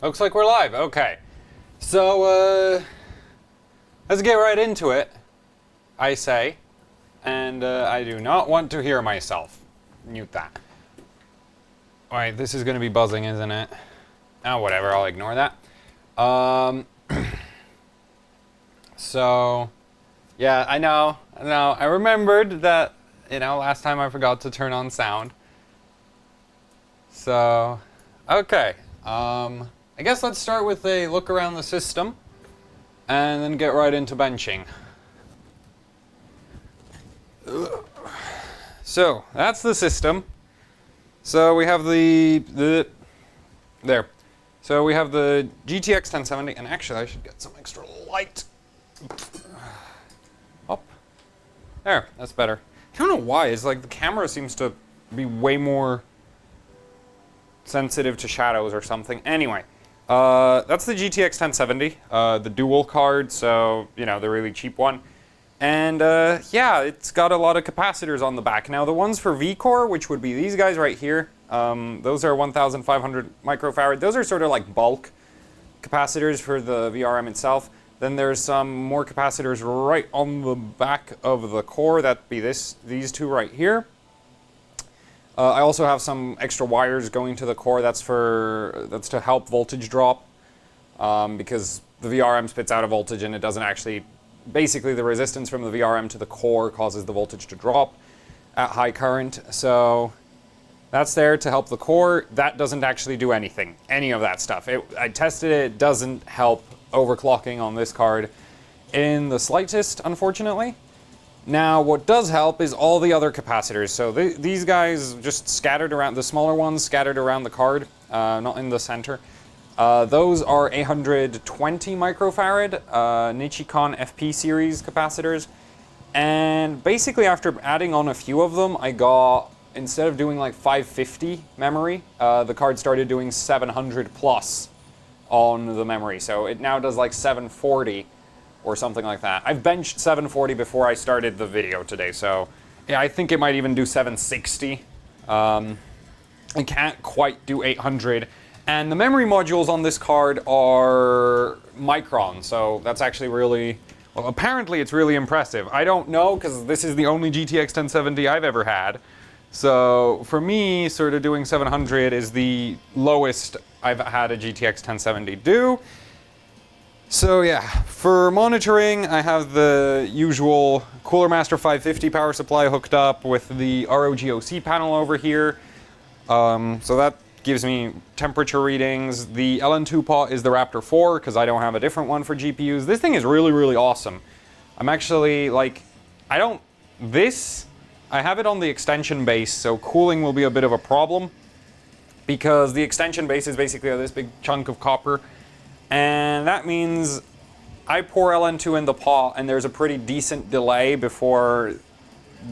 Looks like we're live. Okay. So, let's get right into it, I say. And I do not want to hear myself. Mute that. Alright, this is going to be buzzing, isn't it? Oh, whatever. I'll ignore that. So, yeah, I know. I remembered that, last time I forgot to turn on sound. So, okay. I guess let's start with a look around the system and then get right into benching. So, that's the system. So we have there. So we have the GTX 1070, and actually I should get some extra light. Up. There, that's better. I don't know why, it's like the camera seems to be way more sensitive to shadows or something. Anyway, that's the GTX 1070, the dual card, so, the really cheap one. And, yeah, it's got a lot of capacitors on the back. Now, the ones for V-Core, which would be these guys right here, those are 1,500 microfarad. Those are sort of like bulk capacitors for the VRM itself. Then there's some more capacitors right on the back of the core. That'd be these two right here. I also have some extra wires going to the core. That's to help voltage drop, because the VRM spits out a voltage and it doesn't actually. Basically, the resistance from the VRM to the core causes the voltage to drop at high current. So that's there to help the core. That doesn't actually do anything, any of that stuff. I tested it. It doesn't help overclocking on this card in the slightest, unfortunately. Now, what does help is all the other capacitors. So these guys just scattered around, the smaller ones scattered around the card, not in the center. Those are 820 microfarad Nichicon FP series capacitors. And basically after adding on a few of them, I got, instead of doing like 550 memory, the card started doing 700 plus on the memory. So it now does like 740 or something like that. I've benched 740 before I started the video today, so yeah, I think it might even do 760. I can't quite do 800. And the memory modules on this card are Micron, so that's actually really, well, apparently it's really impressive. I don't know, because this is the only GTX 1070 I've ever had. So for me, sort of doing 700 is the lowest I've had a GTX 1070 do. So yeah, for monitoring, I have the usual Cooler Master 550 power supply hooked up with the ROGOC panel over here. So that gives me temperature readings. The LN2 pot is the Raptor 4 because I don't have a different one for GPUs. This thing is really, really awesome. I'm actually like, I have it on the extension base, so cooling will be a bit of a problem because the extension base is basically this big chunk of copper. And that means I pour LN2 in the pot and there's a pretty decent delay before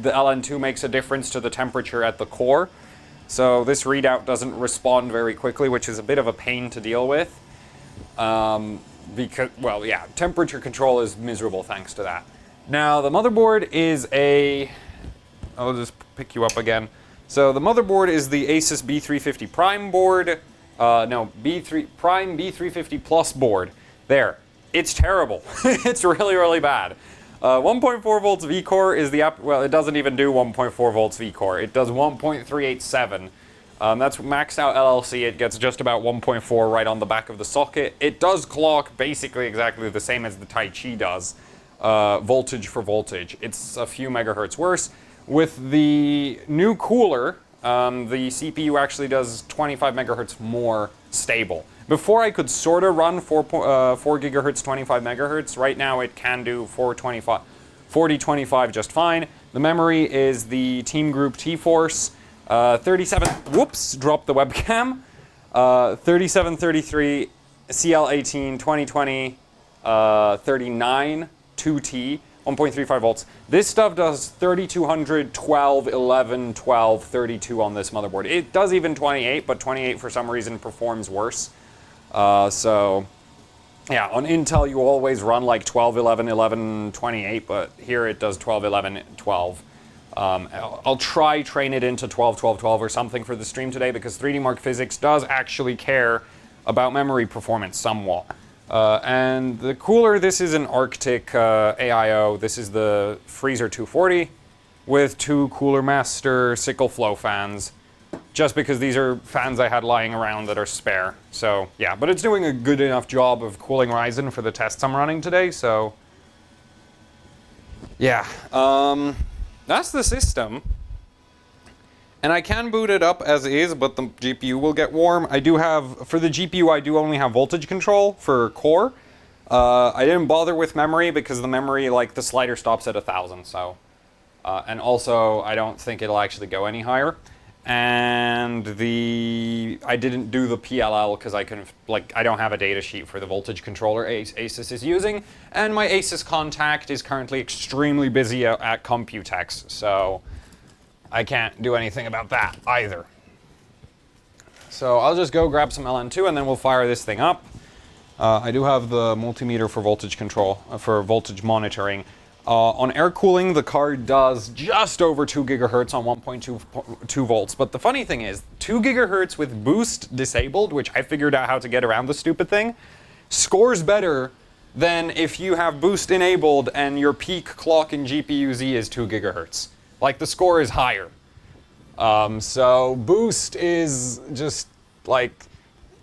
the LN2 makes a difference to the temperature at the core. So this readout doesn't respond very quickly, which is a bit of a pain to deal with. Because, well, yeah, temperature control is miserable thanks to that. Now, the motherboard is I'll just pick you up again. So the motherboard is the ASUS B350 Prime board. Prime B350 Plus board. There. It's terrible. It's really, really bad. 1.4 volts V-Core is well, it doesn't even do 1.4 volts V-Core. It does 1.387. That's maxed out LLC. It gets just about 1.4 right on the back of the socket. It does clock basically exactly the same as the Tai Chi does, voltage for voltage. It's a few megahertz worse. With the new cooler, the CPU actually does 25 megahertz more stable. Before I could sort of run 4 gigahertz, 25 megahertz. Right now it can do 4025 just fine. The memory is the Team Group T-Force 37. Whoops, dropped the webcam. 3733 CL18 2020 39 2T. 1.35 volts. This stuff does 3200, 12, 11, 12, 32 on this motherboard. It does even 28, but 28 for some reason performs worse. So, yeah, on Intel you always run like 12, 11, 11, 28, but here it does 12, 11, 12. I'll try train it into 12, 12, 12 or something for the stream today because 3D Mark Physics does actually care about memory performance somewhat. And the cooler, this is an Arctic AIO. This is the Freezer 240 with 2 Cooler Master Sickle Flow fans, just because these are fans I had lying around that are spare. So yeah, but it's doing a good enough job of cooling Ryzen for the tests I'm running today, so yeah. That's the system. And I can boot it up as is, but the GPU will get warm. I do have, for the GPU, I do only have voltage control for core. I didn't bother with memory because the memory, like, the slider stops at 1,000, so. And also, I don't think it'll actually go any higher. And I didn't do the PLL because I couldn't, like, I don't have a data sheet for the voltage controller ASUS is using. And my ASUS contact is currently extremely busy at Computex, so I can't do anything about that either. So I'll just go grab some LN2 and then we'll fire this thing up. I do have the multimeter for voltage control, for voltage monitoring. On air cooling, the card does just over 2 gigahertz on 1.2 volts. But the funny thing is, 2 gigahertz with boost disabled, which I figured out how to get around the stupid thing, scores better than if you have boost enabled and your peak clock in GPU-Z is 2 gigahertz. Like, the score is higher. So boost is just, like,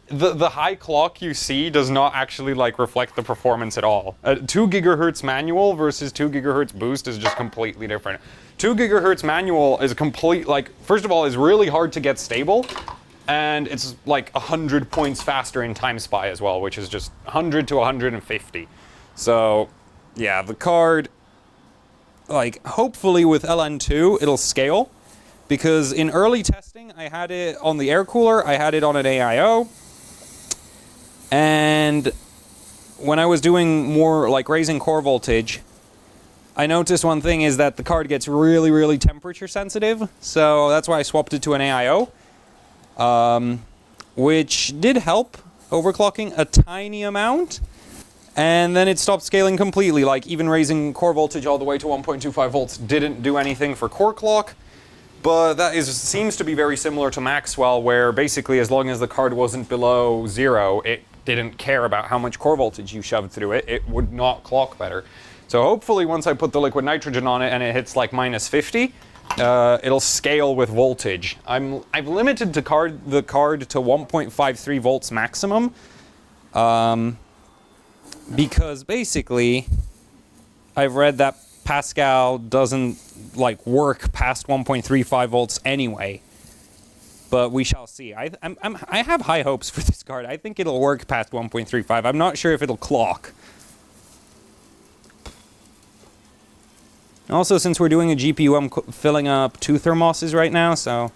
the high clock you see does not actually, like, reflect the performance at all. 2 gigahertz manual versus 2 gigahertz boost is just completely different. 2 gigahertz manual is first of all, is really hard to get stable, and it's like 100 points faster in time spy as well, which is just 100 to 150. So, yeah, the card, like, hopefully with LN2, it'll scale, because in early testing, I had it on the air cooler, I had it on an AIO, and when I was doing more, like, raising core voltage, I noticed one thing is that the card gets really, really temperature sensitive, so that's why I swapped it to an AIO, which did help overclocking a tiny amount, and then it stopped scaling completely. Like, even raising core voltage all the way to 1.25 volts didn't do anything for core clock, but that seems to be very similar to Maxwell, where basically as long as the card wasn't below 0, it didn't care about how much core voltage you shoved through it, it would not clock better. So hopefully once I put the liquid nitrogen on it and it hits like minus 50, it'll scale with voltage. I've limited the card to 1.53 volts maximum, because basically I've read that Pascal doesn't, like, work past 1.35 volts anyway. But we shall see. I have high hopes for this card. I think it'll work past 1.35. I'm not sure if it'll clock. Also, since we're doing a GPU, I'm filling up 2 thermoses right now, so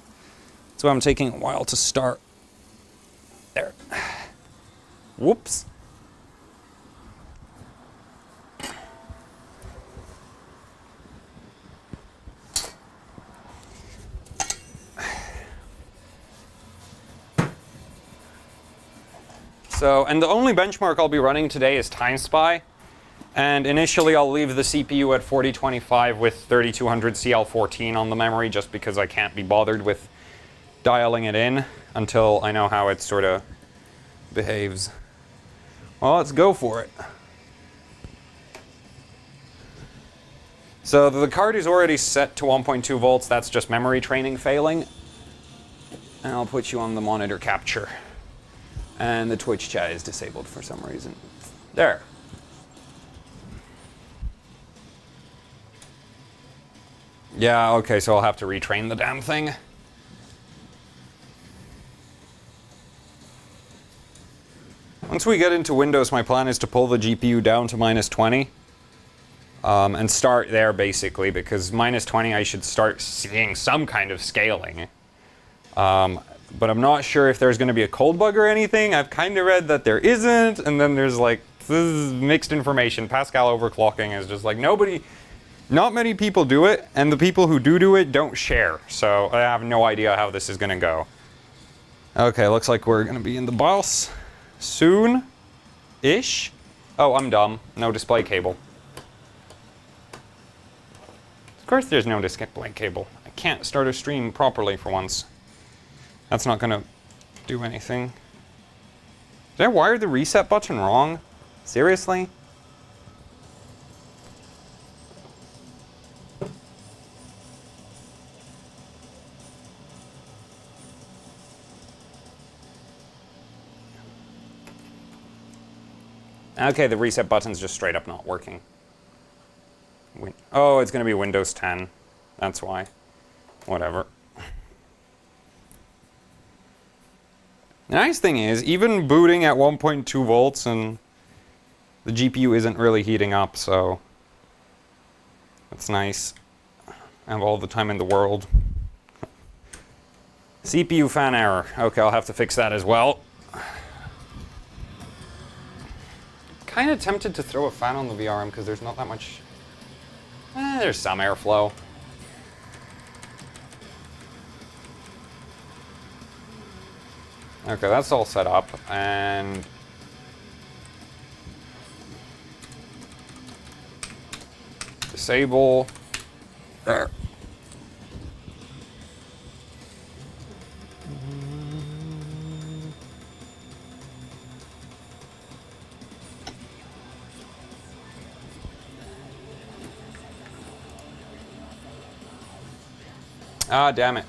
that's why I'm taking a while to start. There. Whoops. So, and the only benchmark I'll be running today is Time Spy. And initially I'll leave the CPU at 4025 with 3200 CL14 on the memory, just because I can't be bothered with dialing it in until I know how it sort of behaves. Well, let's go for it. So the card is already set to 1.2 volts. That's just memory training failing. And I'll put you on the monitor capture. And the Twitch chat is disabled for some reason. There. Yeah, okay, so I'll have to retrain the damn thing. Once we get into Windows, my plan is to pull the GPU down to minus 20. And start there, basically, because minus 20 I should start seeing some kind of scaling. But I'm not sure if there's going to be a cold bug or anything. I've kind of read that there isn't, and then there's, like, this is mixed information. Pascal overclocking is just like not many people do it, and the people who do it don't share. So I have no idea how this is going to go. Okay, looks like we're going to be in the BIOS soon-ish. Oh, I'm dumb. No display cable. Of course there's no display cable. I can't start a stream properly for once. That's not going to do anything. Did I wire the reset button wrong? Seriously? Okay, the reset button's just straight up not working. Oh, it's going to be Windows 10. That's why. Whatever. The nice thing is, even booting at 1.2 volts and the GPU isn't really heating up, so that's nice. I have all the time in the world. CPU fan error. Okay, I'll have to fix that as well. Kind of tempted to throw a fan on the VRM because there's not that much. There's some airflow. Okay, that's all set up, and disable there. Ah, damn it.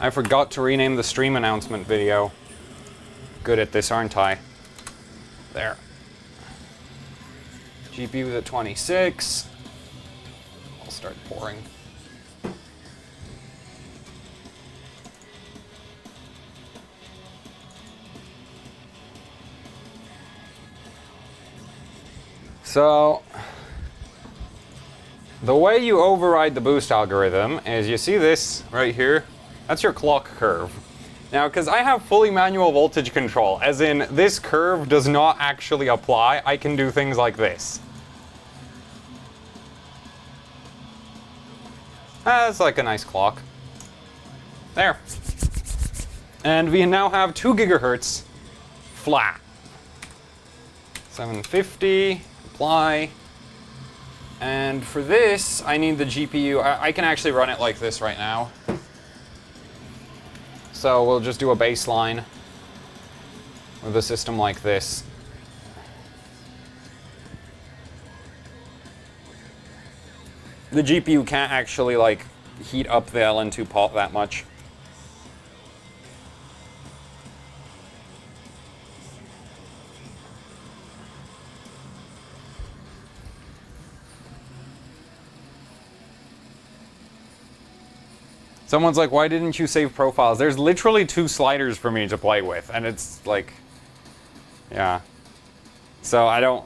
I forgot to rename the stream announcement video. Good at this, aren't I? There. GPU at 26. I'll start pouring. So, the way you override the boost algorithm is you see this right here? That's your clock curve. Now, because I have fully manual voltage control, as in this curve does not actually apply, I can do things like this. That's like a nice clock. There. And we now have 2 gigahertz flat. 750. Apply. And for this, I need the GPU. I can actually run it like this right now. So we'll just do a baseline with a system like this. The GPU can't actually like heat up the LN2 pot that much. Someone's like, why didn't you save profiles? There's literally 2 sliders for me to play with, and it's like, yeah. So I don't.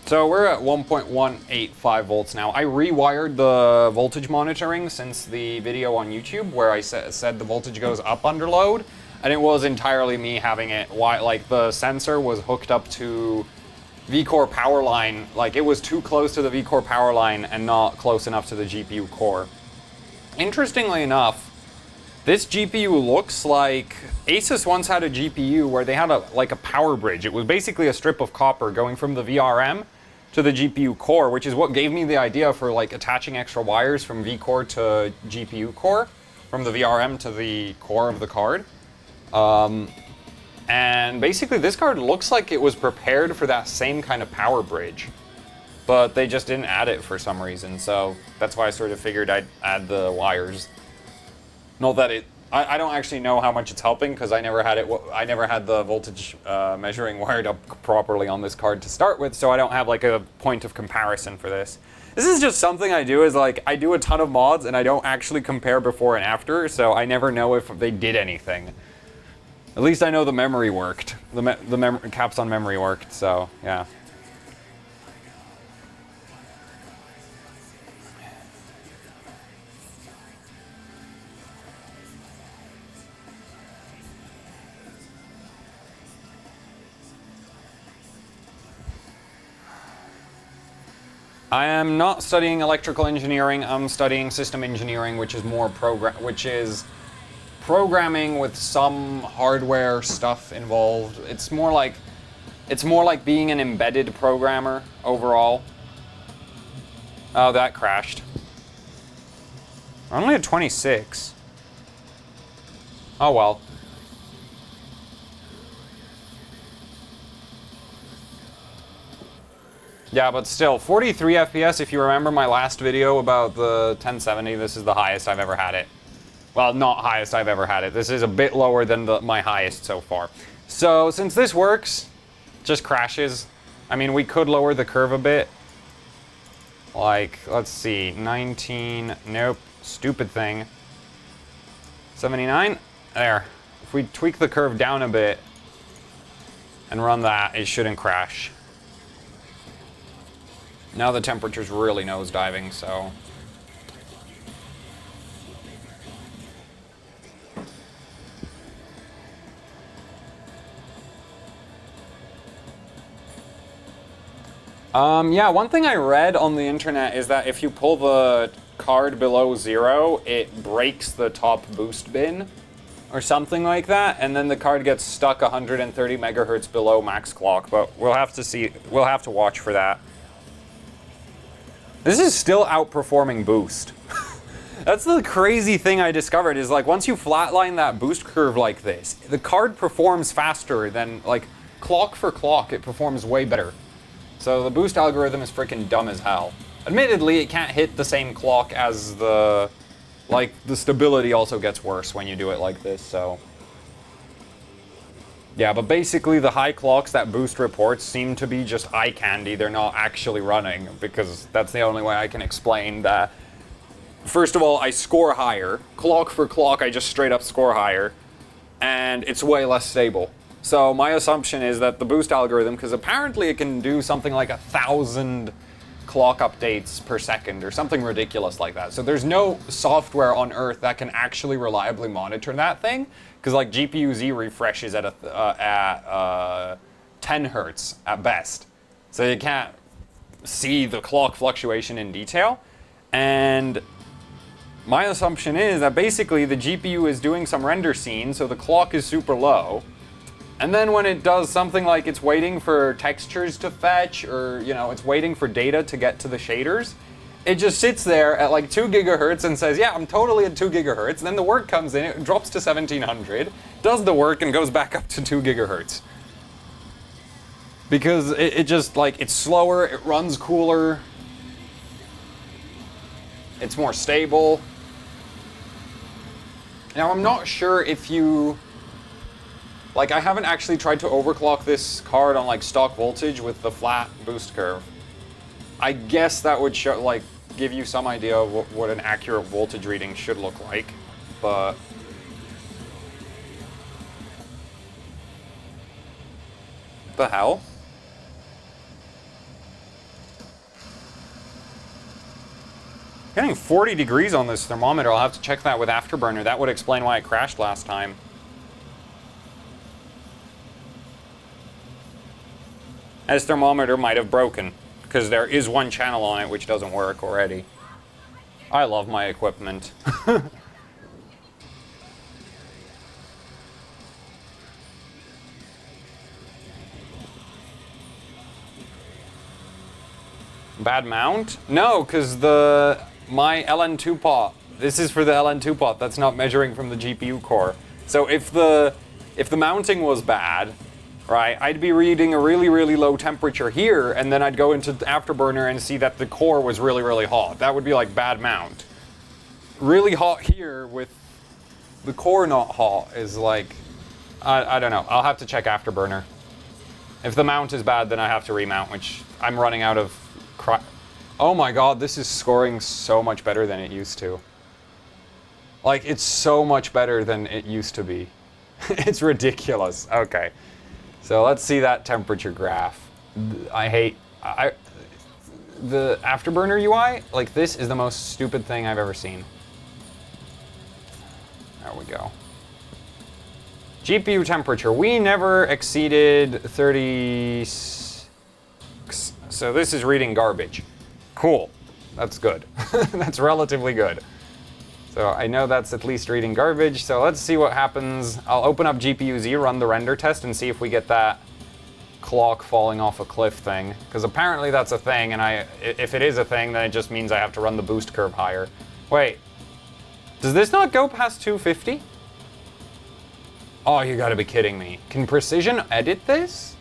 So we're at 1.185 volts now. I rewired the voltage monitoring since the video on YouTube where I said the voltage goes up under load. And it was entirely me having it, like the sensor was hooked up to vCore power line, like it was too close to the vCore power line and not close enough to the GPU core. Interestingly enough, this GPU looks like ASUS once had a GPU where they had like a power bridge. It was basically a strip of copper going from the VRM to the GPU core, which is what gave me the idea for like attaching extra wires from vCore to GPU core, from the VRM to the core of the card. And basically this card looks like it was prepared for that same kind of power bridge, but they just didn't add it for some reason, so that's why I sort of figured I'd add the wires. Not that I don't actually know how much it's helping because I never had the voltage measuring wired up properly on this card to start with, so I don't have like a point of comparison for this. This is just something I do, is like I do a ton of mods and I don't actually compare before and after, so I never know if they did anything. At least I know the memory worked. The caps on memory worked, so yeah. I am not studying electrical engineering. I'm studying system engineering, which is more programming with some hardware stuff involved. It's more like being an embedded programmer overall. Oh, that crashed. I'm only at 26. Oh well. Yeah, but still, 43 FPS, if you remember my last video about the 1070, this is the highest I've ever had it. Well, not highest I've ever had it. This is a bit lower than my highest so far. So, since this works, just crashes. I mean, we could lower the curve a bit. Like, let's see, 19, nope, stupid thing. 79, there. If we tweak the curve down a bit and run that, it shouldn't crash. Now the temperature's really nosediving, so... Yeah, one thing I read on the internet is that if you pull the card below 0, it breaks the top boost bin, or something like that, and then the card gets stuck 130 megahertz below max clock, but we'll have to see, we'll have to watch for that. This is still outperforming boost. That's the crazy thing I discovered, is like once you flatline that boost curve like this, the card performs faster than, like, clock for clock, it performs way better. So the boost algorithm is freaking dumb as hell. Admittedly, it can't hit the same clock as the, like, the stability also gets worse when you do it like this, so. Yeah, but basically the high clocks that boost reports seem to be just eye candy. They're not actually running, because that's the only way I can explain that. First of all, I score higher. Clock for clock, I just straight up score higher. And it's way less stable. So my assumption is that the boost algorithm, because apparently it can do something like 1,000 clock updates per second or something ridiculous like that. So there's no software on Earth that can actually reliably monitor that thing. Because like GPU-Z refreshes at 10 hertz at best. So you can't see the clock fluctuation in detail. And my assumption is that basically the GPU is doing some render scene, so the clock is super low. And then when it does something like it's waiting for textures to fetch, or, you know, it's waiting for data to get to the shaders, it just sits there at like 2 gigahertz and says, yeah, I'm totally at 2 gigahertz. And then the work comes in, it drops to 1700, does the work, and goes back up to 2 gigahertz. Because it just, like, it's slower, it runs cooler, it's more stable. Now, I'm not sure if you... Like, I haven't actually tried to overclock this card on, like, stock voltage with the flat boost curve. I guess that would show, like, give you some idea of what an accurate voltage reading should look like, but... What the hell? Getting 40 degrees on this thermometer. I'll have to check that with Afterburner. That would explain why it crashed last time. This thermometer might have broken, because there is one channel on it which doesn't work already. I love my equipment. Bad mount? No, because my LN2 pot, this is for the LN2 pot, that's not measuring from the GPU core. So if the mounting was bad, right, I'd be reading a really, really low temperature here, and then I'd go into Afterburner and see that the core was really, really hot. That would be like bad mount. Really hot here with the core not hot is like, I don't know. I'll have to check Afterburner. If the mount is bad, then I have to remount, which I'm running out of... Oh my god, this is scoring so much better than it used to. Like, it's so much better than it used to be. It's ridiculous. Okay. So let's see that temperature graph. The Afterburner UI, like, this is the most stupid thing I've ever seen. There we go. GPU temperature. We never exceeded 30... So this is reading garbage. Cool. That's good. That's relatively good. So I know that's at least reading garbage, so let's see what happens. I'll open up GPU-Z, run the render test, and see if we get that clock falling off a cliff thing. Because apparently that's a thing, and if it is a thing, then it just means I have to run the boost curve higher. Wait, does this not go past 250? Oh, you gotta be kidding me. Can Precision edit this?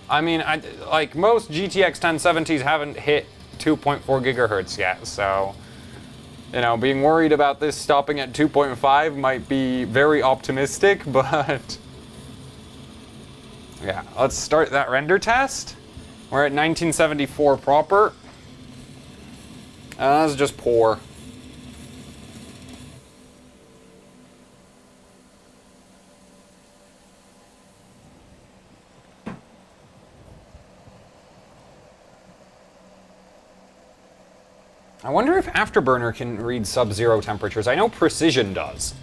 I mean, like most GTX 1070s haven't hit 2.4 gigahertz yet, so, you know, being worried about this stopping at 2.5 might be very optimistic, but yeah, let's start that render test. We're at 1974 proper. That's just poor. I wonder if Afterburner can read sub-zero temperatures. I know Precision does.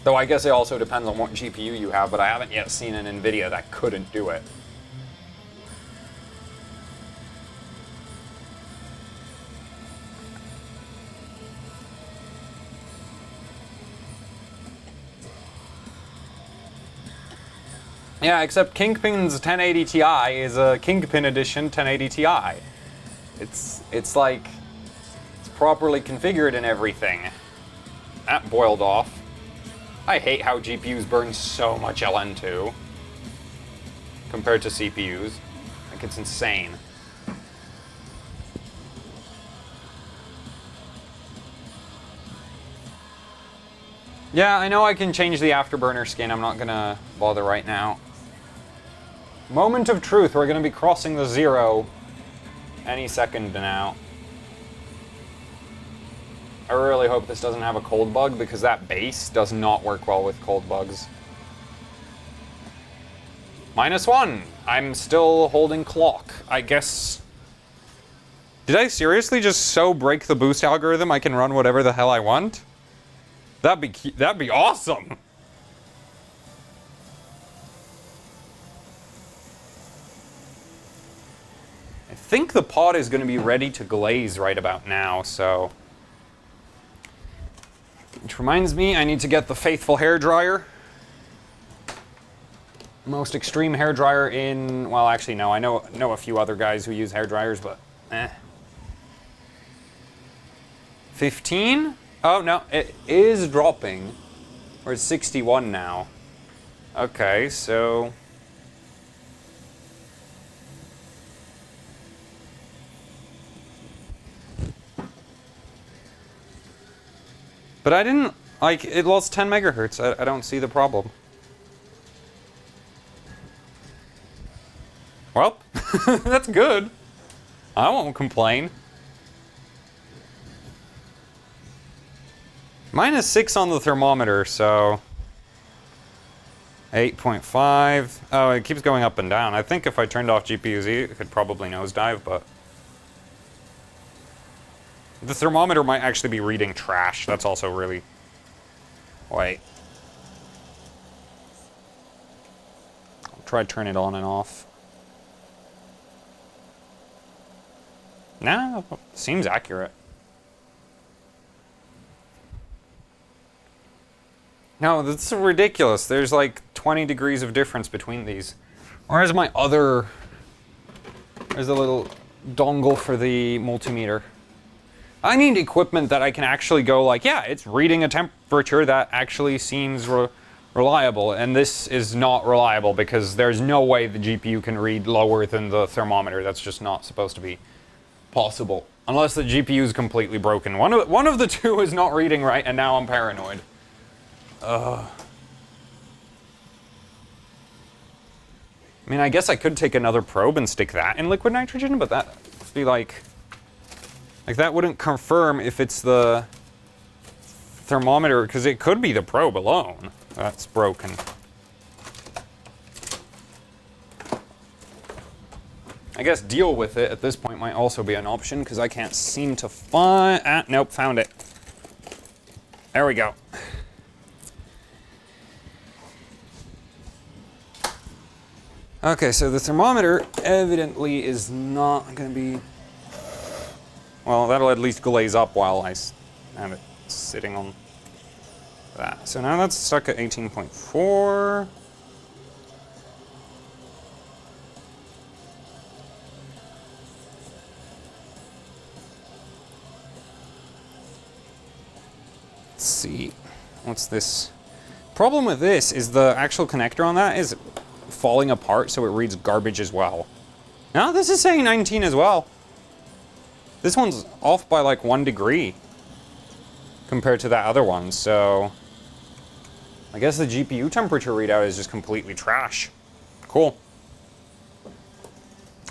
Though I guess it also depends on what GPU you have, but I haven't yet seen an NVIDIA that couldn't do it. Yeah, except Kingpin's 1080 Ti is a Kingpin Edition 1080 Ti. It's like, it's properly configured and everything. That boiled off. I hate how GPUs burn so much LN2 compared to CPUs. Like, it's insane. Yeah, I know I can change the Afterburner skin. I'm not gonna bother right now. Moment of truth, we're gonna be crossing the 0 any second now. I really hope this doesn't have a cold bug, because that base does not work well with cold bugs. -1. I'm still holding clock. I guess... Did I seriously just so break the boost algorithm I can run whatever the hell I want? That'd be awesome! I think the pod is going to be ready to glaze right about now, so... Which reminds me, I need to get the faithful hairdryer. Most extreme hairdryer in... Well, actually, no. I know a few other guys who use hairdryers, but... 15? Oh, no. It is dropping. We're at 61 now. Okay, so... But I didn't, like, it lost 10 megahertz. I don't see the problem. Well, that's good. I won't complain. -6 on the thermometer, so... 8.5. Oh, it keeps going up and down. I think if I turned off GPU-Z, it could probably nosedive, but... The thermometer might actually be reading trash. That's also really... Wait. I'll try to turn it on and off. Nah, seems accurate. No, that's ridiculous. There's like 20 degrees of difference between these. Where's my other... There's a little dongle for the multimeter. I need equipment that I can actually go like, yeah, it's reading a temperature that actually seems reliable. And this is not reliable because there's no way the GPU can read lower than the thermometer. That's just not supposed to be possible. Unless the GPU is completely broken. One of the two is not reading right, and now I'm paranoid. I mean, I guess I could take another probe and stick that in liquid nitrogen, but that would be like that wouldn't confirm if it's the thermometer, because it could be the probe alone that's broken. I guess deal with it at this point might also be an option, because I can't seem to find... nope, found it. There we go. Okay, so the thermometer evidently is not going to be... Well, that'll at least glaze up while I have it sitting on that. So now that's stuck at 18.4. Let's see. What's this? Problem with this is the actual connector on that is falling apart, so it reads garbage as well. Now this is saying 19 as well. This one's off by like 1 degree compared to that other one, so I guess the GPU temperature readout is just completely trash. Cool.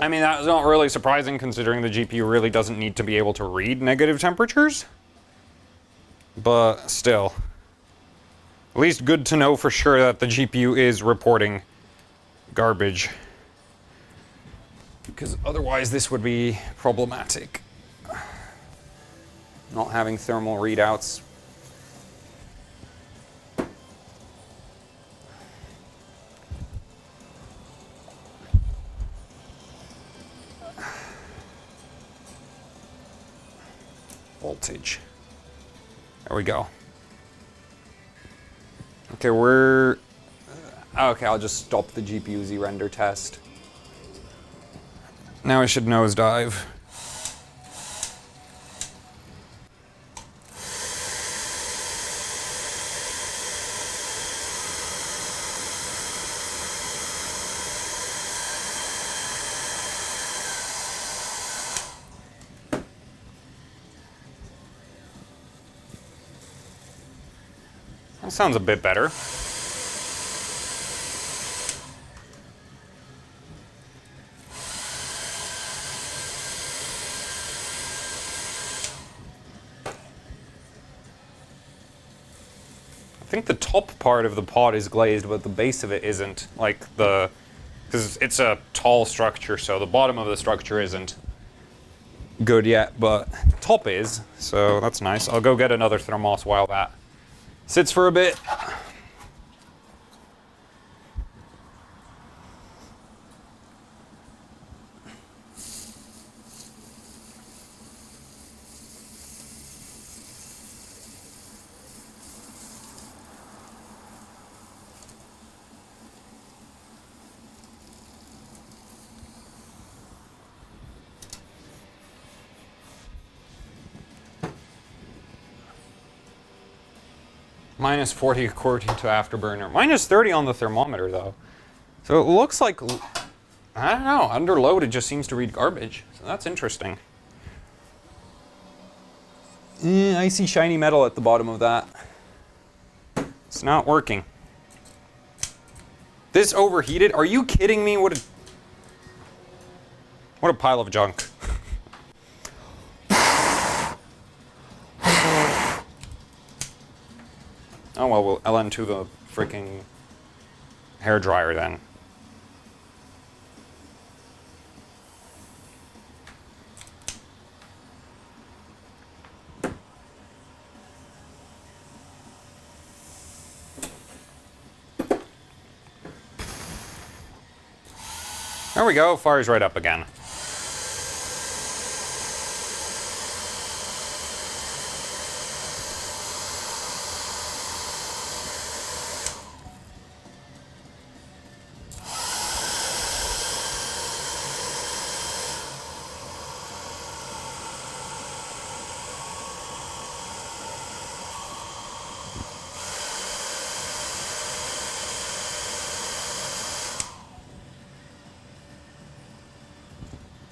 I mean, that's not really surprising considering the GPU really doesn't need to be able to read negative temperatures. But still, at least good to know for sure that the GPU is reporting garbage, because otherwise this would be problematic. Not having thermal readouts. Voltage. There we go. Okay, okay, I'll just stop the GPU Z render test. Now I should nosedive. That sounds a bit better. I think the top part of the pod is glazed, but the base of it isn't. Like because it's a tall structure, so the bottom of the structure isn't good yet, but top is, so that's nice. I'll go get another thermos while that sits for a bit. Minus 40 according to Afterburner. Minus 30 on the thermometer, though. So it looks like, I don't know, under load it just seems to read garbage. So that's interesting. I see shiny metal at the bottom of that. It's not working. This overheated? Are you kidding me? What a pile of junk. Oh well, we'll LN2 the freaking hair dryer then. There we go, fires right up again.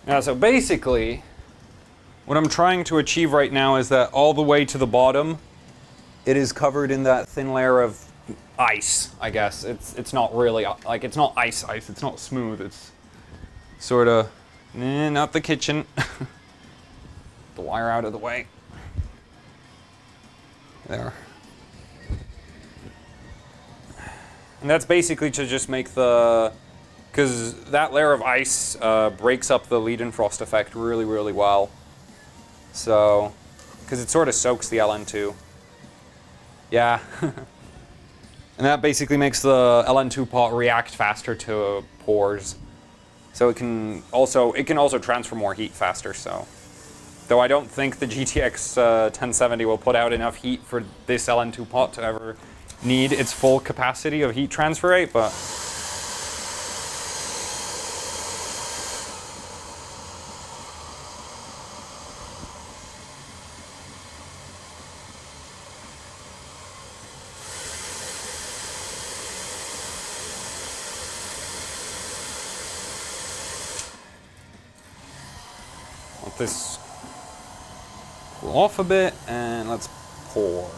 Yeah, so basically, what I'm trying to achieve right now is that all the way to the bottom, it is covered in that thin layer of ice, I guess. It's not really, like, it's not ice, it's not smooth, it's sort of, not the kitchen. The wire out of the way. There. And that's basically to just make the, because that layer of ice breaks up the lead-in frost effect really, really well. So, because it sort of soaks the LN2. Yeah. And that basically makes the LN2 pot react faster to pores. So it can also transfer more heat faster, so. Though I don't think the GTX 1070 will put out enough heat for this LN2 pot to ever need its full capacity of heat transfer rate, but let this cool off a bit, and let's pour.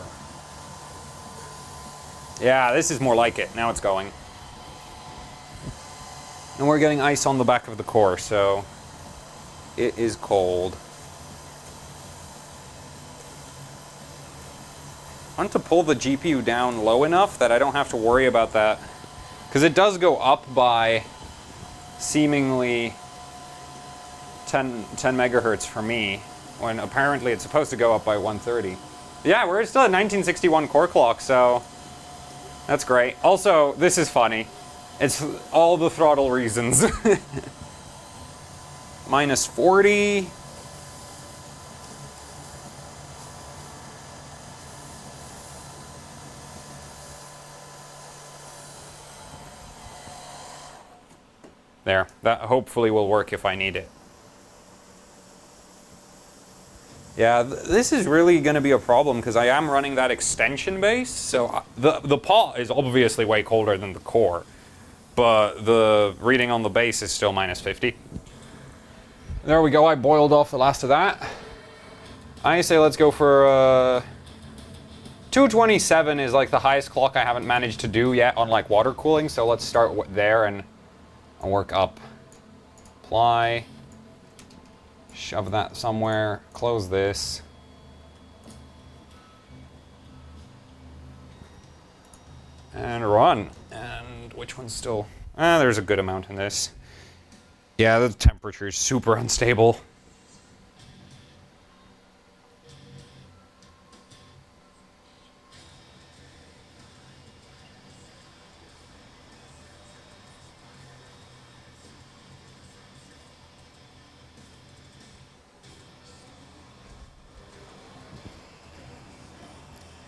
Yeah, this is more like it. Now it's going. And we're getting ice on the back of the core, so it is cold. I want to pull the GPU down low enough that I don't have to worry about that. Because it does go up by seemingly 10 megahertz for me, when apparently it's supposed to go up by 130. Yeah, we're still at 1961 core clock, so that's great. Also, this is funny. It's all the throttle reasons. Minus 40. There, that hopefully will work if I need it. Yeah, this is really going to be a problem because I am running that extension base, so the pot is obviously way colder than the core, but the reading on the base is still minus 50. There we go, I boiled off the last of that. I say let's go for 227 is like the highest clock I haven't managed to do yet on like water cooling, so let's start there and work up. Apply. Shove that somewhere, close this. And run. And which one's still? There's a good amount in this. Yeah, the temperature is super unstable.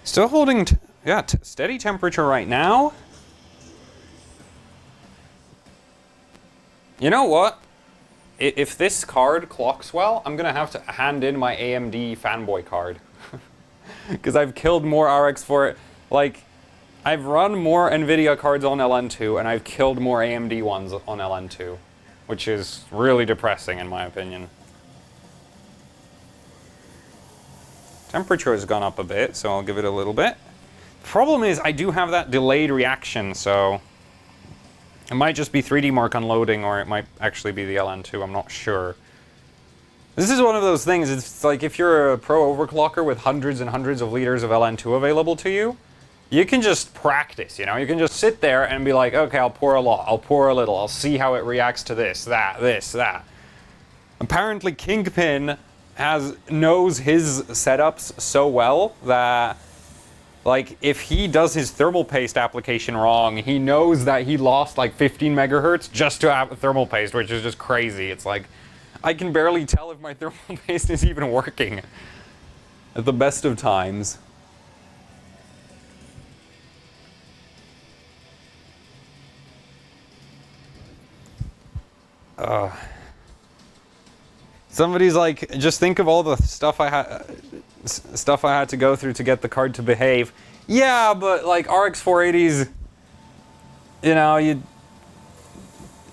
Still holding, steady temperature right now. You know what? If this card clocks well, I'm gonna have to hand in my AMD fanboy card. Because I've killed more RX for it. Like, I've run more NVIDIA cards on LN2, and I've killed more AMD ones on LN2. Which is really depressing in my opinion. Temperature has gone up a bit, so I'll give it a little bit. The problem is I do have that delayed reaction, so it might just be 3D Mark unloading, or it might actually be the LN2, I'm not sure. This is one of those things, it's like if you're a pro overclocker with hundreds and hundreds of liters of LN2 available to you, you can just practice, you know? You can just sit there and be like, okay, I'll pour a lot, I'll pour a little, I'll see how it reacts to this, that. Apparently Kingpin knows his setups so well that, like, if he does his thermal paste application wrong, he knows that he lost like 15 megahertz just to have thermal paste, which is just crazy. It's like, I can barely tell if my thermal paste is even working at the best of times. Somebody's like, just think of all the stuff I had to go through to get the card to behave. Yeah, but like RX 480s, you know,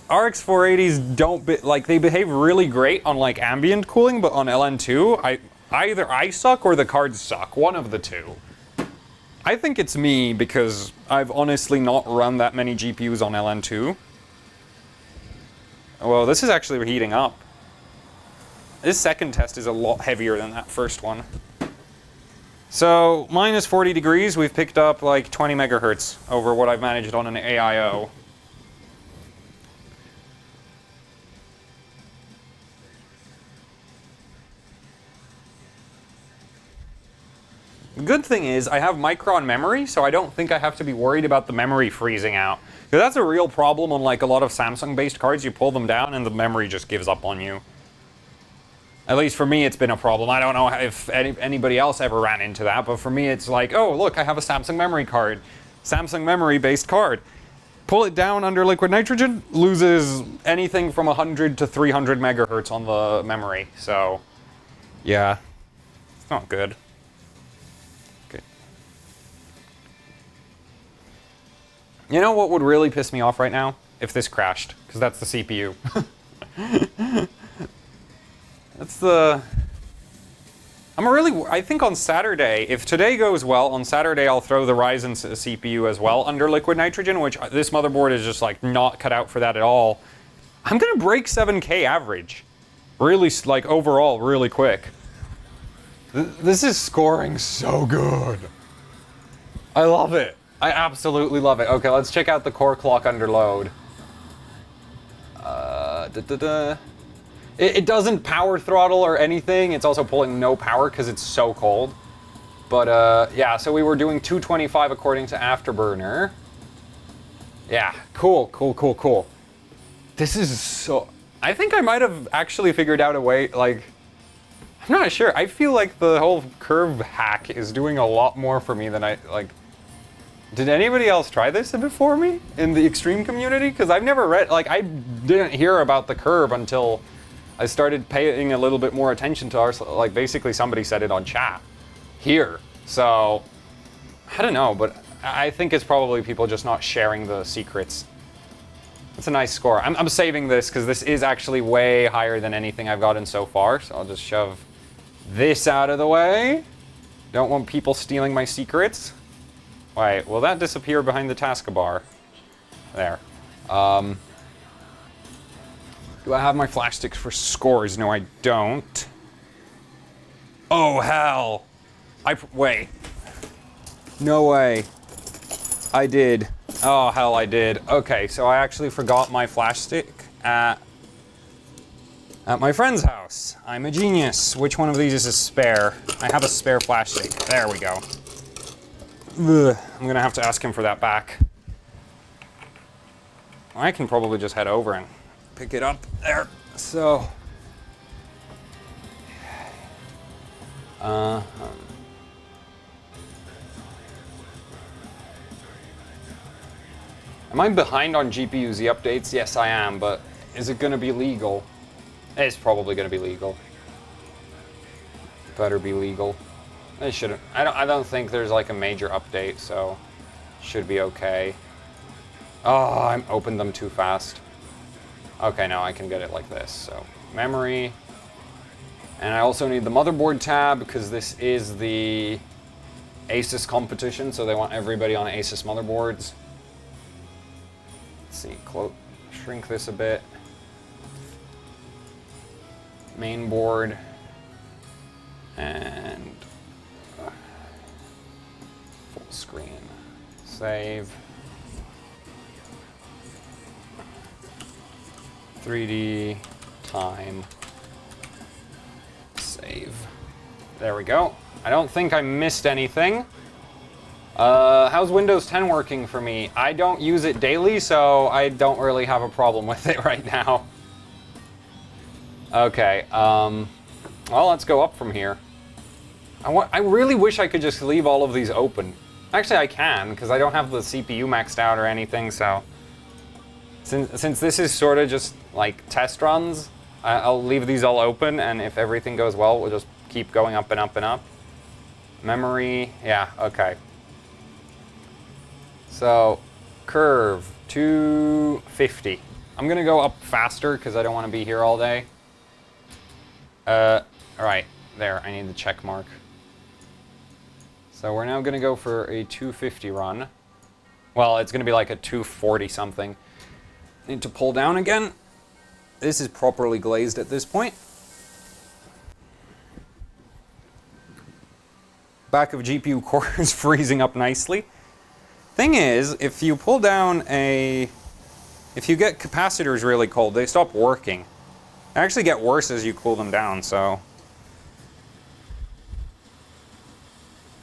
RX 480s don't they behave really great on like ambient cooling, but on LN2, either I suck or the cards suck. One of the two. I think it's me because I've honestly not run that many GPUs on LN2. Well, this is actually heating up. This second test is a lot heavier than that first one. So, minus 40 degrees, we've picked up like 20 megahertz over what I've managed on an AIO. The good thing is I have Micron memory, so I don't think I have to be worried about the memory freezing out. Because that's a real problem on like a lot of Samsung-based cards. You pull them down and the memory just gives up on you. At least for me, it's been a problem. I don't know if anybody else ever ran into that, but for me, it's like, oh, look, I have a Samsung memory card. Samsung memory-based card. Pull it down under liquid nitrogen, loses anything from 100 to 300 megahertz on the memory. So, yeah, it's not good. Okay. You know what would really piss me off right now? If this crashed, because that's the CPU. That's the... I think on Saturday, if today goes well, on Saturday I'll throw the Ryzen CPU as well under liquid nitrogen, which this motherboard is just like not cut out for that at all. I'm gonna break 7K average. Really, like overall, really quick. This is scoring so good. I love it. I absolutely love it. Okay, let's check out the core clock under load. It doesn't power throttle or anything. It's also pulling no power because it's so cold. But yeah, so we were doing 225 according to Afterburner. Yeah, cool. This is so... I think I might have actually figured out a way, like... I'm not sure. I feel like the whole curve hack is doing a lot more for me than I, like... Did anybody else try this before me in the Extreme community? Because I've never read... Like, I didn't hear about the curve until... I started paying a little bit more attention to our, like basically somebody said it on chat here. So, I don't know, but I think it's probably people just not sharing the secrets. It's a nice score. I'm saving this because this is actually way higher than anything I've gotten so far. So I'll just shove this out of the way. Don't want people stealing my secrets. Wait, will that disappear behind the taskbar? There. Do I have my flash sticks for scores? No, I don't. Oh, hell. Wait. No way. I did. Oh, hell, I did. Okay, so I actually forgot my flash stick at my friend's house. I'm a genius. Which one of these is a spare? I have a spare flash stick. There we go. Ugh, I'm gonna have to ask him for that back. I can probably just head over and pick it up there. So, am I behind on GPU Z updates? Yes, I am, but is it gonna be legal? It's probably gonna be legal. Better be legal. It shouldn't. I don't think there's like a major update, so should be okay. Oh, I opened them too fast. Okay, now I can get it like this. So, memory. And I also need the motherboard tab because this is the ASUS competition, so they want everybody on ASUS motherboards. Let's see, shrink this a bit. Main board. And full screen. Save. 3D, time, save. There we go. I don't think I missed anything. How's Windows 10 working for me? I don't use it daily, so I don't really have a problem with it right now. Okay, well, let's go up from here. I really wish I could just leave all of these open. Actually, I can, because I don't have the CPU maxed out or anything, so... Since this is sort of just like test runs, I'll leave these all open, and if everything goes well, we'll just keep going up and up and up. Memory, yeah, okay. So, curve, 250. I'm gonna go up faster because I don't want to be here all day. Alright, there, I need the check mark. So we're now gonna go for a 250 run. Well, it's gonna be like a 240 something. Need to pull down again. This is properly glazed at this point. Back of GPU core is freezing up nicely. Thing is, if you pull down if you get capacitors really cold, they stop working. They actually get worse as you cool them down, so.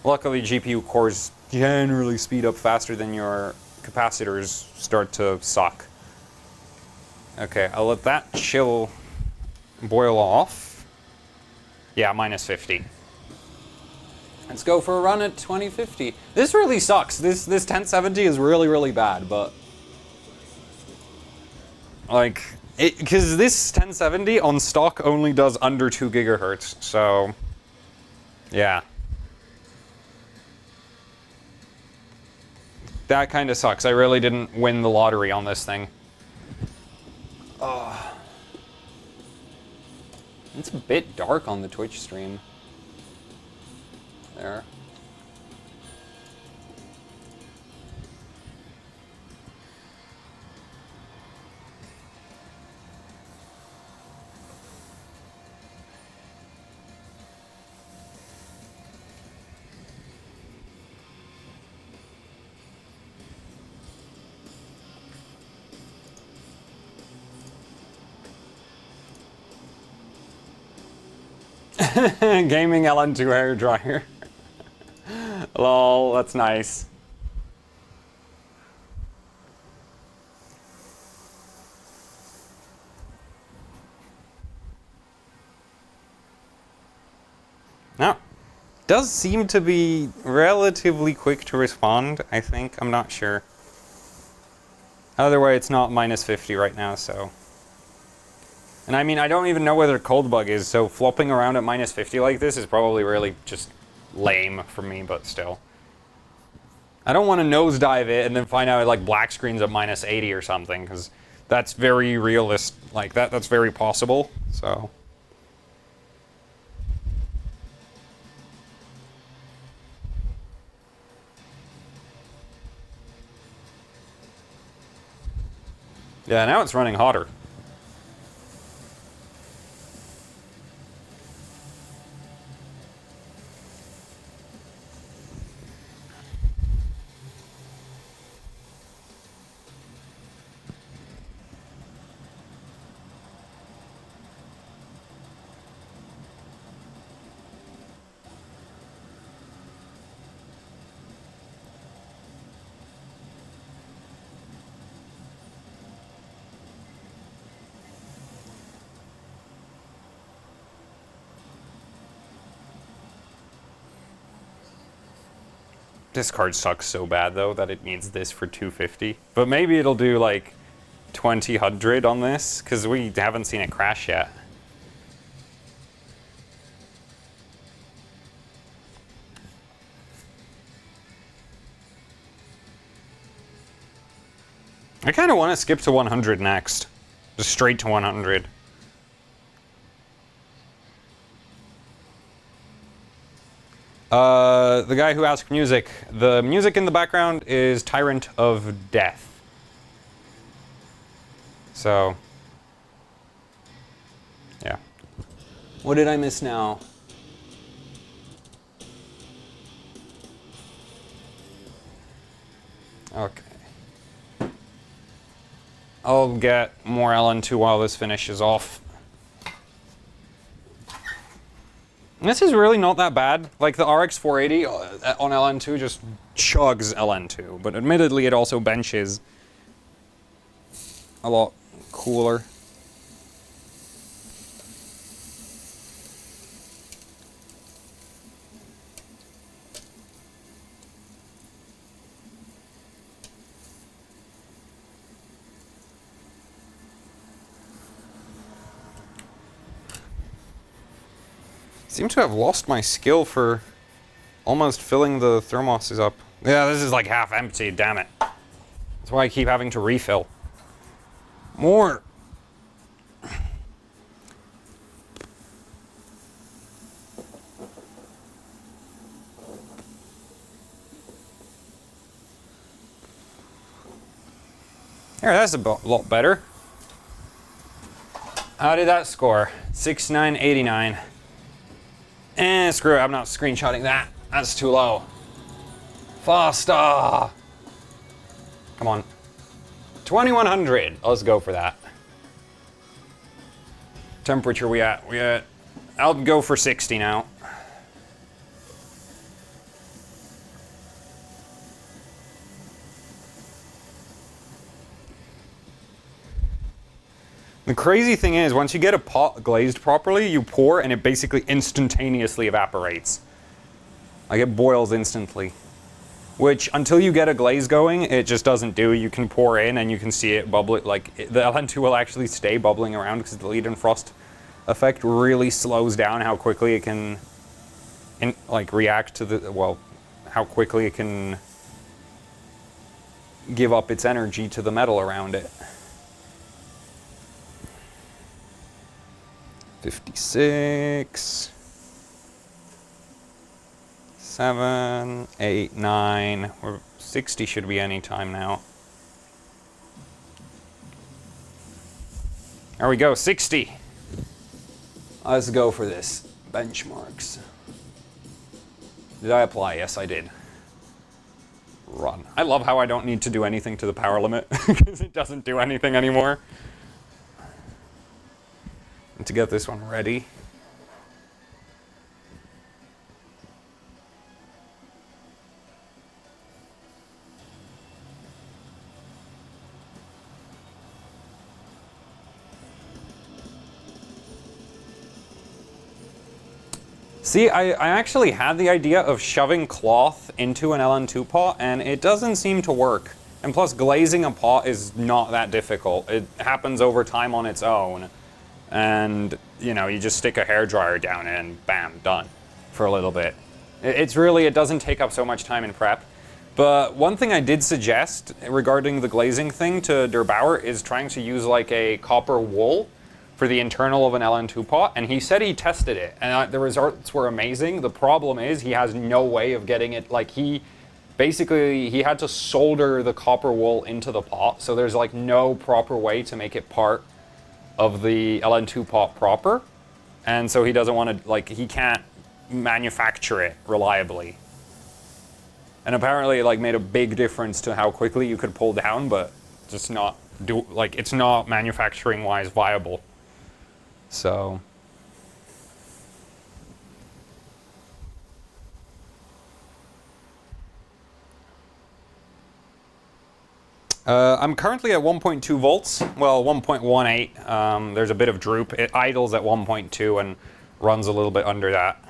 Luckily, GPU cores generally speed up faster than your capacitors start to suck. Okay, I'll let that chill, boil off. Yeah, minus 50. Let's go for a run at 2050. This really sucks. This 1070 is really, really bad, but like, because this 1070 on stock only does under 2 gigahertz, so yeah. That kind of sucks. I really didn't win the lottery on this thing. Oh. It's a bit dark on the Twitch stream. There. Gaming LN2 hairdryer. Lol, that's nice. Now, does seem to be relatively quick to respond, I think. I'm not sure. Either way, it's not minus 50 right now, so. And I mean, I don't even know whether cold bug is, so flopping around at minus 50 like this is probably really just lame for me, but still. I don't want to nosedive it and then find out like black screens at minus 80 or something, because that's very realistic. Like that's very possible. So. Yeah, now it's running hotter. This card sucks so bad though that it needs this for 250. But maybe it'll do like 2000 on this, because we haven't seen it crash yet. I kind of want to skip to 100 next. Just straight to 100. The guy who asked music. The music in the background is Tyrant of Death. So, yeah. What did I miss now? Okay. I'll get more LN2 while this finishes off. This is really not that bad. Like the RX 480 on LN2 just chugs LN2, but admittedly it also benches a lot cooler. Seem to have lost my skill for almost filling the thermoses up. Yeah, this is like half empty, damn it. That's why I keep having to refill. More. Here, that's a lot better. How did that score? 6989. Screw it, I'm not screenshotting that. That's too low. Faster! Come on. 2100. Let's go for that. Temperature we at? I'll go for 60 now. The crazy thing is, once you get a pot glazed properly, you pour and it basically instantaneously evaporates. Like it boils instantly. Which, until you get a glaze going, it just doesn't do. You can pour in and you can see it bubble. Like, the LN2 will actually stay bubbling around because the lead and frost effect really slows down how quickly it can, react to the, well, how quickly it can give up its energy to the metal around it. 56. 7, 8, 9, or 60 should be any time now. There we go, 60. Let's go for this. Benchmarks. Did I apply? Yes, I did. Run. I love how I don't need to do anything to the power limit because it doesn't do anything anymore. And to get this one ready. See, I actually had the idea of shoving cloth into an LN2 pot, and it doesn't seem to work. And plus, glazing a pot is not that difficult. It happens over time on its own. And, you know, you just stick a hairdryer down it and bam, done for a little bit. It doesn't take up so much time in prep. But one thing I did suggest regarding the glazing thing to Der Bauer is trying to use like a copper wool for the internal of an LN2 pot, and he said he tested it, and the results were amazing. The problem is he has no way of getting it, like he had to solder the copper wool into the pot, so there's like no proper way to make it part of the LN2 pot proper, and so he doesn't want to, like, he can't manufacture it reliably. And apparently it like made a big difference to how quickly you could pull down, but just not it's not manufacturing wise viable. So I'm currently at 1.2 volts, well 1.18. There's a bit of droop. It idles at 1.2 and runs a little bit under that.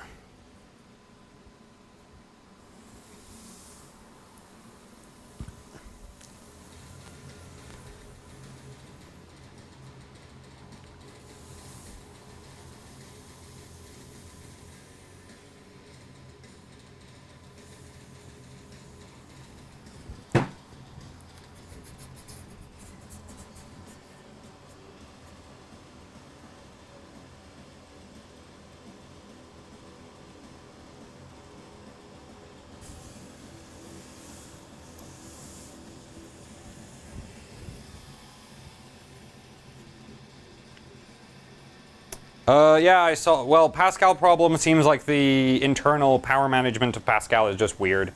Yeah, I saw, well, Pascal problem seems like the internal power management of Pascal is just weird.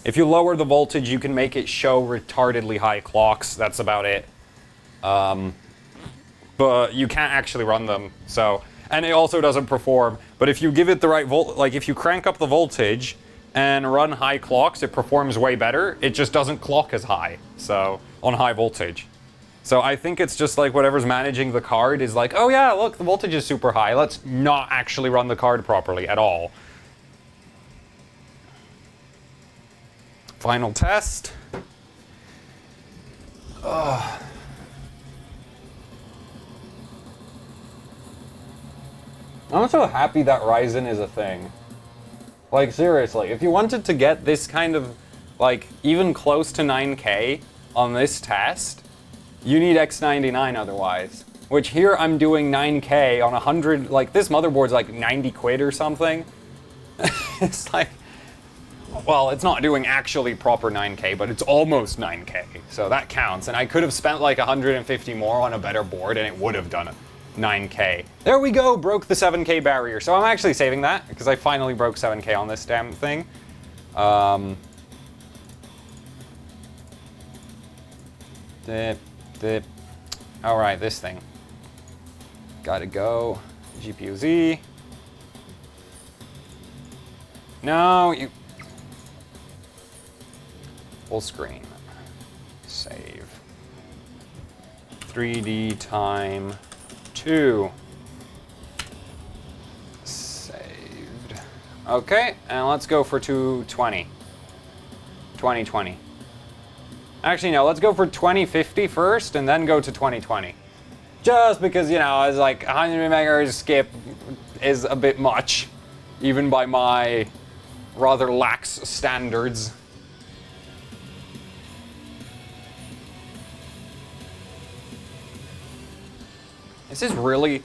If you lower the voltage, you can make it show retardedly high clocks, that's about it. But you can't actually run them, so, and it also doesn't perform. But if you give it the right if you crank up the voltage and run high clocks, it performs way better. It just doesn't clock as high, so, on high voltage. So I think it's just like whatever's managing the card is like, oh yeah, look, the voltage is super high. Let's not actually run the card properly at all. Final test. I'm so happy that Ryzen is a thing. Like, seriously, if you wanted to get this kind of, like, even close to 9K on this test, you need X99 otherwise. Which here I'm doing 9K on 100, like this motherboard's like 90 quid or something. It's like, well, it's not doing actually proper 9K, but it's almost 9K, so that counts. And I could have spent like 150 more on a better board and it would have done 9K. There we go, broke the 7K barrier. So I'm actually saving that because I finally broke 7K on this damn thing. All right, this thing. Gotta go. GPU Z. No, you. Full screen. Save. 3D time. LN2. Saved. Okay, and let's go for 220. 2020. Actually, no, let's go for 2050 first and then go to 2020. Just because, you know, it's like 100 megahertz skip is a bit much, even by my rather lax standards. This is really...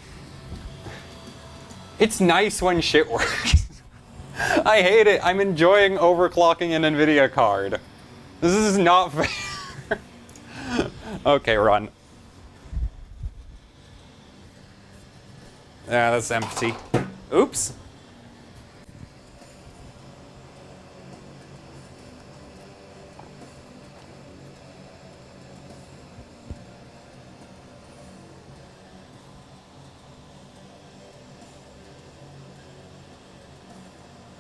It's nice when shit works. I hate it. I'm enjoying overclocking an NVIDIA card. This is not fair. Okay, run. Yeah, that's empty. Oops.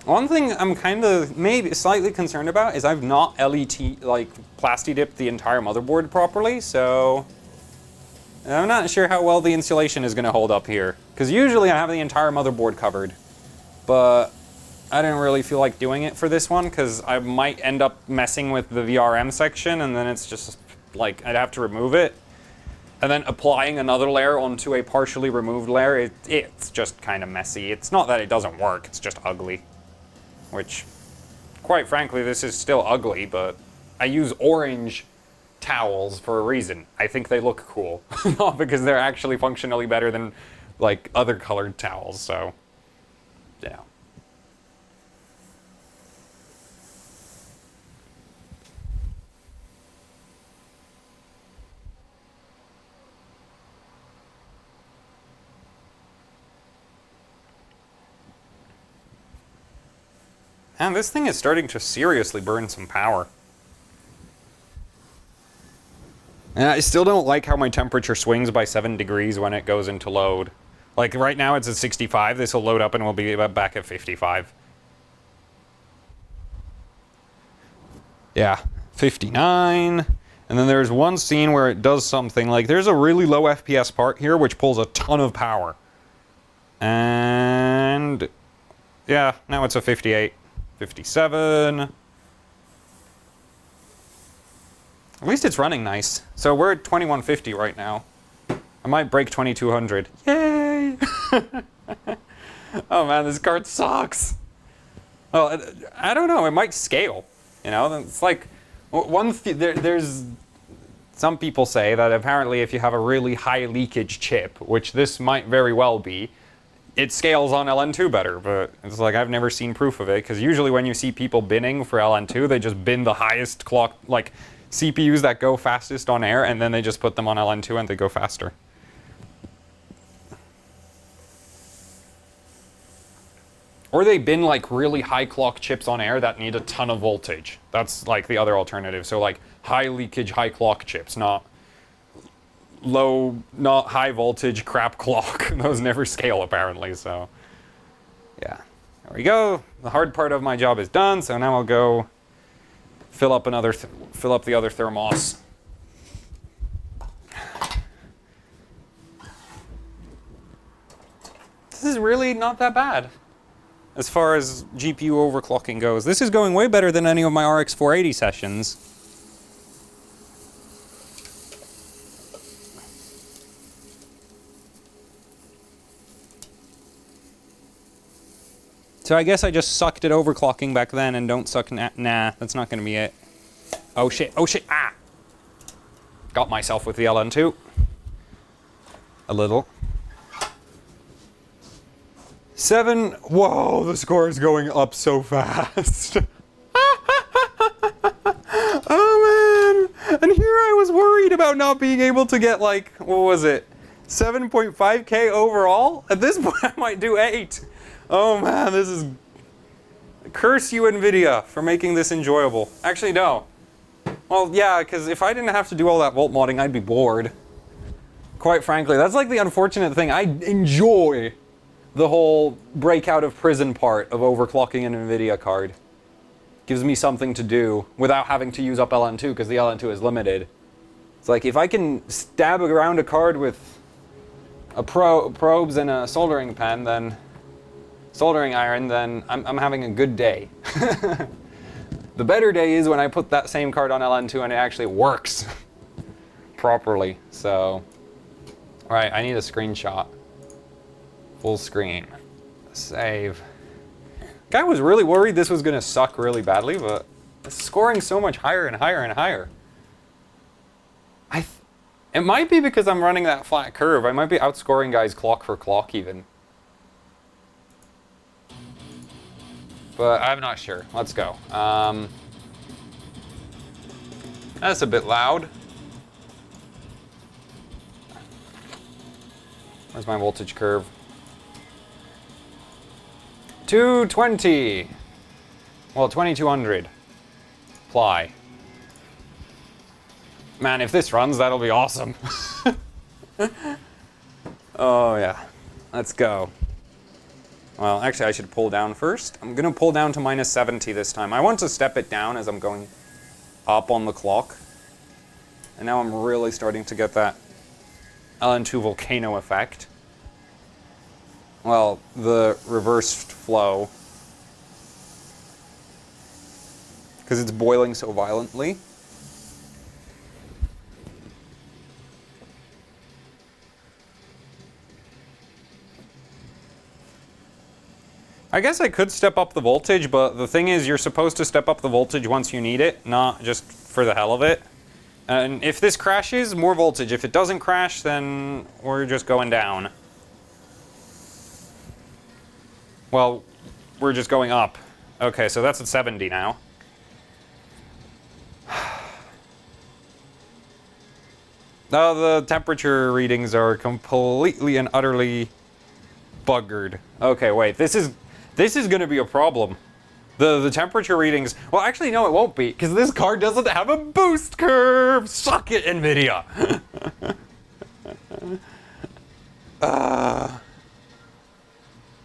One thing I'm kind of maybe slightly concerned about is I've not LET, like, plasti-dipped the entire motherboard properly, so I'm not sure how well the insulation is going to hold up here. Because usually I have the entire motherboard covered, but I didn't really feel like doing it for this one because I might end up messing with the VRM section, and then it's just like I'd have to remove it. And then applying another layer onto a partially removed layer, it's just kind of messy. It's not that it doesn't work, it's just ugly. Which, quite frankly, this is still ugly, but I use orange towels for a reason. I think they look cool. Not because they're actually functionally better than, like, other colored towels, so, yeah. And this thing is starting to seriously burn some power. And I still don't like how my temperature swings by 7 degrees when it goes into load. Like right now it's at 65, this will load up and we'll be back at 55. Yeah, 59. And then there's one scene where it does something, like there's a really low FPS part here which pulls a ton of power. And yeah, now it's a 58. 57. At least it's running nice. So we're at 2150 right now. I might break 2200. Yay! Oh man, this card sucks. Well, I don't know. It might scale. You know, it's like there's some people say that apparently if you have a really high leakage chip, which this might very well be, it scales on LN2 better, but it's like I've never seen proof of it, because usually when you see people binning for LN2, they just bin the highest clock, like CPUs that go fastest on air, and then they just put them on LN2 and they go faster. Or they bin like really high clock chips on air that need a ton of voltage. That's like the other alternative. So like high leakage, high clock chips, not high voltage crap clock. Those never scale apparently, so yeah. There we go. The hard part of my job is done, so now I'll go fill up the other thermos. This is really not that bad as far as GPU overclocking goes. This is going way better than any of my RX 480 sessions. So I guess I just sucked at overclocking back then and don't suck nah, that's not gonna be it. Oh shit, ah! Got myself with the LN2. A little. 7, whoa, the score is going up so fast. Oh man, and here I was worried about not being able to get like, what was it? 7.5K overall? At this point I might do 8. Oh man, this is... Curse you, NVIDIA, for making this enjoyable. Actually, no. Well, yeah, because if I didn't have to do all that volt modding, I'd be bored. Quite frankly, that's like the unfortunate thing. I enjoy the whole breakout of prison part of overclocking an NVIDIA card. Gives me something to do without having to use up LN2, because the LN2 is limited. It's like, if I can stab around a card with probes and a soldering pen, then soldering iron, then I'm having a good day. The better day is when I put that same card on LN2 and it actually works properly. So, all right, I need a screenshot. Full screen. Save. Guy was really worried this was gonna suck really badly, but it's scoring so much higher and higher and higher. It might be because I'm running that flat curve. I might be outscoring guys clock for clock even. But I'm not sure. Let's go. That's a bit loud. Where's my voltage curve? 220. Well, 2200. Apply. Man, if this runs, that'll be awesome. Oh, yeah. Let's go. Well, actually, I should pull down first. I'm going to pull down to minus 70 this time. I want to step it down as I'm going up on the clock. And now I'm really starting to get that LN2 volcano effect. Well, the reversed flow. Because it's boiling so violently. I guess I could step up the voltage, but the thing is you're supposed to step up the voltage once you need it, not just for the hell of it. And if this crashes, more voltage. If it doesn't crash, then we're just going down. Well, we're just going up. Okay, so that's at 70 now. Now the temperature readings are completely and utterly buggered. Okay, wait, this is going to be a problem. The temperature readings... Well, actually, no, it won't be, because this card doesn't have a boost curve! Suck it, NVIDIA!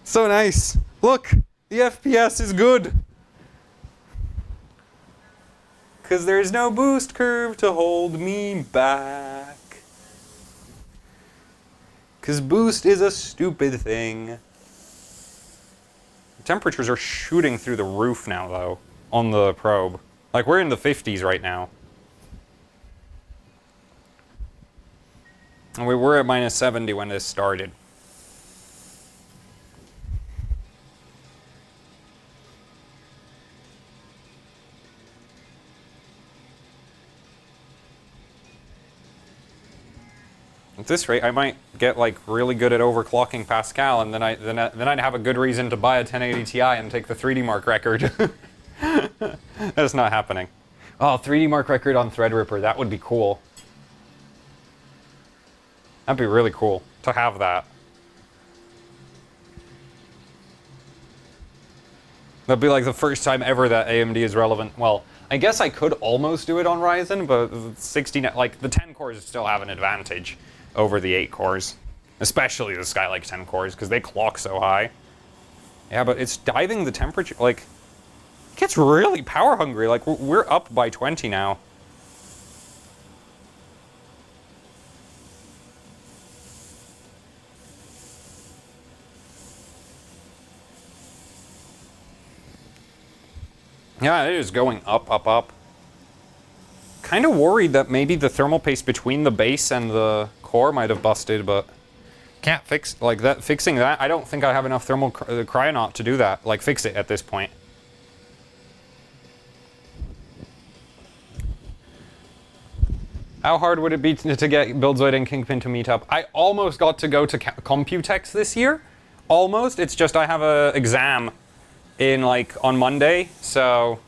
So nice. Look, the FPS is good. Because there's no boost curve to hold me back. Because boost is a stupid thing. Temperatures are shooting through the roof now, though, on the probe. Like, we're in the 50s right now. And we were at minus 70 when this started. At this rate, I might get like really good at overclocking Pascal, and then I'd have a good reason to buy a 1080 Ti and take the 3D Mark record. That's not happening. Oh, 3D Mark record on Threadripper, that would be cool. That'd be really cool to have that. That'd be like the first time ever that AMD is relevant. Well, I guess I could almost do it on Ryzen, but 16, like the 10 cores still have an advantage over the 8 cores, especially the Skylake 10 cores, because they clock so high. Yeah, but it's diving the temperature, like, it gets really power hungry. Like, we're up by 20 now. Yeah, it is going up, up, up. Kind of worried that maybe the thermal paste between the base and the core might have busted, but can't fix like that. Fixing that, I don't think I have enough thermal cryonaut to do that. Like, fix it at this point. How hard would it be to get Buildzoid and Kingpin to meet up? I almost got to go to Computex this year. Almost. It's just I have a exam in like on Monday. So,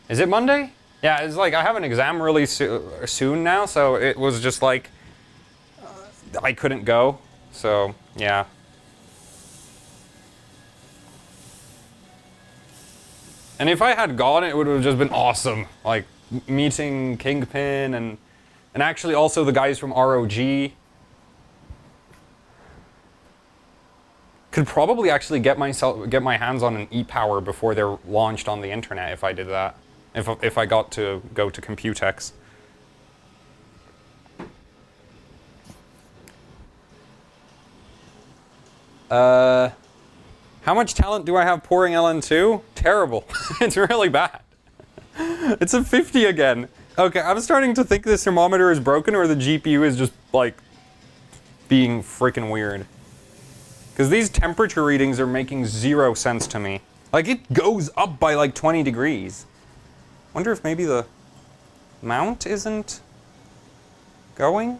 is it Monday? Yeah, it's like I have an exam really soon now, so it was just like I couldn't go. So, yeah. And if I had gone, it would have just been awesome. Like meeting Kingpin and actually also the guys from ROG. Could probably actually get my hands on an e-power before they're launched on the internet if I did that. If I got to go to Computex. How much talent do I have pouring LN2? Terrible. It's really bad. It's a 50 again. Okay, I'm starting to think this thermometer is broken or the GPU is just, like, being freaking weird. Because these temperature readings are making 0 sense to me. Like, it goes up by, like, 20 degrees. Wonder if maybe the mount isn't going?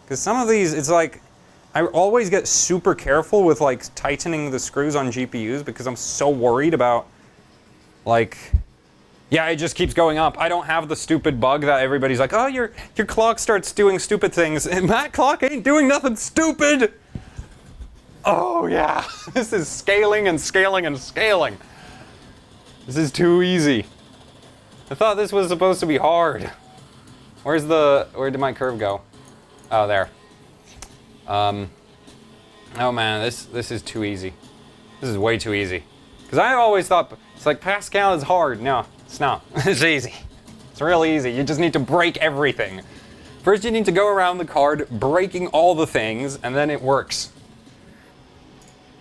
Because some of these, it's like, I always get super careful with, like, tightening the screws on GPUs because I'm so worried about, like, yeah, it just keeps going up. I don't have the stupid bug that everybody's like, oh, your clock starts doing stupid things. And that clock ain't doing nothing stupid. Oh, yeah. This is scaling and scaling and scaling. This is too easy. I thought this was supposed to be hard. Where did my curve go? Oh, there. Oh man, this is too easy. This is way too easy. Because I always thought, it's like Pascal is hard. No, it's not. It's easy. It's real easy. You just need to break everything. First you need to go around the card, breaking all the things, and then it works.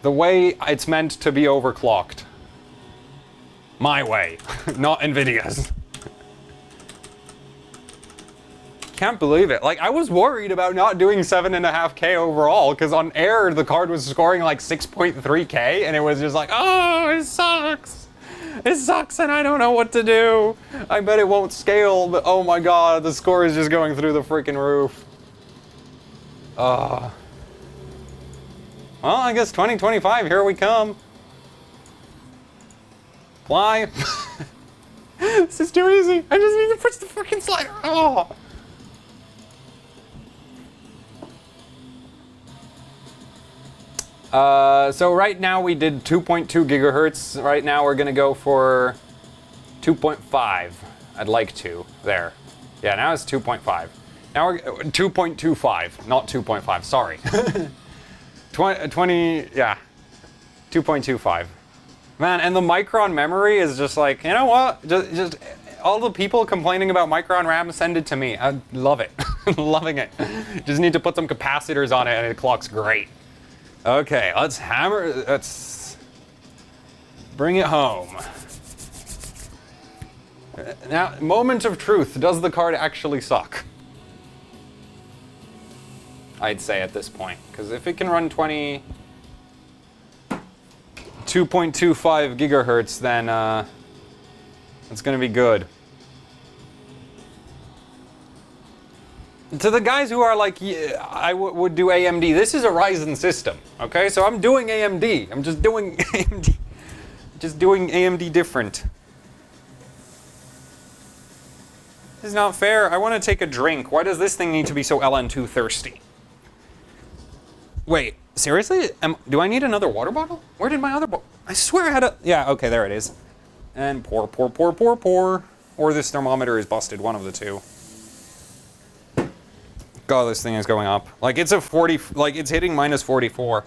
The way it's meant to be overclocked. My way, not NVIDIA's. Can't believe it. Like, I was worried about not doing 7.5K overall, because on air the card was scoring like 6.3K, and it was just like, oh, it sucks. It sucks and I don't know what to do. I bet it won't scale, but oh my god, the score is just going through the freaking roof. Well, I guess 2025, here we come. Fly. This is too easy. I just need to push the freaking slider. Oh. So right now we did 2.2 gigahertz. Right now we're gonna go for 2.5. I'd like to. There. Yeah, now it's 2.5. Now we're 2.25, not 2.5. Sorry. 20. Yeah. 2.25. Man, and the Micron memory is just like, you know what? Just all the people complaining about Micron RAM, send it to me. I love it. Loving it. Just need to put some capacitors on it and it clocks great. Okay, let's bring it home. Now, moment of truth. Does the card actually suck? I'd say at this point. Because if it can run 2.25 gigahertz, then it's going to be good. To the guys who are like, yeah, I would do AMD, this is a Ryzen system, okay? So I'm doing AMD. I'm just doing AMD. Just doing AMD different. This is not fair. I want to take a drink. Why does this thing need to be so LN2 thirsty? Wait, seriously? Do I need another water bottle? Where did my other bottle? I swear I had a... Yeah, okay, there it is. And pour, pour, pour, pour, pour. Or this thermometer is busted, one of the two. God, this thing is going up. Like, it's a 40... Like, it's hitting minus 44.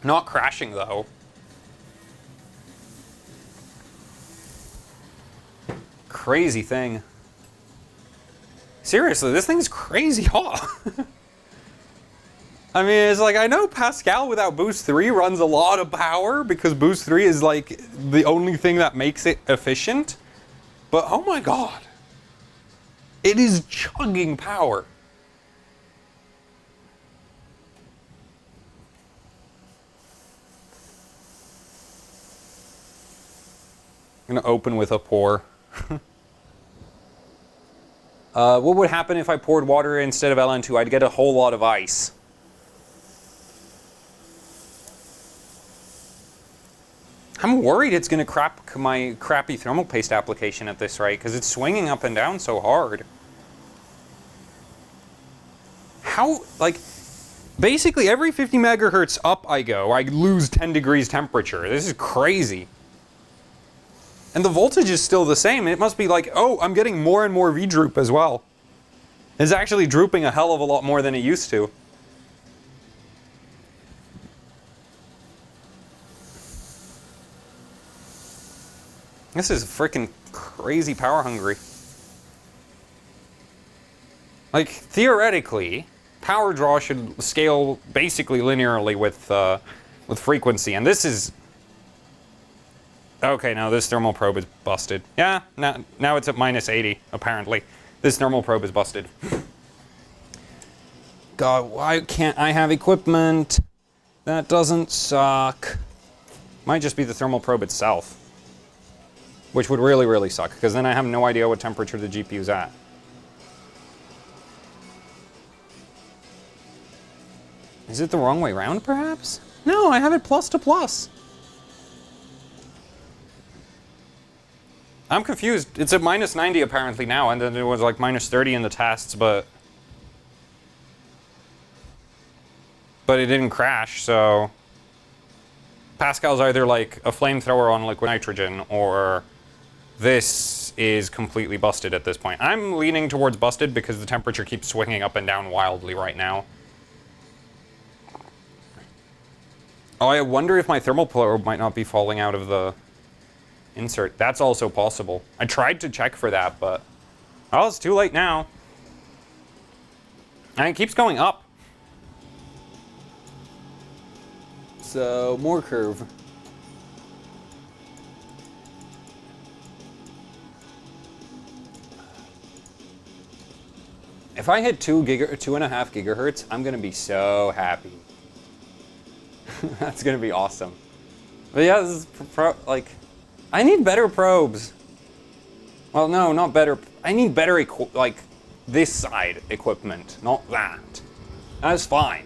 Not crashing, though. Crazy thing. Seriously, this thing's crazy hot. I mean, it's like, I know Pascal without Boost 3 runs a lot of power because Boost 3 is like the only thing that makes it efficient. But oh my god. It is chugging power. I'm gonna open with a pour. What would happen if I poured water instead of LN2? I'd get a whole lot of ice. I'm worried it's going to crap my crappy thermal paste application at this rate, because it's swinging up and down so hard. How, like, basically every 50 megahertz up I go, I lose 10 degrees temperature. This is crazy. And the voltage is still the same. It must be like, oh, I'm getting more and more V-droop as well. It's actually drooping a hell of a lot more than it used to. This is freaking crazy power hungry. Like, theoretically, power draw should scale basically linearly with frequency, and this is... Okay, no, this thermal probe is busted. Yeah, now it's at minus 80, apparently. This thermal probe is busted. God, why can't I have equipment? That doesn't suck. Might just be the thermal probe itself. Which would really, really suck, because then I have no idea what temperature the GPU's at. Is it the wrong way around, perhaps? No, I have it plus to plus. I'm confused. It's at minus 90 apparently now, and then it was like minus 30 in the tests, but it didn't crash, so Pascal's either like a flamethrower on liquid nitrogen, or this is completely busted at this point. I'm leaning towards busted because the temperature keeps swinging up and down wildly right now. Oh, I wonder if my thermal probe might not be falling out of the insert. That's also possible. I tried to check for that, but... Oh, it's too late now. And it keeps going up. So, more curve. If I hit 2.5 gigahertz, I'm gonna be so happy. That's gonna be awesome. But yeah, this is like, I need better probes. Well, no, not better. I need better like this side equipment, not that. That's fine.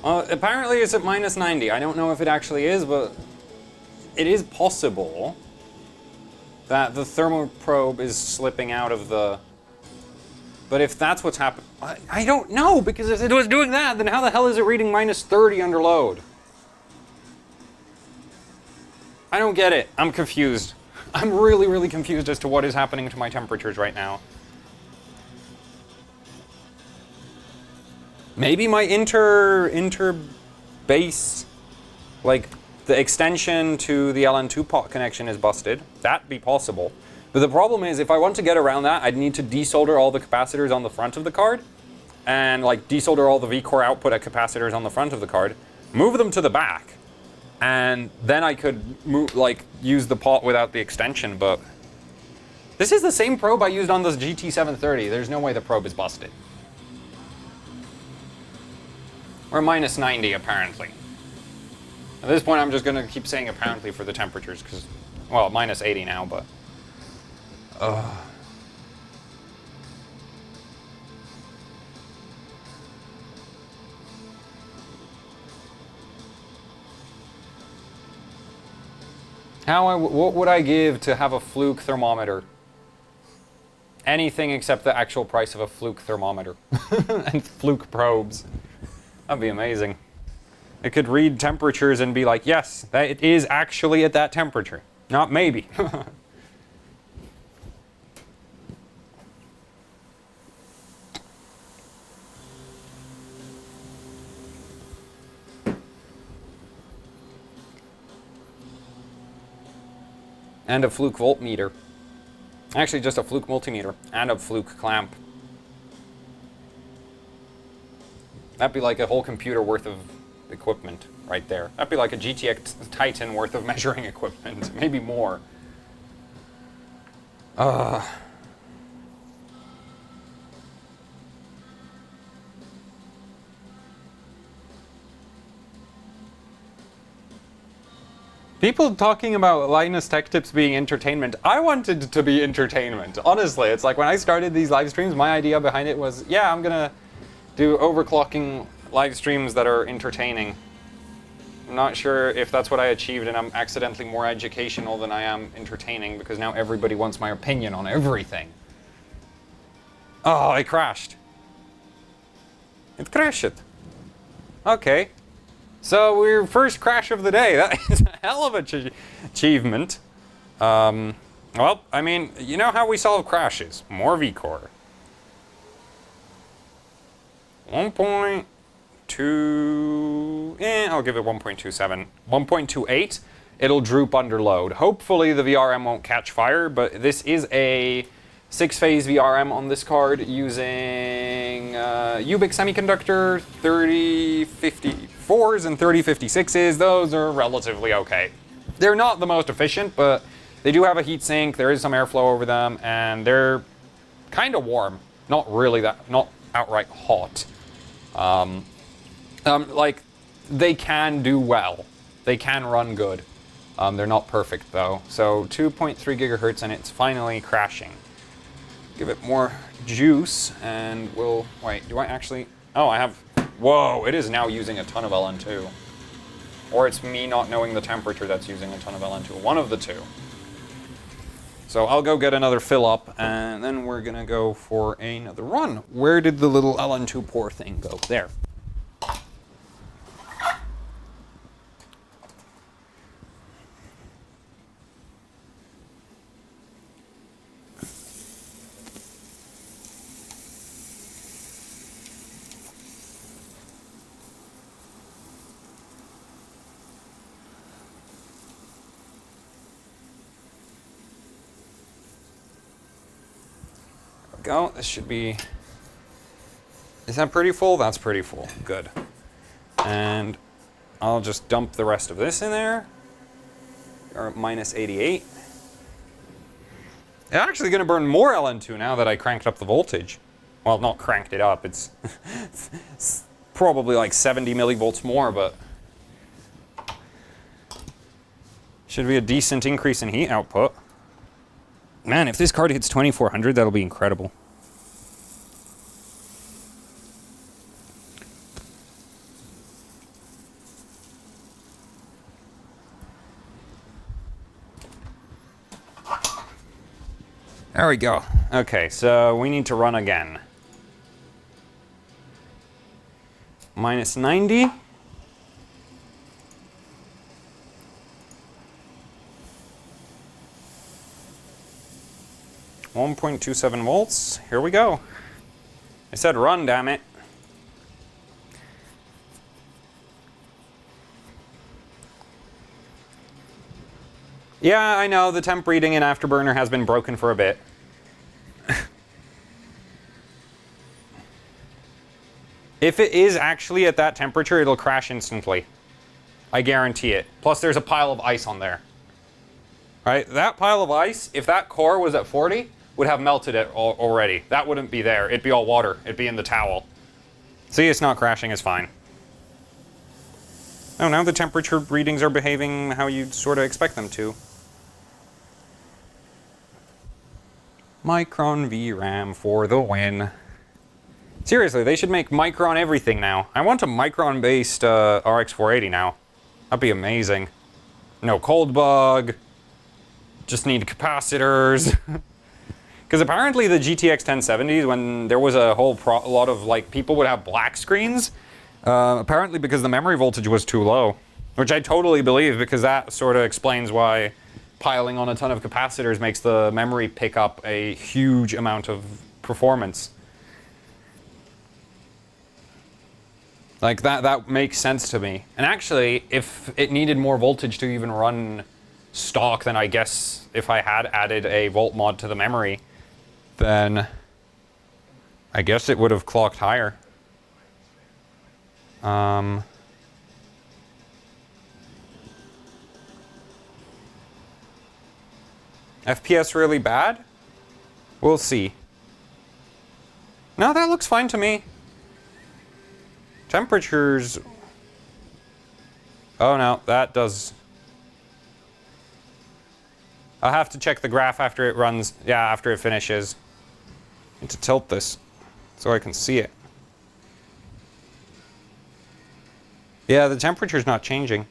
Apparently it's at minus 90. I don't know if it actually is, but it is possible that the thermal probe is slipping out of the... But if that's what's happening... I don't know, because if it was doing that, then how the hell is it reading minus 30 under load? I don't get it. I'm confused. I'm really, really confused as to what is happening to my temperatures right now. Maybe my inter base, like the extension to the LN2 pot connection is busted. That'd be possible. But the problem is, if I want to get around that, I'd need to desolder all the capacitors on the front of the card, and like desolder all the V-core output at capacitors on the front of the card, move them to the back, and then I could move, like use the pot without the extension. But this is the same probe I used on the GT730. There's no way the probe is busted. Or minus 90, apparently. At this point, I'm just going to keep saying apparently for the temperatures, because, well, minus 80 now, but... What would I give to have a fluke thermometer? Anything except the actual price of a fluke thermometer. And fluke probes. That'd be amazing. It could read temperatures and be like, yes, that it is actually at that temperature. Not maybe. And a fluke voltmeter. Actually, just a fluke multimeter and a fluke clamp. That'd be like a whole computer worth of equipment right there. That'd be like a GTX Titan worth of measuring equipment, maybe more. People talking about Linus Tech Tips being entertainment. I wanted it to be entertainment. Honestly, it's like when I started these live streams, my idea behind it was, yeah, I'm gonna do overclocking live streams that are entertaining. I'm not sure if that's what I achieved, and I'm accidentally more educational than I am entertaining, because now everybody wants my opinion on everything. Oh, I crashed. It crashed. Okay. So we're first crash of the day. That is a hell of an achievement. Well, I mean, you know how we solve crashes. More V-core. 1.2, I'll give it 1.27. 1.28, it'll droop under load. Hopefully the VRM won't catch fire, but this is a 6-phase VRM on this card using Ubix Semiconductor 3054s and 3056s. Those are relatively okay. They're not the most efficient, but they do have a heat sink, there is some airflow over them, and they're kind of warm. Not really that, not outright hot. Like, they can do well. They can run good. They're not perfect though. So 2.3 gigahertz and it's finally crashing. Give it more juice and we'll, wait, do I actually, oh, I have, whoa, it is now using a ton of LN2. Or it's me not knowing the temperature that's using a ton of LN2. One of the two. So I'll go get another fill up and then we're gonna go for another run. Where did the little LN2 pour thing go? There. Go. This should be, is that pretty full? That's pretty full. Good. And I'll just dump the rest of this in there. Or minus 88. It's actually going to burn more LN2 now that I cranked up the voltage. Well, not cranked it up. It's, it's probably like 70 millivolts more, but should be a decent increase in heat output. Man, if this card hits 2400, that'll be incredible. There we go. Okay, so we need to run again. Minus 90. .27 volts. Here we go. I said run, damn it. Yeah, I know, the temp reading in Afterburner has been broken for a bit. If it is actually at that temperature, it'll crash instantly. I guarantee it. Plus there's a pile of ice on there. Right, that pile of ice, if that core was at 40, would have melted it already. That wouldn't be there. It'd be all water. It'd be in the towel. See, it's not crashing, it's fine. Oh, now the temperature readings are behaving how you'd sort of expect them to. Micron VRAM for the win. Seriously, they should make Micron everything now. I want a Micron-based RX 480 now. That'd be amazing. No cold bug. Just need capacitors. Because apparently the GTX 1070s, when there was a whole lot of, like, people would have black screens, apparently because the memory voltage was too low. Which I totally believe, because that sort of explains why piling on a ton of capacitors makes the memory pick up a huge amount of performance. Like, that makes sense to me. And actually, if it needed more voltage to even run stock, then I guess if I had added a volt mod to the memory, then I guess it would have clocked higher. FPS really bad? We'll see. No, that looks fine to me. Temperatures... Oh no, that does... I'll have to check the graph after it runs, yeah, after it finishes. I need to tilt this so I can see it. Yeah, the temperature's not changing.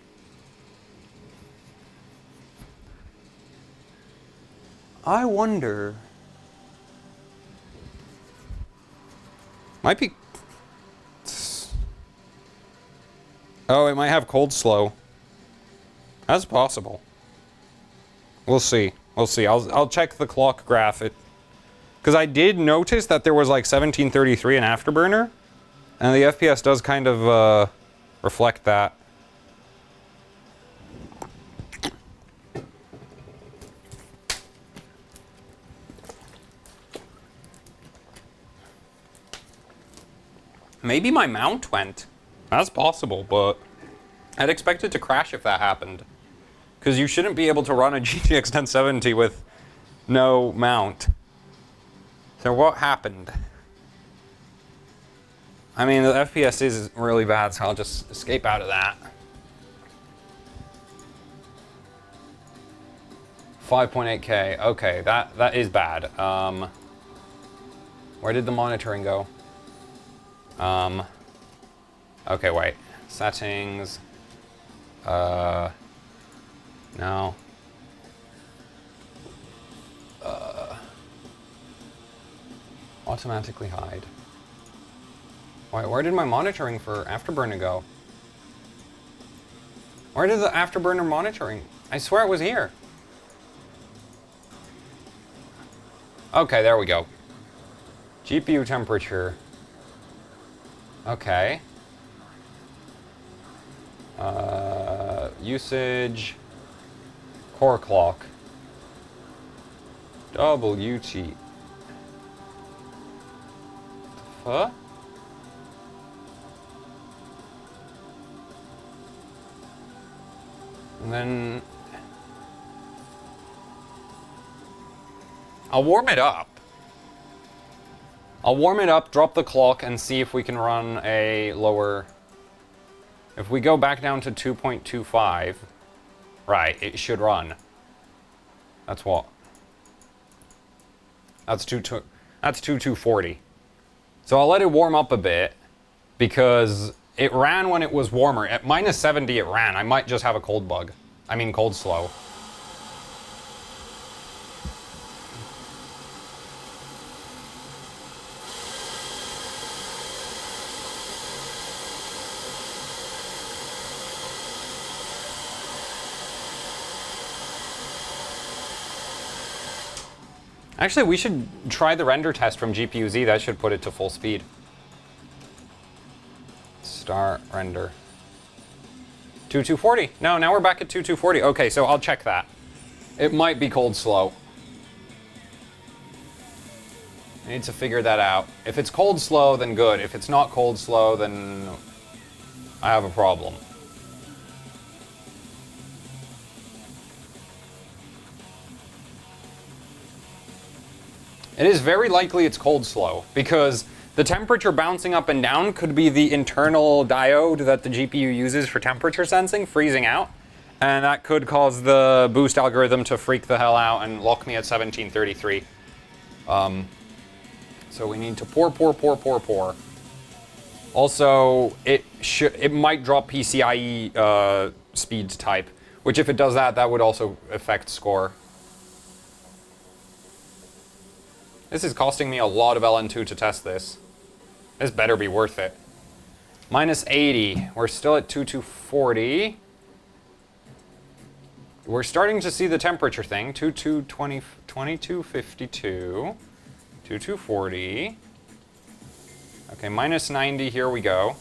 I wonder... Might be... Oh, it might have cold slow. That's possible. We'll see. We'll see. I'll check the clock graph. Because I did notice that there was like 1733 in Afterburner. And the FPS does kind of reflect that. Maybe my mount went. That's possible, but I'd expect it to crash if that happened. Because you shouldn't be able to run a GTX 1070 with no mount. So what happened? I mean, the FPS is really bad, so I'll just escape out of that. 5.8K. Okay, that is bad. Where did the monitoring go? Okay, wait. Settings. No. Automatically hide. Wait, where did my monitoring for Afterburner go? Where did the Afterburner monitoring? I swear it was here. Okay, there we go. GPU temperature. Okay. Usage. Core clock. WT. Huh? And then I'll warm it up. I'll warm it up, drop the clock, and see if we can run a lower. If we go back down to 2.25, right, it should run. That's what? That's 2240. So I'll let it warm up a bit, because it ran when it was warmer. At minus 70 it ran. I might just have a cold bug. I mean cold slow. Actually, we should try the render test from GPU-Z. That should put it to full speed. Start render. 2240. No, now we're back at 2240. Okay, so I'll check that. It might be cold slow. I need to figure that out. If it's cold slow, then good. If it's not cold slow, then I have a problem. It is very likely it's cold slow, because the temperature bouncing up and down could be the internal diode that the GPU uses for temperature sensing freezing out, and that could cause the boost algorithm to freak the hell out and lock me at 1733. So we need to pour. Also, it might drop PCIe speed type, which if it does that, that would also affect score. This is costing me a lot of LN2 to test this. This better be worth it. Minus 80. We're still at 2240. We're starting to see the temperature thing. 2252. 2240. Okay, minus 90. Here we go.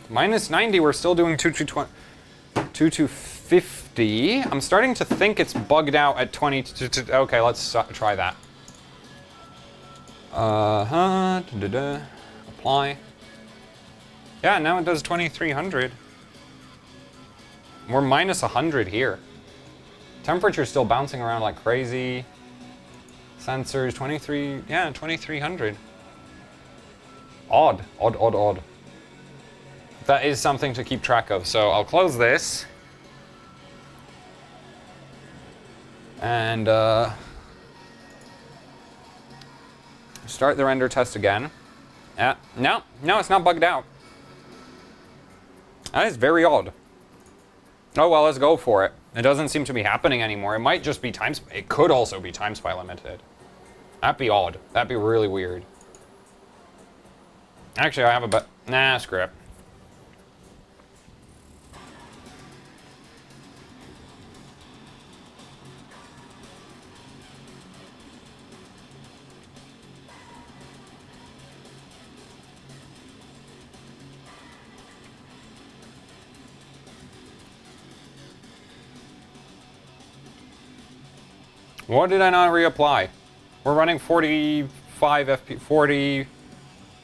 Minus 90, we're still doing 2250. I'm starting to think it's bugged out at 20. Okay, let's try that. Apply. Yeah, now it does 2300. We're minus 100 here. Temperature's still bouncing around like crazy. Sensors, 2300. Odd. That is something to keep track of. So I'll close this. And start the render test again. No, it's not bugged out. That is very odd. Oh well, let's go for it. It doesn't seem to be happening anymore. It might just be it could also be time spy limited. That'd be odd. That'd be really weird. Actually, I have a nah, screw it. What did I not reapply? We're running 45 FP, 40.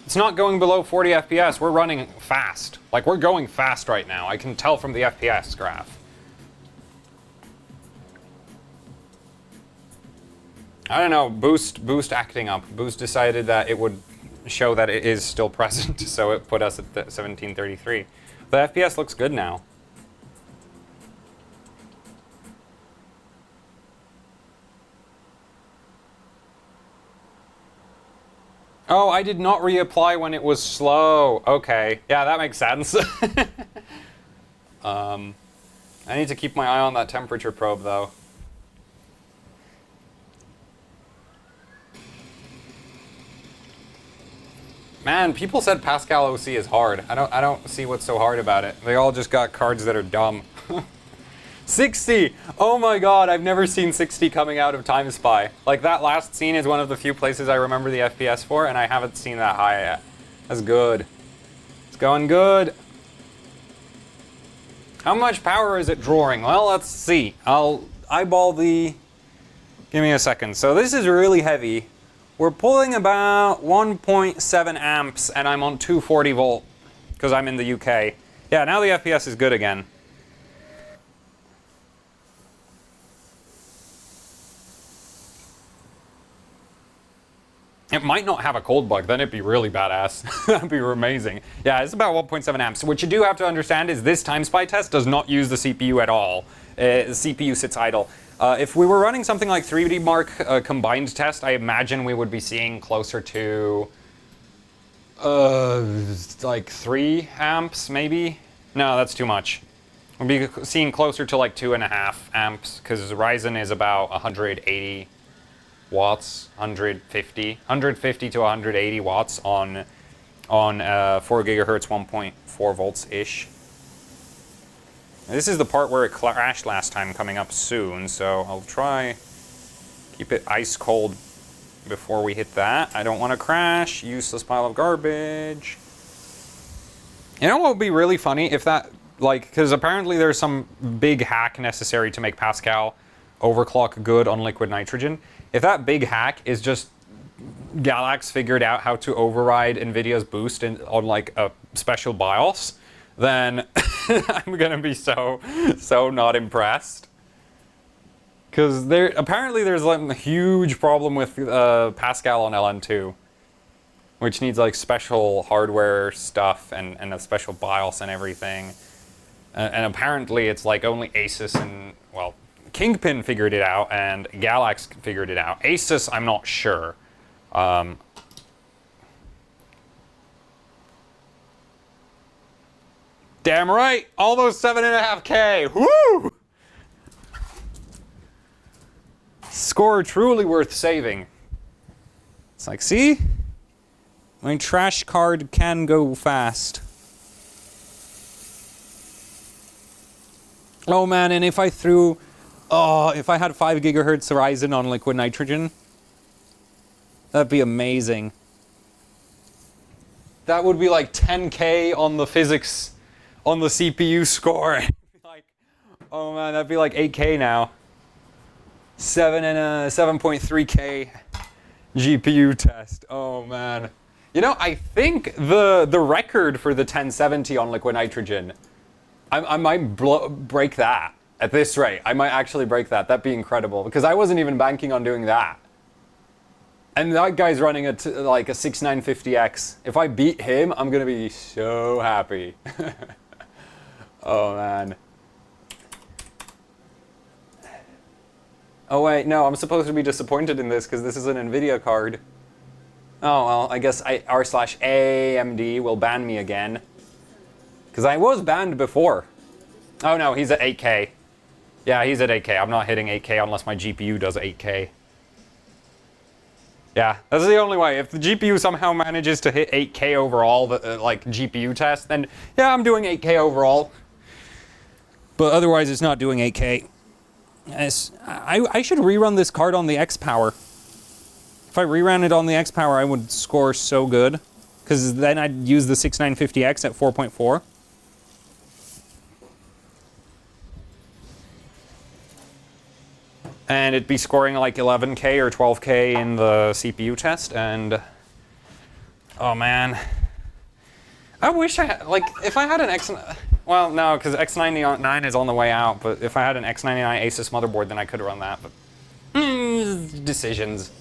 It's not going below 40 FPS. We're running fast. Like, we're going fast right now. I can tell from the FPS graph. I don't know, Boost acting up. Boost decided that it would show that it is still present, so it put us at the 1733. The FPS looks good now. Oh, I did not reapply when it was slow. Okay, yeah, that makes sense. I need to keep my eye on that temperature probe, though. Man, people said Pascal OC is hard. I don't see what's so hard about it. They all just got cards that are dumb. 60! Oh my god, I've never seen 60 coming out of Time Spy. Like, that last scene is one of the few places I remember the FPS for, and I haven't seen that high yet. That's good. It's going good. How much power is it drawing? Well, let's see. I'll eyeball the... Give me a second. So this is really heavy. We're pulling about 1.7 amps, and I'm on 240 volt, because I'm in the UK. Yeah, now the FPS is good again. It might not have a cold bug, then it'd be really badass. That'd be amazing. Yeah, it's about 1.7 amps. What you do have to understand is this Time Spy test does not use the CPU at all. The CPU sits idle. If we were running something like 3D Mark combined test, I imagine we would be seeing closer to like 3 amps, maybe? No, that's too much. We'll be seeing closer to like 2.5 amps, because Ryzen is about 180 watts, 150 to 180 watts on 4 gigahertz, 1.4 volts-ish. This is the part where it crashed last time, coming up soon, so I'll try keep it ice cold before we hit that. I don't want to crash. Useless pile of garbage. You know what would be really funny if that, like, because apparently there's some big hack necessary to make Pascal overclock good on liquid nitrogen. If that big hack is just Galax figured out how to override NVIDIA's boost on like a special BIOS, then I'm gonna be so not impressed. Because apparently there's like a huge problem with Pascal on LN2, which needs like special hardware stuff and a special BIOS and everything. And apparently it's like only ASUS and, well, Kingpin figured it out and Galax figured it out. ASUS, I'm not sure. Damn right, almost 7.5K. Woo! Score truly worth saving. It's like, see? My trash card can go fast. Oh man, and if I threw... Oh, if I had 5 gigahertz Ryzen on liquid nitrogen, that'd be amazing. That would be like 10K on the physics, on the CPU score. Like, oh man, that'd be like 8K now. 7.3K GPU test. Oh man. You know, I think the record for the 1070 on liquid nitrogen, I might break that. At this rate, I might actually break that. That'd be incredible, because I wasn't even banking on doing that. And that guy's running like a 6950X. If I beat him, I'm gonna be so happy. Oh man. Oh wait, no, I'm supposed to be disappointed in this because this is an NVIDIA card. Oh well, I guess r/AMD will ban me again. Because I was banned before. Oh no, he's at 8K. Yeah, he's at 8K. I'm not hitting 8K unless my GPU does 8K. Yeah, that's the only way. If the GPU somehow manages to hit 8K overall, like GPU test, then yeah, I'm doing 8K overall. But otherwise, it's not doing 8K. I should rerun this card on the X-Power. If I reran it on the X-Power, I would score so good. Because then I'd use the 6950X at 4.4. and it'd be scoring like 11K or 12K in the CPU test, and oh man. I wish I had, like, if I had an well, no, because X99 is on the way out, but if I had an X99 ASUS motherboard, then I could run that, but decisions.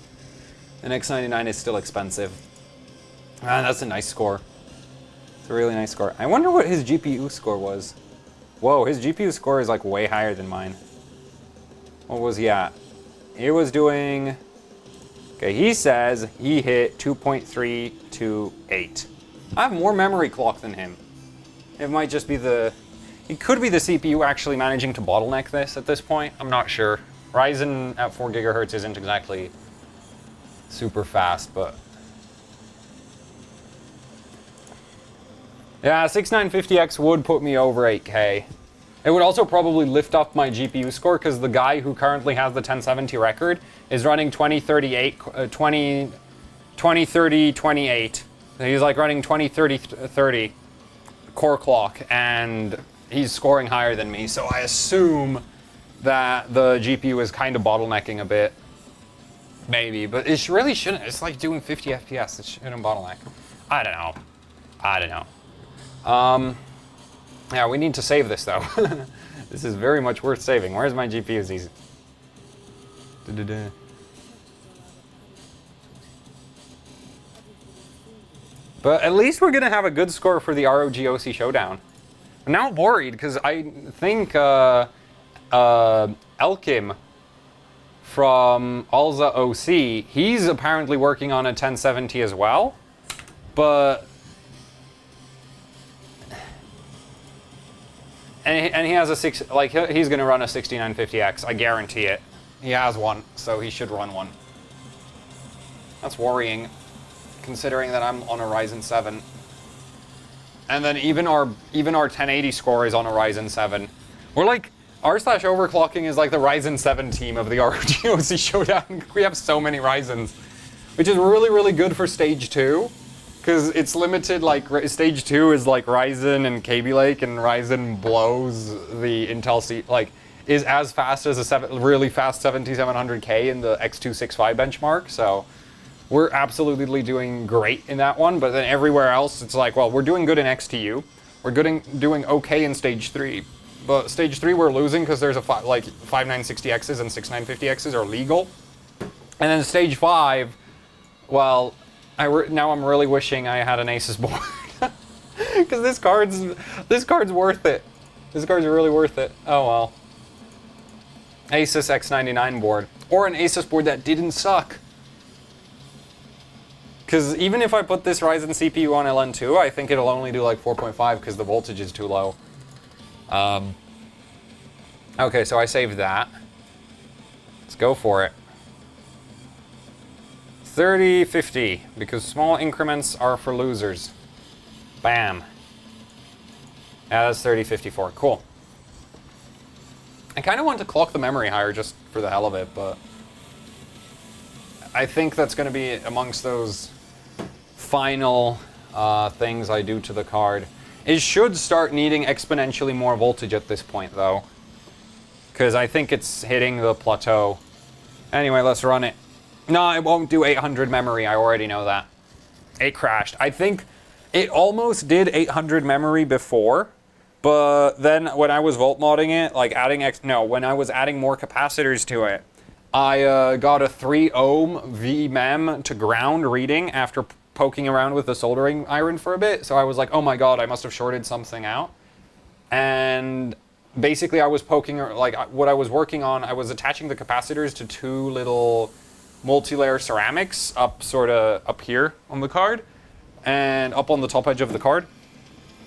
An X99 is still expensive. Ah, that's a nice score. It's a really nice score. I wonder what his GPU score was. Whoa, his GPU score is like way higher than mine. What was he at? He was doing... Okay, he says he hit 2.328. I have more memory clock than him. It might just be the... It could be the CPU actually managing to bottleneck this at this point. I'm not sure. Ryzen at 4 gigahertz isn't exactly super fast, but... Yeah, 6950X would put me over 8K. It would also probably lift up my GPU score because the guy who currently has the 1070 record is running 2030-28. He's like running 2030 core clock, and he's scoring higher than me, so I assume that the GPU is kind of bottlenecking a bit. Maybe, but it really shouldn't. It's like doing 50 FPS. It shouldn't bottleneck. I don't know. Yeah, we need to save this though. This is very much worth saving. Where's my GPUs? Easy. But at least we're gonna have a good score for the ROG OC Showdown. I'm now worried because I think Elkim from Alza OC, he's apparently working on a 1070 as well, but and he has a he's gonna run a 6950X. I guarantee it. He has one, so he should run one. That's worrying, considering that I'm on a Ryzen 7. And then even our 1080 score is on a Ryzen 7. We're like, r/overclocking is like the Ryzen 7 team of the ROG OC Showdown. We have so many Ryzens, which is really, really good for stage 2. Because it's limited, like, stage 2 is like Ryzen and Kaby Lake, and Ryzen blows the Intel is as fast as a really fast 7700K in the X265 benchmark, so we're absolutely doing great in that one, but then everywhere else, it's like, well, we're doing good in XTU, we're doing okay in stage 3, but stage 3 we're losing because there's 5960Xs and 6950Xs are legal, and then stage 5, well, now I'm really wishing I had an ASUS board, because this card's worth it. This card's really worth it. Oh well. ASUS X99 board, or an ASUS board that didn't suck. Because even if I put this Ryzen CPU on LN2, I think it'll only do like 4.5 because the voltage is too low. Okay, so I saved that. Let's go for it. 3050, because small increments are for losers. Bam. Yeah, that's 3054. Cool. I kind of want to clock the memory higher just for the hell of it, but I think that's going to be amongst those final things I do to the card. It should start needing exponentially more voltage at this point, though, because I think it's hitting the plateau. Anyway, let's run it. No, it won't do 800 memory. I already know that. It crashed. I think it almost did 800 memory before, but then when I was volt modding it, like when I was adding more capacitors to it, I got a 3 ohm VMEM to ground reading after poking around with the soldering iron for a bit. So I was like, oh my god, I must have shorted something out. And basically I was poking, like what I was working on, I was attaching the capacitors to 2 little multi-layer ceramics up here on the card and up on the top edge of the card.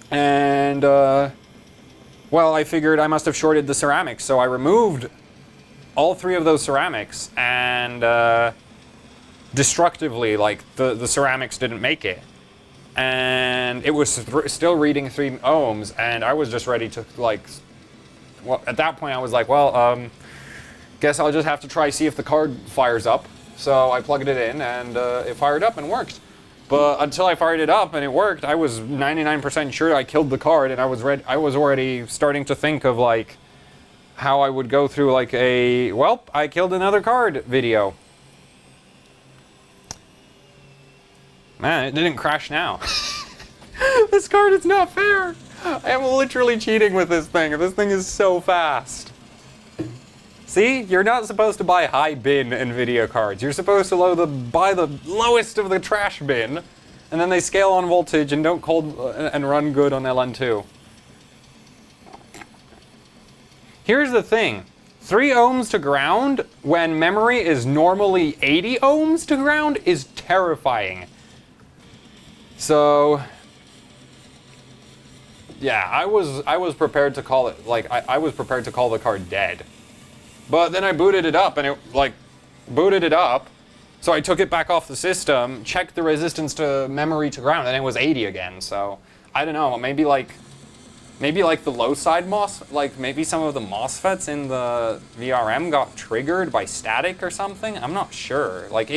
And well, I figured I must have shorted the ceramics, so I removed all 3 of those ceramics, and destructively, like the ceramics didn't make it, and it was still reading 3 ohms, and I was just ready to well, at that point I was like, well, guess I'll just have to see if the card fires up. So I plugged it in, and it fired up and worked. But until I fired it up and it worked, I was 99% sure I killed the card, and I was already starting to think of like, how I would go through like a, well, I killed another card video. Man, it didn't crash now. This card is not fair. I am literally cheating with this thing. This thing is so fast. See, you're not supposed to buy high bin NVIDIA cards. You're supposed to buy the lowest of the trash bin, and then they scale on voltage and don't cold and run good on LN2. Here's the thing. 3 ohms to ground when memory is normally 80 ohms to ground is terrifying. So, yeah, I was prepared to call it, like, I was prepared to call the card dead. But then I booted it up and it, like, booted it up. So I took it back off the system, checked the resistance to memory to ground, and it was 80 again. So, I don't know, maybe like the low side maybe some of the MOSFETs in the VRM got triggered by static or something? I'm not sure. Like,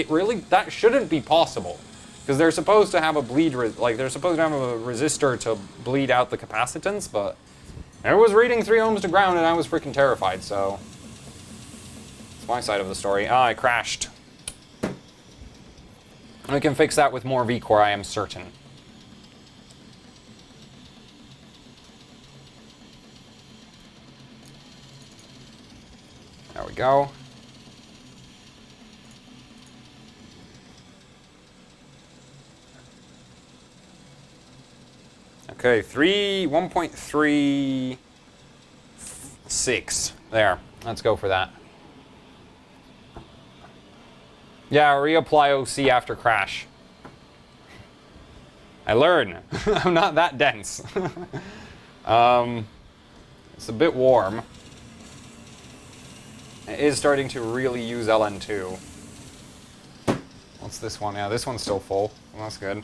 that shouldn't be possible. Because they're supposed to have a they're supposed to have a resistor to bleed out the capacitance, but it was reading 3 ohms to ground and I was freaking terrified, so it's my side of the story. Ah, I crashed. We can fix that with more vCore, I am certain. There we go. Okay, 1.36. There, let's go for that. Yeah, reapply OC after crash. I learn. I'm not that dense. It's a bit warm. It is starting to really use LN2. What's this one? Yeah, this one's still full. Well, that's good.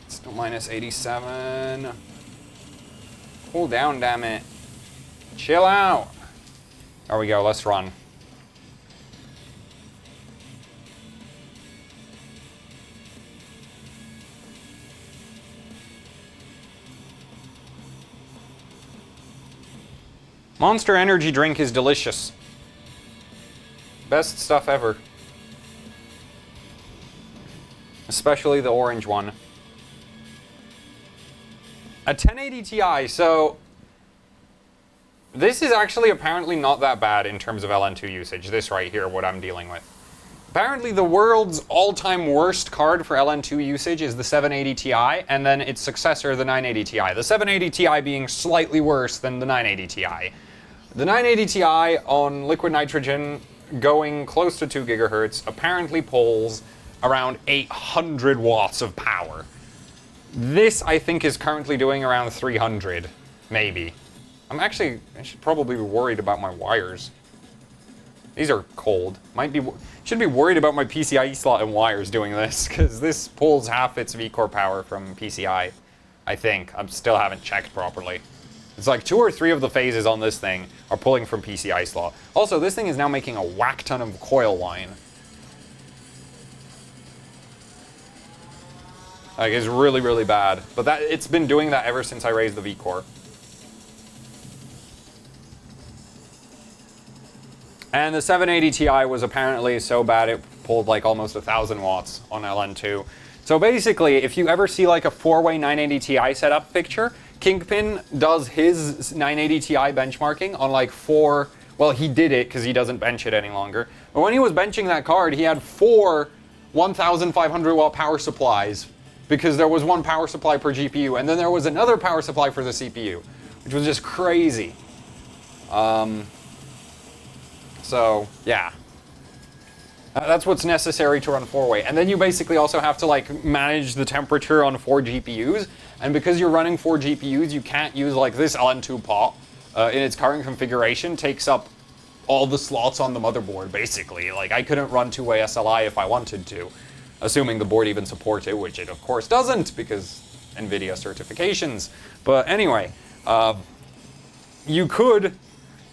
Still minus 87. Cool down, damn it. Chill out. There we go, let's run. Monster Energy drink is delicious. Best stuff ever. Especially the orange one. A 1080 Ti, so this is actually apparently not that bad in terms of LN2 usage, this right here, what I'm dealing with. Apparently the world's all-time worst card for LN2 usage is the 780 Ti, and then its successor, the 980 Ti. The 780 Ti being slightly worse than the 980 Ti. The 980 Ti on liquid nitrogen going close to 2 gigahertz apparently pulls around 800 watts of power. This, I think, is currently doing around 300, maybe. I should probably be worried about my wires. These are cold. Should be worried about my PCIe slot and wires doing this, because this pulls half its vCore power from PCI, I think. I still haven't checked properly. It's like 2 or 3 of the phases on this thing are pulling from PCI slot. Also, this thing is now making a whack ton of coil line. Like, it's really, really bad. But it's been doing that ever since I raised the vCore. And the 780 Ti was apparently so bad it pulled like almost 1,000 watts on LN2. So basically, if you ever see like a 4-way 980 Ti setup picture, Kingpin does his 980 Ti benchmarking on like 4... Well, he did it because he doesn't bench it any longer. But when he was benching that card, he had 4 1,500 watt power supplies, because there was 1 power supply per GPU, and then there was another power supply for the CPU, which was just crazy. So, yeah. That's what's necessary to run 4-way. And then you basically also have to like manage the temperature on 4 GPUs, and because you're running 4 GPUs, you can't use like this LN2 pot in its current configuration, takes up all the slots on the motherboard, basically. Like, I couldn't run 2-way SLI if I wanted to. Assuming the board even supports it, which it of course doesn't, because NVIDIA certifications. But anyway, you could,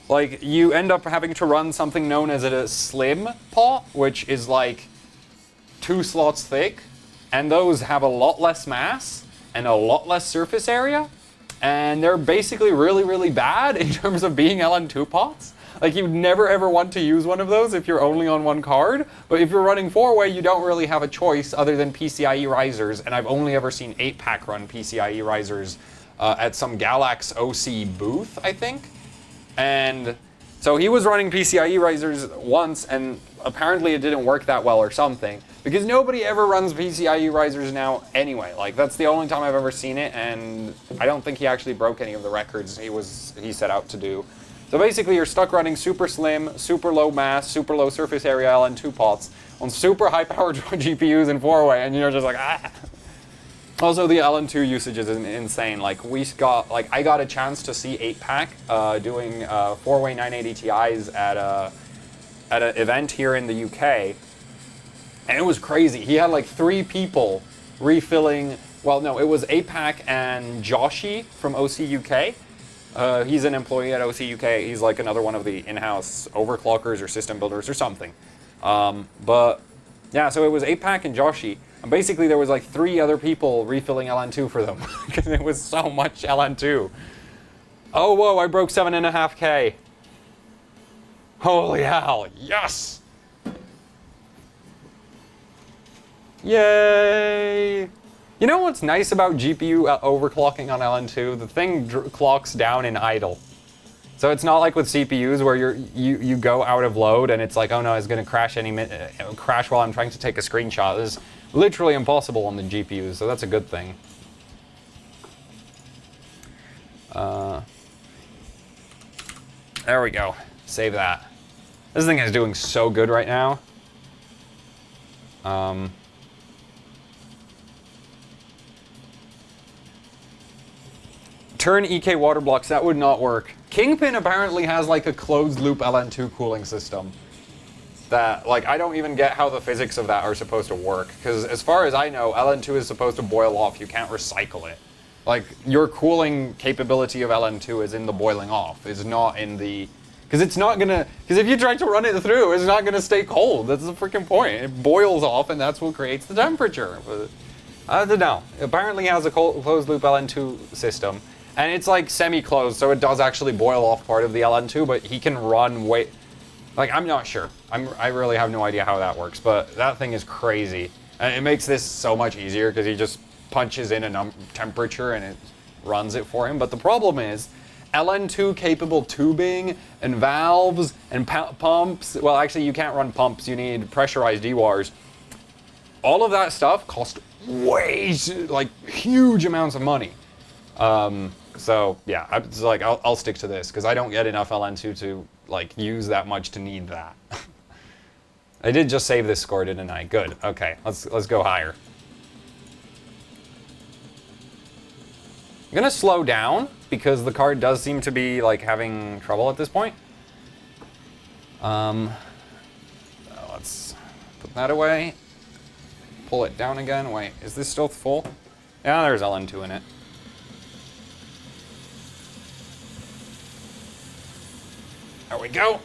like, you end up having to run something known as a slim pot, which is like 2 slots thick, and those have a lot less mass and a lot less surface area, and they're basically really, really bad in terms of being LN2 pots. Like, you'd never ever want to use one of those if you're only on one card, but if you're running 4-way, you don't really have a choice other than PCIe risers, and I've only ever seen 8-pack run PCIe risers at some Galax OC booth, I think. And so he was running PCIe risers once, and apparently it didn't work that well or something, because nobody ever runs PCIe risers now anyway. Like, that's the only time I've ever seen it, and I don't think he actually broke any of the records he set out to do. So basically, you're stuck running super slim, super low mass, super low surface area LN2 pots on super high-powered GPUs in 4-way, and you're just like, ah. Also, the LN2 usage is insane. Like, I got a chance to see 8-pack doing 4-way 980 Ti's at an event here in the UK, and it was crazy. He had like 3 people refilling. Well, no, it was 8-pack and Joshi from OC UK. He's an employee at OC UK. He's like another one of the in-house overclockers or system builders or something. But yeah, so it was 8-pack and Joshi. And basically there was like 3 other people refilling LN2 for them because it was so much LN2. Oh, whoa, I broke 7.5K. Holy hell, yes! Yay! You know what's nice about GPU overclocking on LN2? The thing clocks down in idle. So it's not like with CPUs where you go out of load and it's like, oh no, it's going to crash crash while I'm trying to take a screenshot. This is literally impossible on the GPUs, so that's a good thing. There we go. Save that. This thing is doing so good right now. Turn EK water blocks, that would not work. Kingpin apparently has like a closed loop LN2 cooling system that, like, I don't even get how the physics of that are supposed to work, because as far as I know, LN2 is supposed to boil off. You can't recycle it. Like, your cooling capability of LN2 is in the boiling off, is not in the... Because it's not gonna... Because if you try to run it through, it's not gonna stay cold. That's the freaking point. It boils off, and that's what creates the temperature. But I don't know. It apparently has a closed loop LN2 system. And it's like semi-closed, so it does actually boil off part of the LN2, but he can run way... Like, I'm not sure. I really have no idea how that works, but that thing is crazy. And it makes this so much easier, because he just punches in a temperature and it runs it for him. But the problem is, LN2 capable tubing and valves and pumps... Well, actually, you can't run pumps. You need pressurized DWARs. All of that stuff costs like, huge amounts of money. So yeah, I'll stick to this because I don't get enough LN2 to like use that much to need that. I did just save this score, didn't I? Good. Okay, let's go higher. I'm gonna slow down because the card does seem to be like having trouble at this point. Let's put that away. Pull it down again. Wait, is this still full? Yeah, there's LN2 in it. There we go.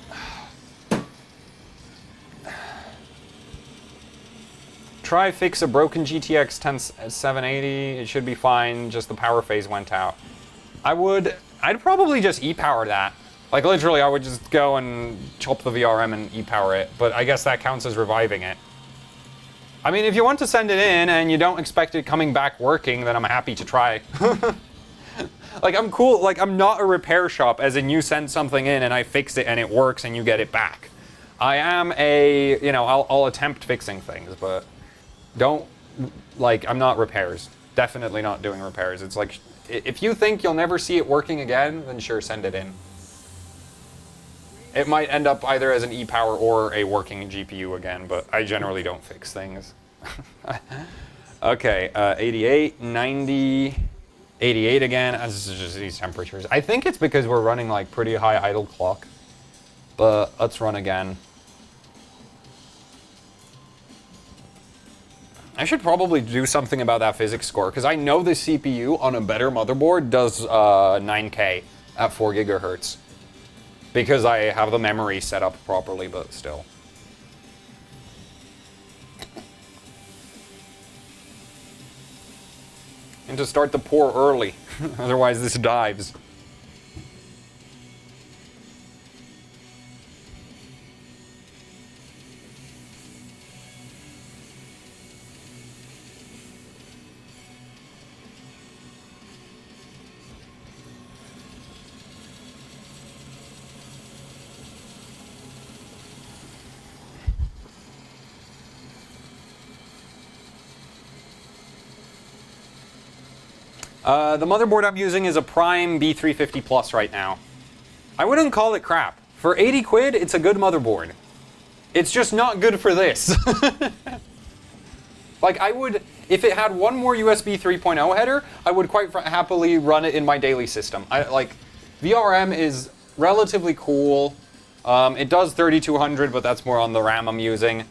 Try fix a broken GTX 10780. It should be fine, just the power phase went out. I'd probably just e-power that. Like literally I would just go and chop the VRM and e-power it, but I guess that counts as reviving it. I mean, if you want to send it in and you don't expect it coming back working, then I'm happy to try. Like, I'm cool, like, I'm not a repair shop, as in you send something in and I fix it and it works and you get it back. I am a, you know, I'll attempt fixing things, but don't, like, I'm not repairs. Definitely not doing repairs. It's like, if you think you'll never see it working again, then sure, send it in. It might end up either as an e-power or a working GPU again, but I generally don't fix things. Okay, 88, 90... 88 again. This is just these temperatures. I think it's because we're running like pretty high idle clock. But let's run again. I should probably do something about that physics score because I know the CPU on a better motherboard does 9K at 4 gigahertz because I have the memory set up properly, but still. and to start the pour early. Otherwise this dives. The motherboard I'm using is a Prime B350 Plus right now. I wouldn't call it crap. For 80 quid, it's a good motherboard. It's just not good for this. Like, I would, if it had one more USB 3.0 header, I would quite happily run it in my daily system. VRM is relatively cool. It does 3200, but that's more on the RAM I'm using.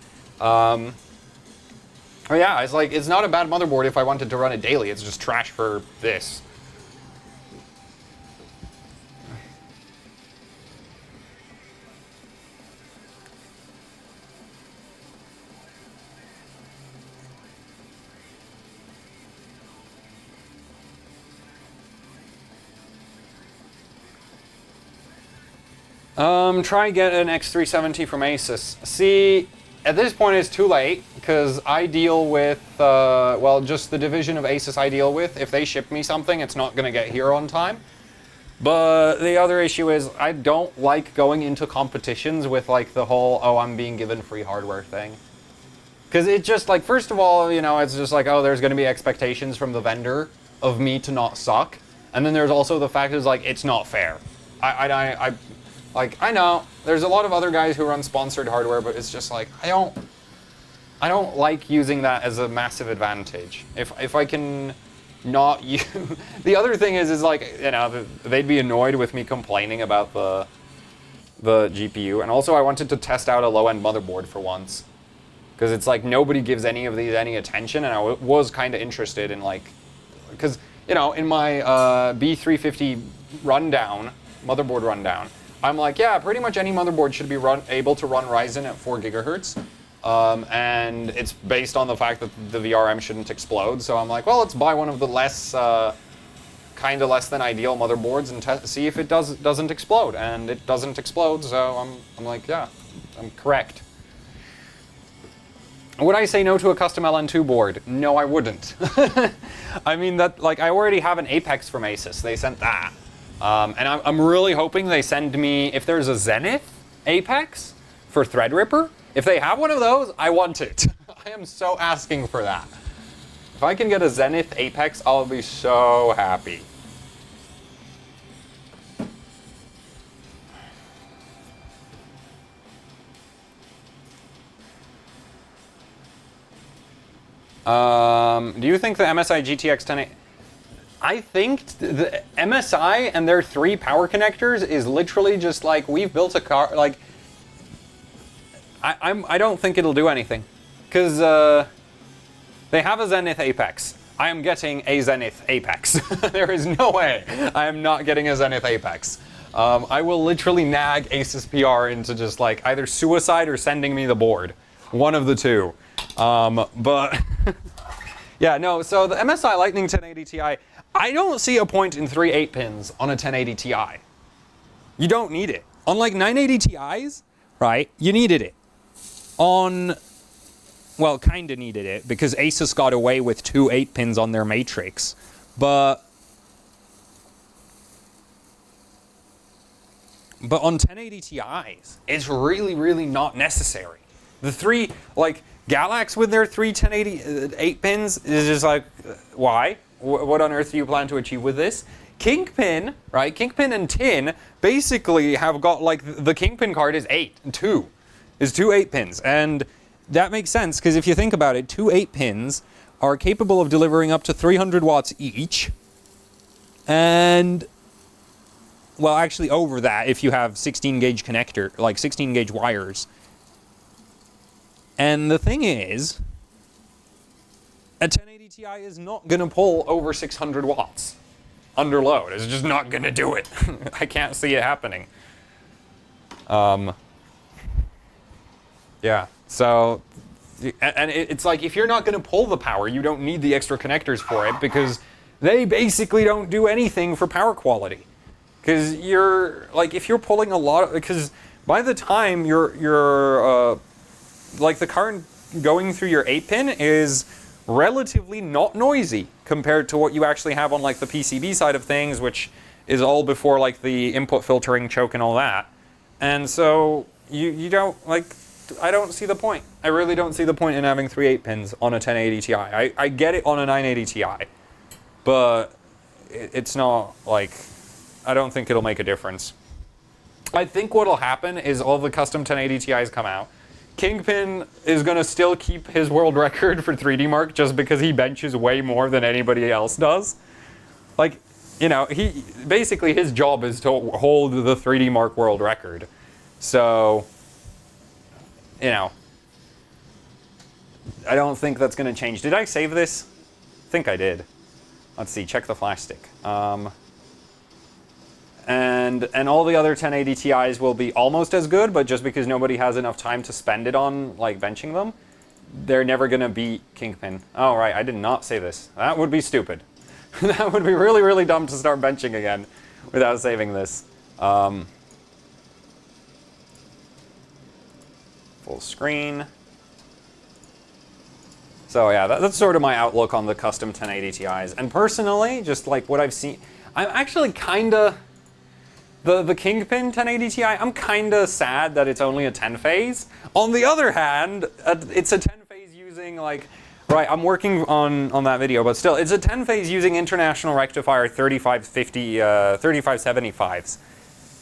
Oh yeah, it's like, it's not a bad motherboard if I wanted to run it daily. It's just trash for this. Try get an X370 from ASUS. See, at this point it's too late, because I deal with, well, just the division of ASUS I deal with. If they ship me something, it's not going to get here on time. But the other issue is, I don't like going into competitions with, like, the whole, oh, I'm being given free hardware thing. Because it just, like, first of all, you know, it's just like, oh, there's going to be expectations from the vendor of me to not suck. And then there's also the fact is, like, it's not fair. Like, I know, there's a lot of other guys who run sponsored hardware, but it's just like, I don't like using that as a massive advantage. If I can not use... The other thing is like, you know, they'd be annoyed with me complaining about the GPU. And also I wanted to test out a low-end motherboard for once. Because it's like, nobody gives any of these any attention, and I was kind of interested in, like... Because, you know, in my B350 rundown, motherboard rundown, I'm like, yeah, pretty much any motherboard should be able to run Ryzen at 4 gigahertz. And it's based on the fact that the VRM shouldn't explode. So I'm like, well, let's buy one of the less, kind of less than ideal motherboards and see if it doesn't explode. And it doesn't explode, so I'm like, yeah, I'm correct. Would I say no to a custom LN2 board? No, I wouldn't. I mean, that, like, I already have an Apex from ASUS. They sent that. And I'm really hoping they send me, if there's a Zenith Apex for Threadripper, if they have one of those, I want it. I am so asking for that. If I can get a Zenith Apex, I'll be so happy. Do you think the MSI GTX 1080... I think the MSI and their 3 power connectors is literally just like, we've built a car, like, I don't think it'll do anything. Because they have a Zenith Apex. I am getting a Zenith Apex. There is no way I am not getting a Zenith Apex. I will literally nag ASUS PR into just like either suicide or sending me the board. One of the two. But yeah, no, so the MSI Lightning 1080 Ti, I don't see a point in 3 8-pins on a 1080 Ti. You don't need it. On like 980 Ti's, right, you needed it. On, well, kind of needed it, because ASUS got away with 2 8-pins on their Matrix. But on 1080 Ti's, it's really, really not necessary. The 3, like, Galax with their 3 1080 8-pins is just like, why? What on earth do you plan to achieve with this? Kingpin, right? Kingpin and Tin basically have got, like, the Kingpin card is 2 8-pins. And that makes sense, because if you think about it, 2 8-pins are capable of delivering up to 300 watts each. And, well, actually over that if you have 16 gauge connector, like 16 gauge wires. And the thing is, a 1080 Ti is not going to pull over 600 watts under load. It's just not going to do it. I can't see it happening. Yeah, so, and it's like, if you're not going to pull the power, you don't need the extra connectors for it, because they basically don't do anything for power quality. Because you're, like, if you're pulling a lot of, because by the time you're like, the current going through your 8-pin is relatively not noisy compared to what you actually have on, like, the PCB side of things, which is all before, like, the input filtering, choke, and all that. And so you don't, like, I don't see the point. I really don't see the point in having 3 8-pins on a 1080 Ti. I get it on a 980 Ti, but it's not, like, I don't think it'll make a difference. I think what'll happen is all the custom 1080 Ti's come out. Kingpin is going to still keep his world record for 3D Mark just because he benches way more than anybody else does. Like, you know, basically his job is to hold the 3D Mark world record. So, you know, I don't think that's going to change. Did I save this? I think I did. Let's see, check the flash stick. And all the other 1080 Ti's will be almost as good, but just because nobody has enough time to spend it on, like, benching them, they're never going to beat Kingpin. Oh, right, I did not say this. That would be stupid. That would be really, really dumb to start benching again without saving this. Full screen. So yeah, that's sort of my outlook on the custom 1080 Ti's. And personally, just like what I've seen, I'm actually kinda, the Kingpin 1080 Ti, I'm kinda sad that it's only a 10 phase. On the other hand, it's a 10 phase using, like, right, I'm working on that video, but still, it's a 10 phase using International Rectifier 3575s.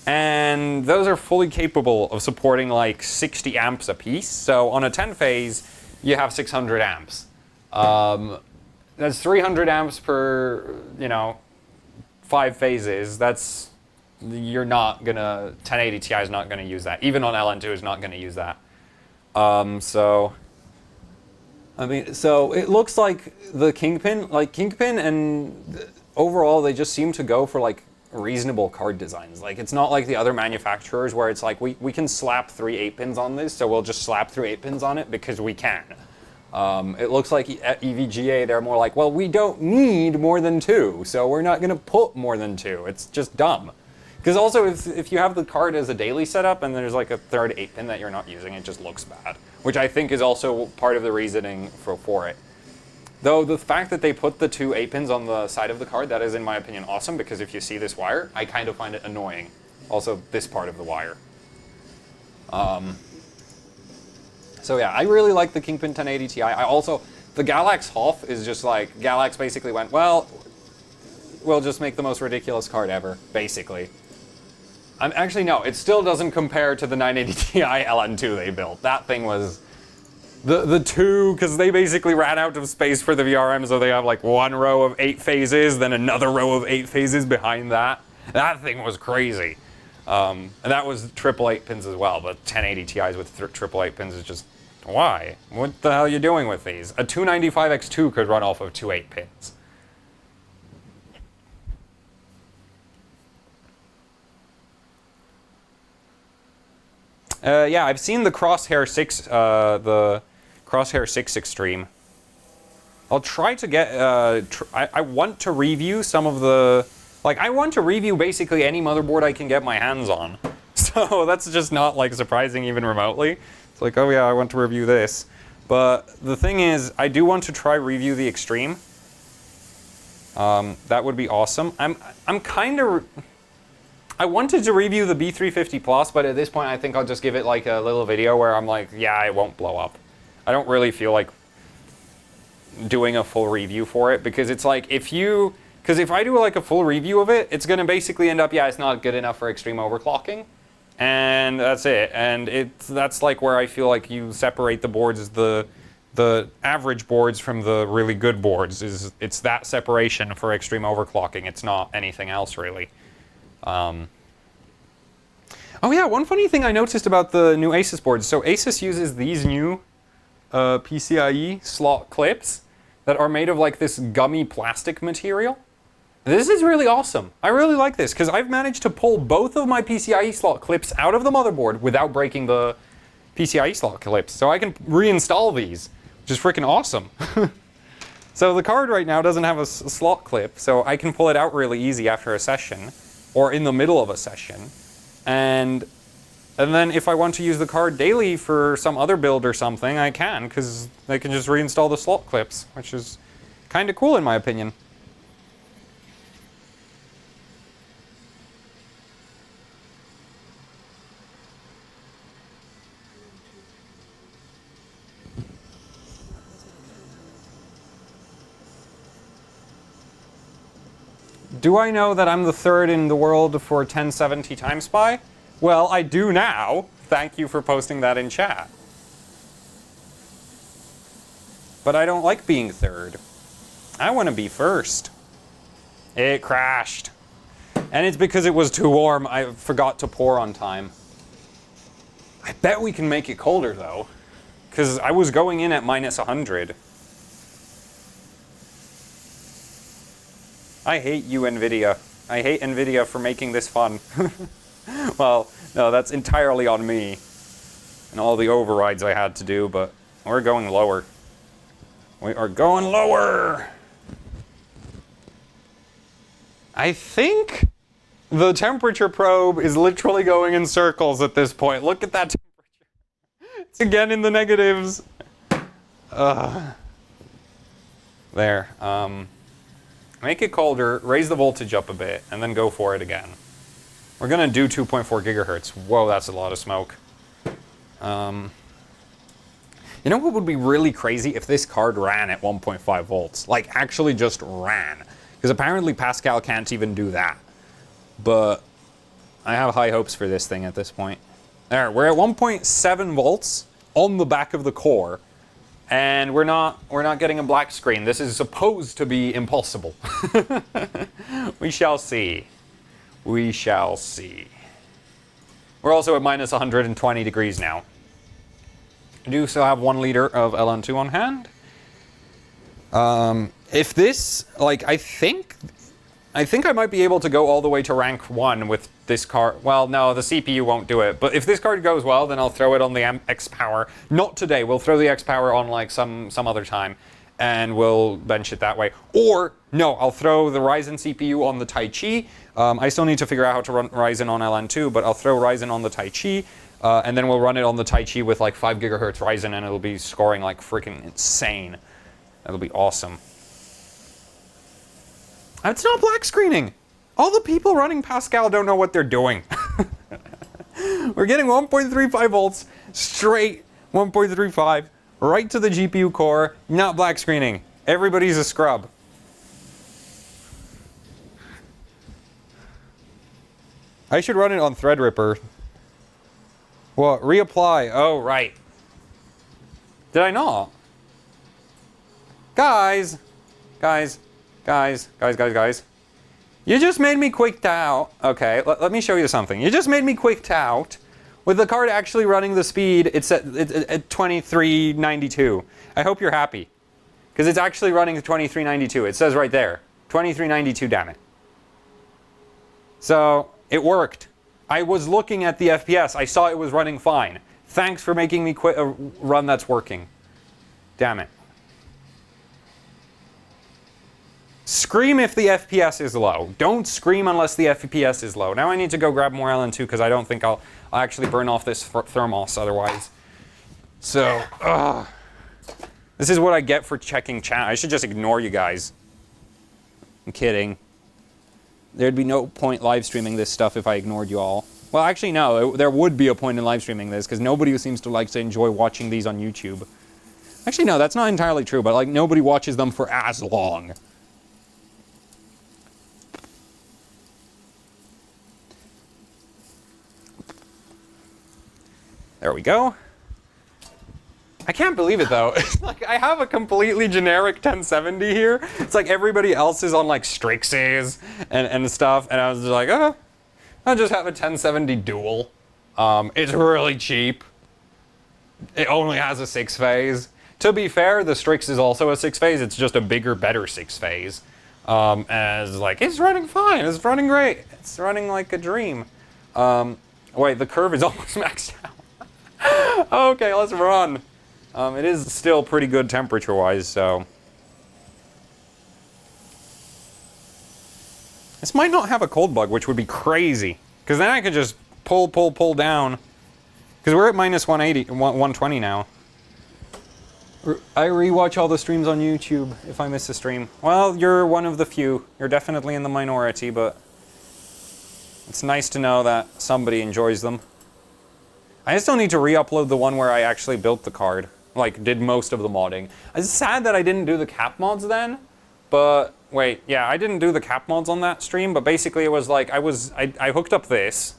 And those are fully capable of supporting like 60 amps a piece. So on a 10 phase, you have 600 amps. That's 300 amps per, you know, 5 phases. That's, you're not gonna, 1080 Ti is not gonna use that. Even on LN2 is not gonna use that. So, I mean, so it looks like the Kingpin and overall they just seem to go for like reasonable card designs. Like, it's not like the other manufacturers where it's like, we can slap 3 8-pins on this, so we'll just slap 3 8-pins on it because we can. It looks like at EVGA they're more like, well, we don't need more than 2, so we're not gonna put more than 2. It's just dumb. Because also, if you have the card as a daily setup and there's like a third 8-pin that you're not using, it just looks bad. Which I think is also part of the reasoning for it. Though the fact that they put the 2 8-pins on the side of the card, that is in my opinion awesome, because if you see this wire, I kind of find it annoying. Also, this part of the wire. So yeah, I really like the Kingpin 1080 Ti. I also, the Galax Hoth is just like, Galax basically went, well, we'll just make the most ridiculous card ever, basically. Actually, no, it still doesn't compare to the 980 Ti LN2 they built. That thing was, the 2, because they basically ran out of space for the VRM, so they have like 1 row of 8 phases, then another row of 8 phases behind that. That thing was crazy. And that was triple 8-pins as well, but 1080 Ti's with triple 8-pins is just, why? What the hell are you doing with these? A 295X2 could run off of 2 8-pins. Yeah, I've seen the Crosshair 6, Extreme. I'll try to get, I want to review some of the, like, I want to review basically any motherboard I can get my hands on. So that's just not, like, surprising even remotely. It's like, oh yeah, I want to review this. But the thing is, I do want to try review the Extreme. That would be awesome. I'm kind of, I wanted to review the B350 Plus, but at this point I think I'll just give it like a little video where I'm like, yeah, it won't blow up. I don't really feel like doing a full review for it, because it's like, if I do like a full review of it, it's gonna basically end up, yeah, it's not good enough for extreme overclocking, and that's it. And that's like where I feel like you separate the boards, the average boards from the really good boards. It's that separation for extreme overclocking. It's not anything else really. Oh yeah, one funny thing I noticed about the new ASUS boards. So ASUS uses these new PCIe slot clips that are made of like this gummy plastic material. This is really awesome. I really like this because I've managed to pull both of my PCIe slot clips out of the motherboard without breaking the PCIe slot clips. So I can reinstall these, which is freaking awesome. So the card right now doesn't have a slot clip, so I can pull it out really easy after a session, or in the middle of a session. And then if I want to use the card daily for some other build or something, I can, because I can just reinstall the slot clips, which is kind of cool in my opinion. Do I know that I'm the third in the world for 1070 Time Spy? Well, I do now. Thank you for posting that in chat. But I don't like being third. I want to be first. It crashed. And it's because it was too warm. I forgot to pour on time. I bet we can make it colder though. Because I was going in at minus 100. I hate you, NVIDIA. I hate NVIDIA for making this fun. Well, no, that's entirely on me. And all the overrides I had to do, but we're going lower. We are going lower! I think the temperature probe is literally going in circles at this point. Look at that temperature. It's again in the negatives. There. Make it colder, raise the voltage up a bit, and then go for it again. We're gonna do 2.4 gigahertz. Whoa, that's a lot of smoke. You know what would be really crazy if this card ran at 1.5 volts? Like, actually just ran. Because apparently Pascal can't even do that. But I have high hopes for this thing at this point. There, we're at 1.7 volts on the back of the core. And we're not getting a black screen. This is supposed to be impossible. We shall see. We shall see. We're also at minus 120 degrees now. I do still have 1 liter of LN2 on hand. If this, like, I think I might be able to go all the way to rank 1 with this card. Well, no, the CPU won't do it. But if this card goes well, then I'll throw it on the X Power. Not today. We'll throw the X Power on like some other time, and we'll bench it that way. Or no, I'll throw the Ryzen CPU on the Tai Chi. I still need to figure out how to run Ryzen on LN2, but I'll throw Ryzen on the Tai Chi, and then we'll run it on the Tai Chi with like 5 gigahertz Ryzen, and it'll be scoring like freaking insane. That'll be awesome. It's not black screening. All the people running Pascal don't know what they're doing. We're getting 1.35 volts, straight 1.35, right to the GPU core, not black screening. Everybody's a scrub. I should run it on Threadripper. What? Reapply. Oh, right. Did I not? Guys. You just made me quicked out. Okay, let me show you something. You just made me quicked out with the card actually running the speed. It's at 2392. I hope you're happy. Because it's actually running 2392. It says right there. 2392, damn it. So, it worked. I was looking at the FPS. I saw it was running fine. Thanks for making me quit a run that's working. Damn it. Scream if the FPS is low. Don't scream unless the FPS is low. Now I need to go grab more LN2 because I don't think I'll actually burn off this thermos otherwise. So, this is what I get for checking chat. I should just ignore you guys. I'm kidding. There'd be no point live streaming this stuff if I ignored you all. Well, actually, no. There would be a point in live streaming this because nobody seems to like to enjoy watching these on YouTube. Actually, no, that's not entirely true, but like nobody watches them for as long. There we go. I can't believe it though. It's like I have a completely generic 1070 here. It's like everybody else is on like Strixes and stuff, and I was just like, oh, I'll just have a 1070 dual. It's really cheap. It only has a 6-phase. To be fair, the Strix is also a 6-phase. It's just a bigger, better 6-phase. As like it's running fine. It's running great. It's running like a dream. Wait, the curve is almost maxed out. Okay, let's run. It is still pretty good temperature-wise, so This might not have a cold bug, which would be crazy. Because then I could just pull down. Because we're at minus 180, 120 now. I rewatch all the streams on YouTube if I miss a stream. Well, you're one of the few. You're definitely in the minority, but it's nice to know that somebody enjoys them. I just don't need to re-upload the one where I actually built the card. Like, did most of the modding. It's sad that I didn't do the cap mods then, but wait, yeah, I didn't do the cap mods on that stream, but basically it was like, I hooked up this.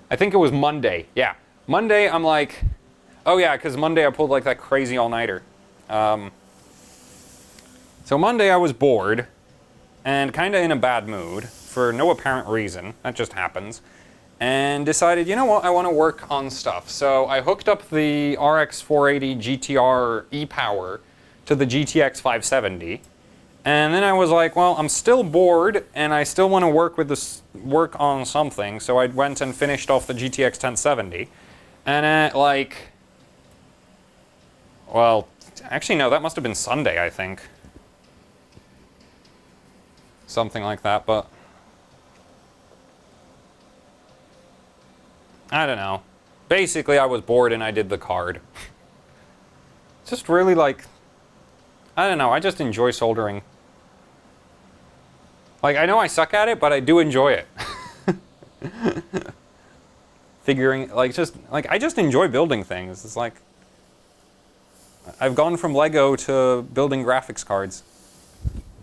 I think it was Monday, yeah. Monday, I'm like, oh yeah, because Monday I pulled like that crazy all-nighter. So Monday I was bored and kind of in a bad mood for no apparent reason. That just happens. And decided, you know what, I want to work on stuff. So I hooked up the RX 480 GTR e-Power to the GTX 570. And then I was like, well, I'm still bored and I still want to work on something. So I went and finished off the GTX 1070. And at like, well, actually no, that must have been Sunday, I think. Something like that, but I don't know. Basically, I was bored and I did the card. Just really like, I don't know, I just enjoy soldering. Like, I know I suck at it, but I do enjoy it. Figuring, like, I just enjoy building things. It's like, I've gone from Lego to building graphics cards.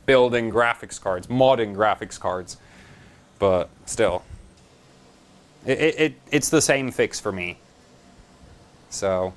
Building graphics cards, modding graphics cards. But still. It's the same fix for me. So.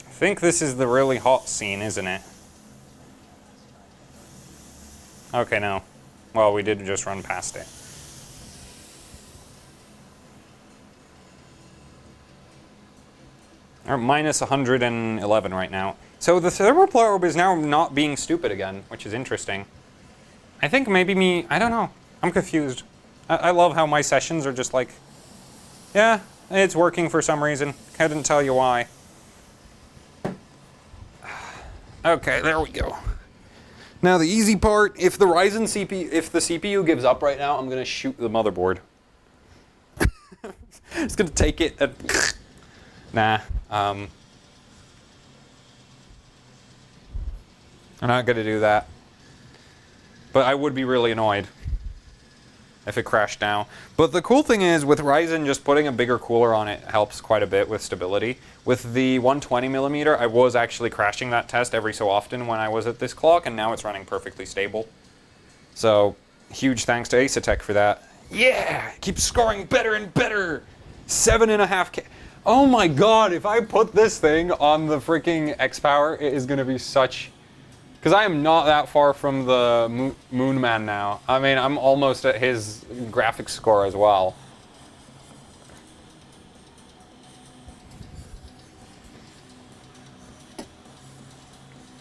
I think this is the really hot scene, isn't it? Okay, no. Well, we did just run past it. We're at minus 111 right now. So the thermal orb is now not being stupid again, which is interesting. I think maybe I don't know. I'm confused. I love how my sessions are just like, yeah, it's working for some reason. Couldn't tell you why. Okay, there we go. Now the easy part, if the CPU gives up right now, I'm gonna shoot the motherboard. Just gonna take it and nah. I'm not gonna do that. But I would be really annoyed if it crashed now. But the cool thing is, with Ryzen, just putting a bigger cooler on it helps quite a bit with stability. With the 120mm, I was actually crashing that test every so often when I was at this clock, and now it's running perfectly stable. So, huge thanks to Asetek for that. Yeah! Keeps scoring better and better! 7.5K. Oh my god, if I put this thing on the freaking X-Power, it is gonna be such... Because I am not that far from the Moon Man now. I mean, I'm almost at his graphics score as well.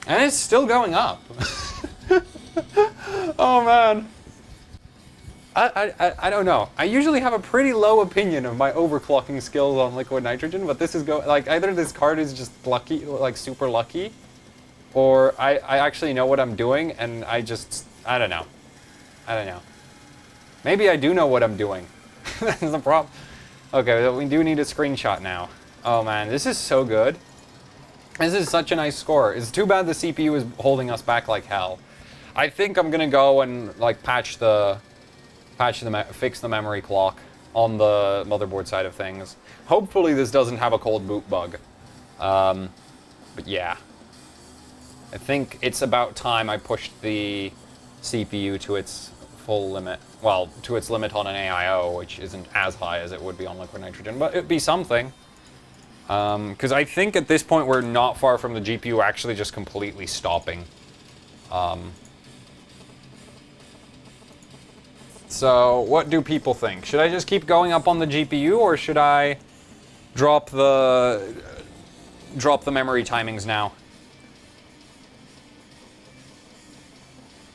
And it's still going up. Oh man. I don't know. I usually have a pretty low opinion of my overclocking skills on liquid nitrogen, but this is like either this card is just lucky, like super lucky, or I actually know what I'm doing and I don't know. I don't know. Maybe I do know what I'm doing. That's the problem. Okay, we do need a screenshot now. Oh man, this is so good. This is such a nice score. It's too bad the CPU is holding us back like hell. I think I'm gonna go and like fix the memory clock on the motherboard side of things. Hopefully this doesn't have a cold boot bug. But yeah. I think it's about time I pushed the CPU to its full limit. Well, to its limit on an AIO, which isn't as high as it would be on liquid nitrogen, but it'd be something. Because I think at this point we're not far from the GPU actually just completely stopping. So what do people think? Should I just keep going up on the GPU, or should I drop the memory timings now?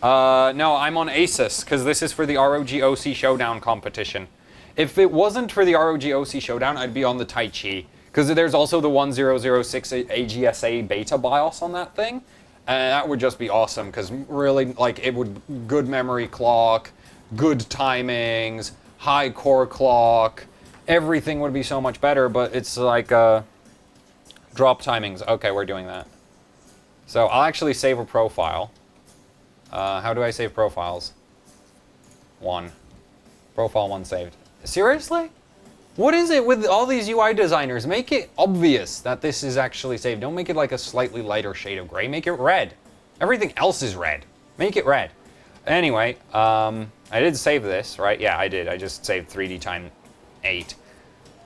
No, I'm on ASUS, because this is for the ROG OC Showdown competition. If it wasn't for the ROG OC Showdown, I'd be on the Tai Chi, because there's also the 1006 AGSA beta BIOS on that thing, and that would just be awesome, because really, like, it would, good memory clock, good timings, high core clock, everything would be so much better, but it's like, drop timings. Okay, we're doing that. So I'll actually save a profile. How do I save profiles? 1. Profile 1 saved. Seriously? What is it with all these UI designers? Make it obvious that this is actually saved. Don't make it like a slightly lighter shade of gray. Make it red. Everything else is red. Make it red. Anyway, I did save this, right? Yeah, I did. I just saved 3D time 8.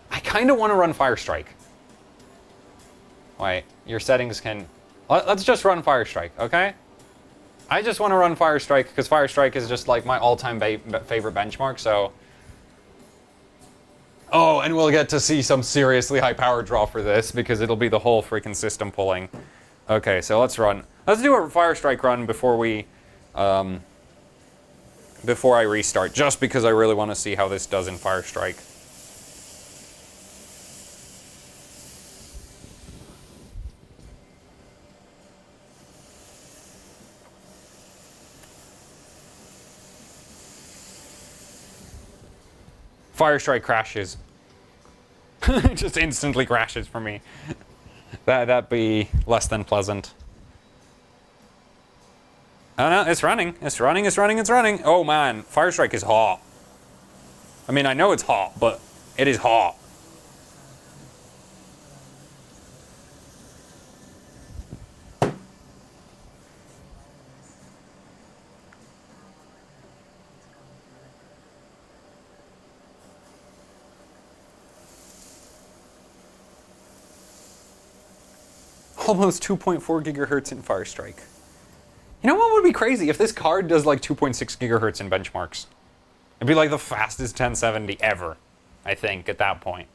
I kind of want to run Firestrike. Wait, your settings can... Let's just run Firestrike, okay? I just want to run Firestrike because Firestrike is just like my all-time favorite benchmark, so... Oh, and we'll get to see some seriously high power draw for this because it'll be the whole freaking system pulling. Okay, so let's run. Let's do a Firestrike run before we... before I restart, just because I really want to see how this does in Firestrike. Firestrike crashes. Just instantly crashes for me. That'd be less than pleasant. Oh no, it's running. It's running, it's running, it's running. Oh man, Firestrike is hot. I mean, I know it's hot, but it is hot. Almost 2.4 gigahertz in Firestrike. You know what would be crazy? If this card does like 2.6 gigahertz in benchmarks. It'd be like the fastest 1070 ever, I think, at that point.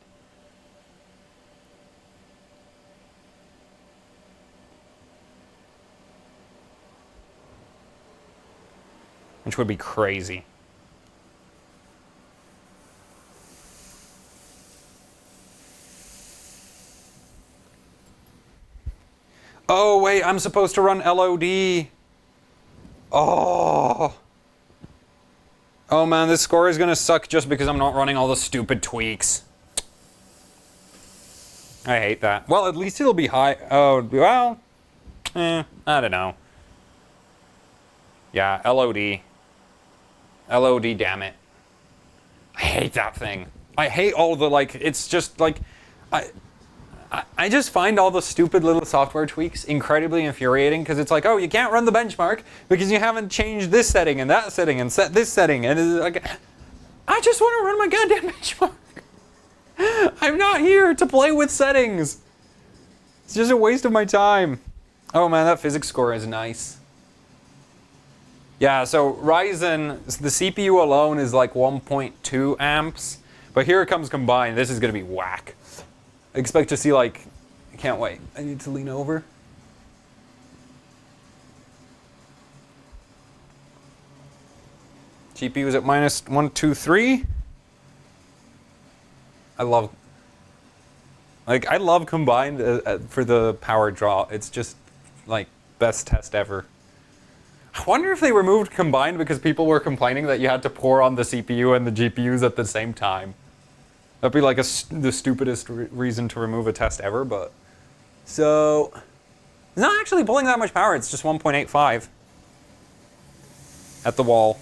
Which would be crazy. Oh, wait, I'm supposed to run LOD. Oh. Oh, man, this score is going to suck just because I'm not running all the stupid tweaks. I hate that. Well, at least it'll be high. Oh, well, I don't know. Yeah, LOD. LOD, damn it. I hate that thing. I hate all the, like, it's just, like, I just find all the stupid little software tweaks incredibly infuriating because it's like, oh, you can't run the benchmark because you haven't changed this setting and that setting and set this setting. And it's like, I just want to run my goddamn benchmark. I'm not here to play with settings. It's just a waste of my time. Oh man, that physics score is nice. Yeah, so Ryzen, the CPU alone is like 1.2 amps. But here it comes combined. This is going to be whack. I expect to see, like, I can't wait. I need to lean over. GPU is at minus 123. I love combined for the power draw. It's just, like, best test ever. I wonder if they removed combined because people were complaining that you had to pour on the CPU and the GPUs at the same time. That'd be like the stupidest reason to remove a test ever, but... So... It's not actually pulling that much power, it's just 1.85. At the wall.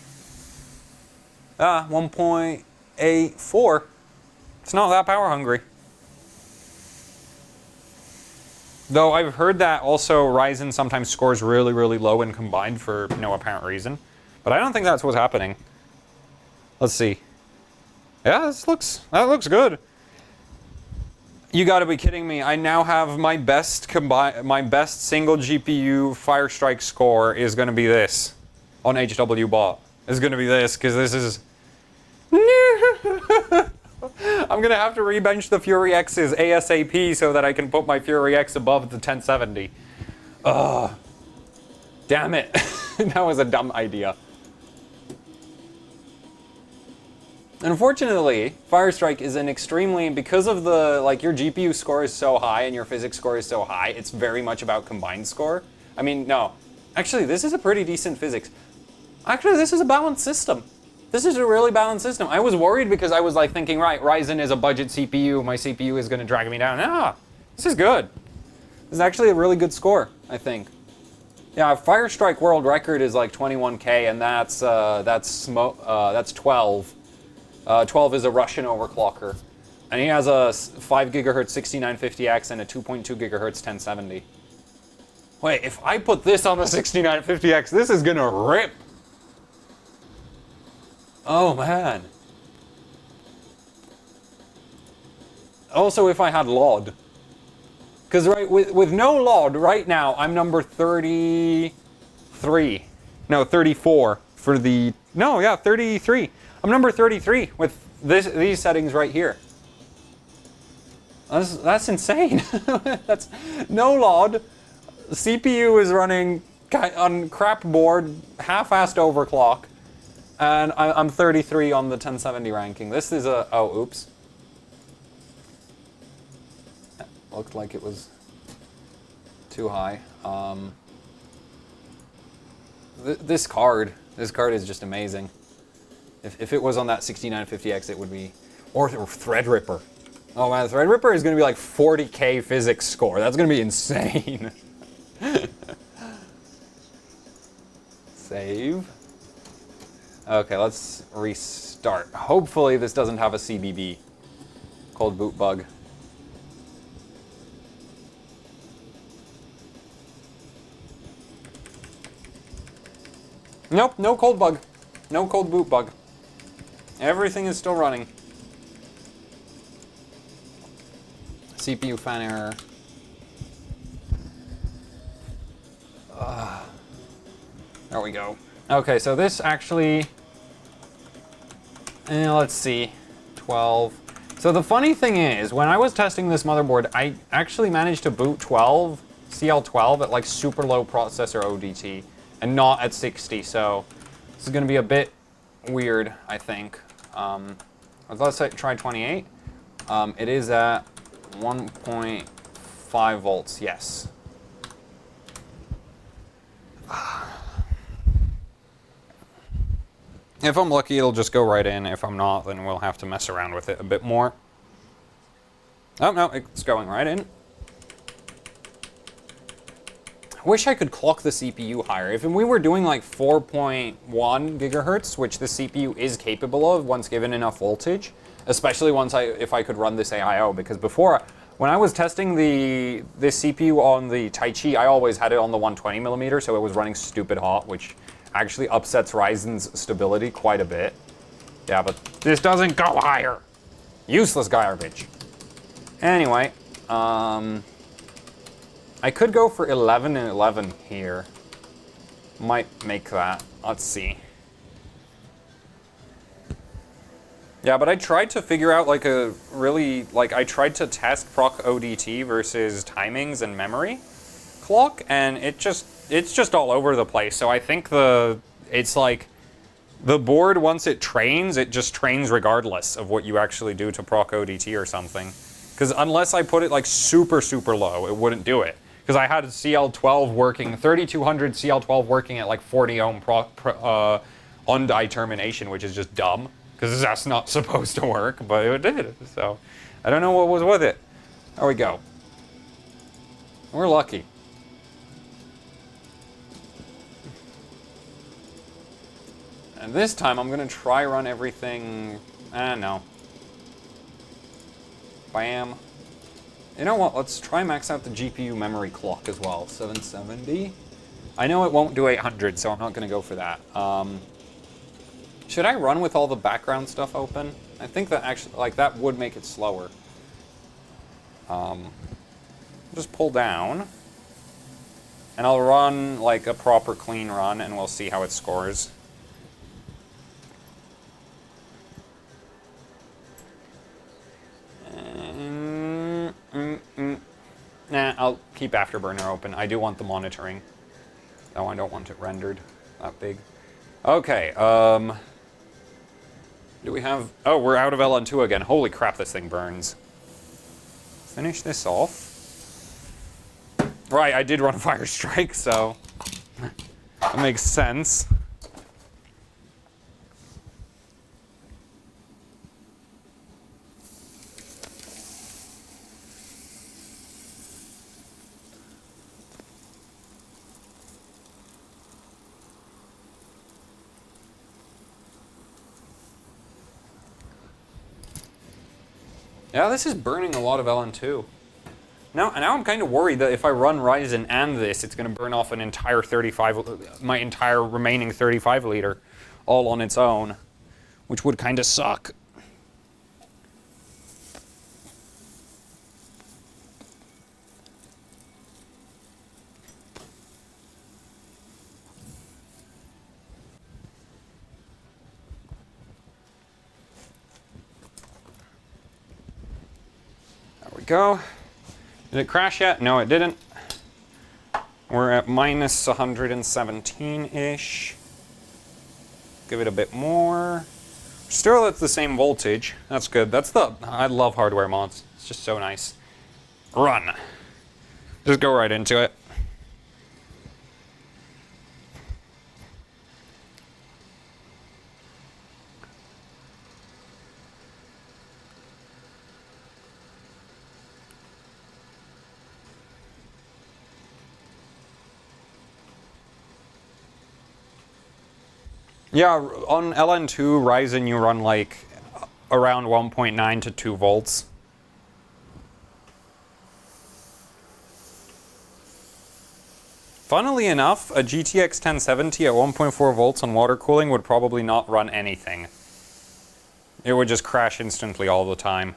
1.84. It's not that power hungry. Though I've heard that also Ryzen sometimes scores really, really low in combined for no apparent reason. But I don't think that's what's happening. Let's see. Yeah, that looks good. You gotta be kidding me. I now have my best single GPU Firestrike score is gonna be this on HWBot. It's gonna be this, because this is I'm gonna have to rebench the Fury X's ASAP so that I can put my Fury X above the 1070. Ugh. Damn it. That was a dumb idea. Unfortunately, Firestrike is an extremely, because of the, like, your GPU score is so high and your physics score is so high, it's very much about combined score. I mean, no. Actually, this is a pretty decent physics. Actually, this is a balanced system. This is a really balanced system. I was worried because I was, like, thinking, right, Ryzen is a budget CPU, my CPU is going to drag me down. Ah, this is good. This is actually a really good score, I think. Yeah, Firestrike world record is, like, 21K, and that's 12. 12 is a Russian overclocker. And he has a 5 gigahertz 6950X and a 2.2 gigahertz 1070. Wait, if I put this on the 6950X, this is gonna rip. Oh, man. Also, if I had LOD. Because right, with no LOD, right now, I'm number 33. No, 34 for the... No, yeah, 33. I'm number 33 with these settings right here. That's insane. That's no LOD. The CPU is running on crap board, half-assed overclock, and I'm 33 on the 1070 ranking. This is a... Oh, oops. Looked like it was too high. This card is just amazing. If it was on that 6950X, it would be... Or Threadripper. Oh man, Threadripper is going to be like 40K physics score. That's going to be insane. Save. Okay, let's restart. Hopefully this doesn't have a CBB. Cold boot bug. Nope, no cold bug. No cold boot bug. Everything is still running. CPU fan error. There we go. Okay, so this actually... let's see. 12. So the funny thing is, when I was testing this motherboard, I actually managed to boot 12, CL12 at like super low processor ODT, and not at 60, so this is going to be a bit weird, I think. Let's try 28. It is at 1.5 volts, yes. If I'm lucky, it'll just go right in. If I'm not, then we'll have to mess around with it a bit more. Oh, no, it's going right in. I wish I could clock the CPU higher. If we were doing like 4.1 gigahertz, which the CPU is capable of once given enough voltage, especially if I could run this AIO, because before, when I was testing this CPU on the Taichi, I always had it on the 120mm, so it was running stupid hot, which actually upsets Ryzen's stability quite a bit. Yeah, but this doesn't go higher. Useless garbage. Anyway, I could go for 11 and 11 here. Might make that. Let's see. Yeah, but I tried to figure out like I tried to test proc ODT versus timings and memory clock, and it's just all over the place. So I think it's like the board, once it just trains regardless of what you actually do to proc ODT or something. Because unless I put it like super, super low, it wouldn't do it. Because I had CL12 working, 3200 CL12 working at like 40 ohm on-die termination, which is just dumb. Because that's not supposed to work, but it did. So I don't know what was with it. There we go. We're lucky. And this time I'm going to try run everything... no. Bam. You know what, let's try max out the GPU memory clock as well. 770. I know it won't do 800, so I'm not going to go for that. Should I run with all the background stuff open? I think that actually, like, that would make it slower. Just pull down. And I'll run, like, a proper clean run, and we'll see how it scores. I'll keep Afterburner open. I do want the monitoring. No, I don't want it rendered that big. Okay, do we have... Oh, we're out of LN2 again. Holy crap, this thing burns. Finish this off. Right, I did run a fire strike, so that makes sense. Yeah, this is burning a lot of LN2. Now I'm kind of worried that if I run Ryzen and this, it's going to burn off an entire 35, my entire remaining 35 liter, all on its own, which would kind of suck. There we go. Did it crash yet? No, it didn't. We're at minus 117-ish. Give it a bit more. Still at the same voltage. That's good. I love hardware mods. It's just so nice. Run. Just go right into it. Yeah, on LN2 Ryzen you run like around 1.9 to 2 volts. Funnily enough, a GTX 1070 at 1.4 volts on water cooling would probably not run anything. It would just crash instantly all the time.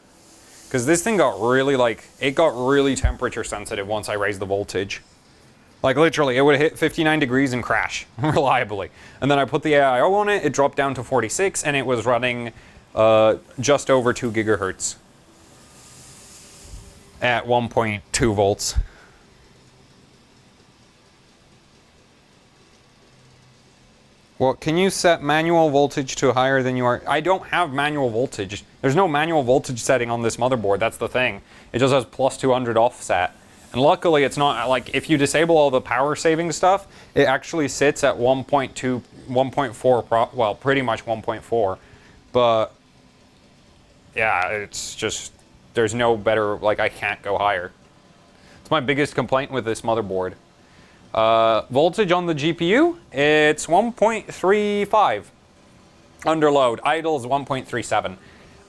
Because this thing got really it got really temperature sensitive once I raised the voltage. Like literally, it would hit 59 degrees and crash reliably. And then I put the AIO on it, it dropped down to 46, and it was running just over 2 gigahertz at 1.2 volts. Well, can you set manual voltage to higher than you are? I don't have manual voltage. There's no manual voltage setting on this motherboard, that's the thing. It just has plus 200 offset. And luckily it's not, like, if you disable all the power saving stuff, it actually sits at 1.2, 1.4, well, pretty much 1.4. But, yeah, it's just, there's no better, like, I can't go higher. It's my biggest complaint with this motherboard. Voltage on the GPU, it's 1.35 under load. Idle is 1.37.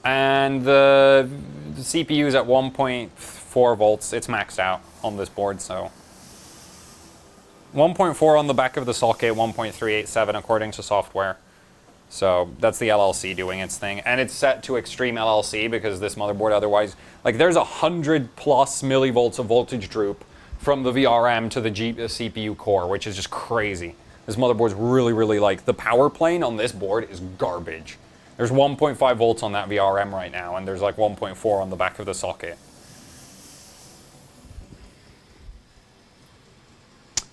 And the CPU is at 1.4 volts. It's maxed out on this board, so 1.4 on the back of the socket, 1.387 according to software. So that's the LLC doing its thing, and it's set to extreme LLC because this motherboard otherwise, like, there's 100 plus millivolts of voltage droop from the VRM to the CPU core, which is just crazy. This motherboard's really, like, the power plane on this board is garbage. There's 1.5 volts on that VRM right now, and there's like 1.4 on the back of the socket.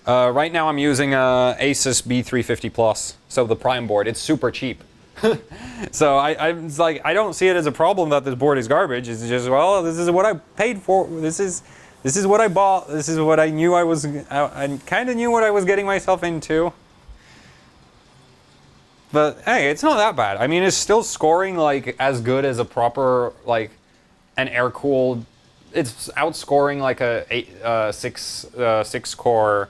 Right now I'm using ASUS B350 Plus, so the Prime board. It's super cheap. So I'm like, I don't see it as a problem that this board is garbage. It's just, well, this is what I paid for. This is what I bought. This is what I knew I was. I kind of knew what I was getting myself into. But hey, it's not that bad. I mean, it's still scoring like as good as a proper, like, an air-cooled. It's outscoring like a six core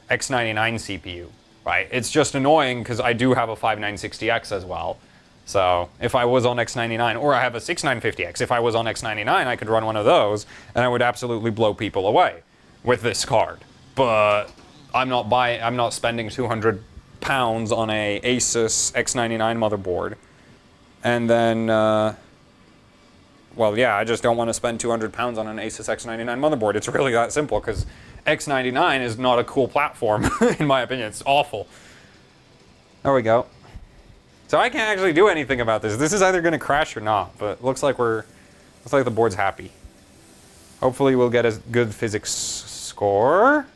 X99 CPU, right? It's just annoying because I do have a 5960X as well. So if I was on X99, or I have a 6950X, if I was on X99, I could run one of those, and I would absolutely blow people away with this card. But I'm not spending 200 pounds on a ASUS X99 motherboard, and then well, yeah, I just don't want to spend 200 pounds on an ASUS X99 motherboard. It's really that simple, because X99 is not a cool platform in my opinion. It's awful. There we go. So I can't actually do anything about this. This is either going to crash or not, but looks like the board's happy. Hopefully we'll get a good physics score.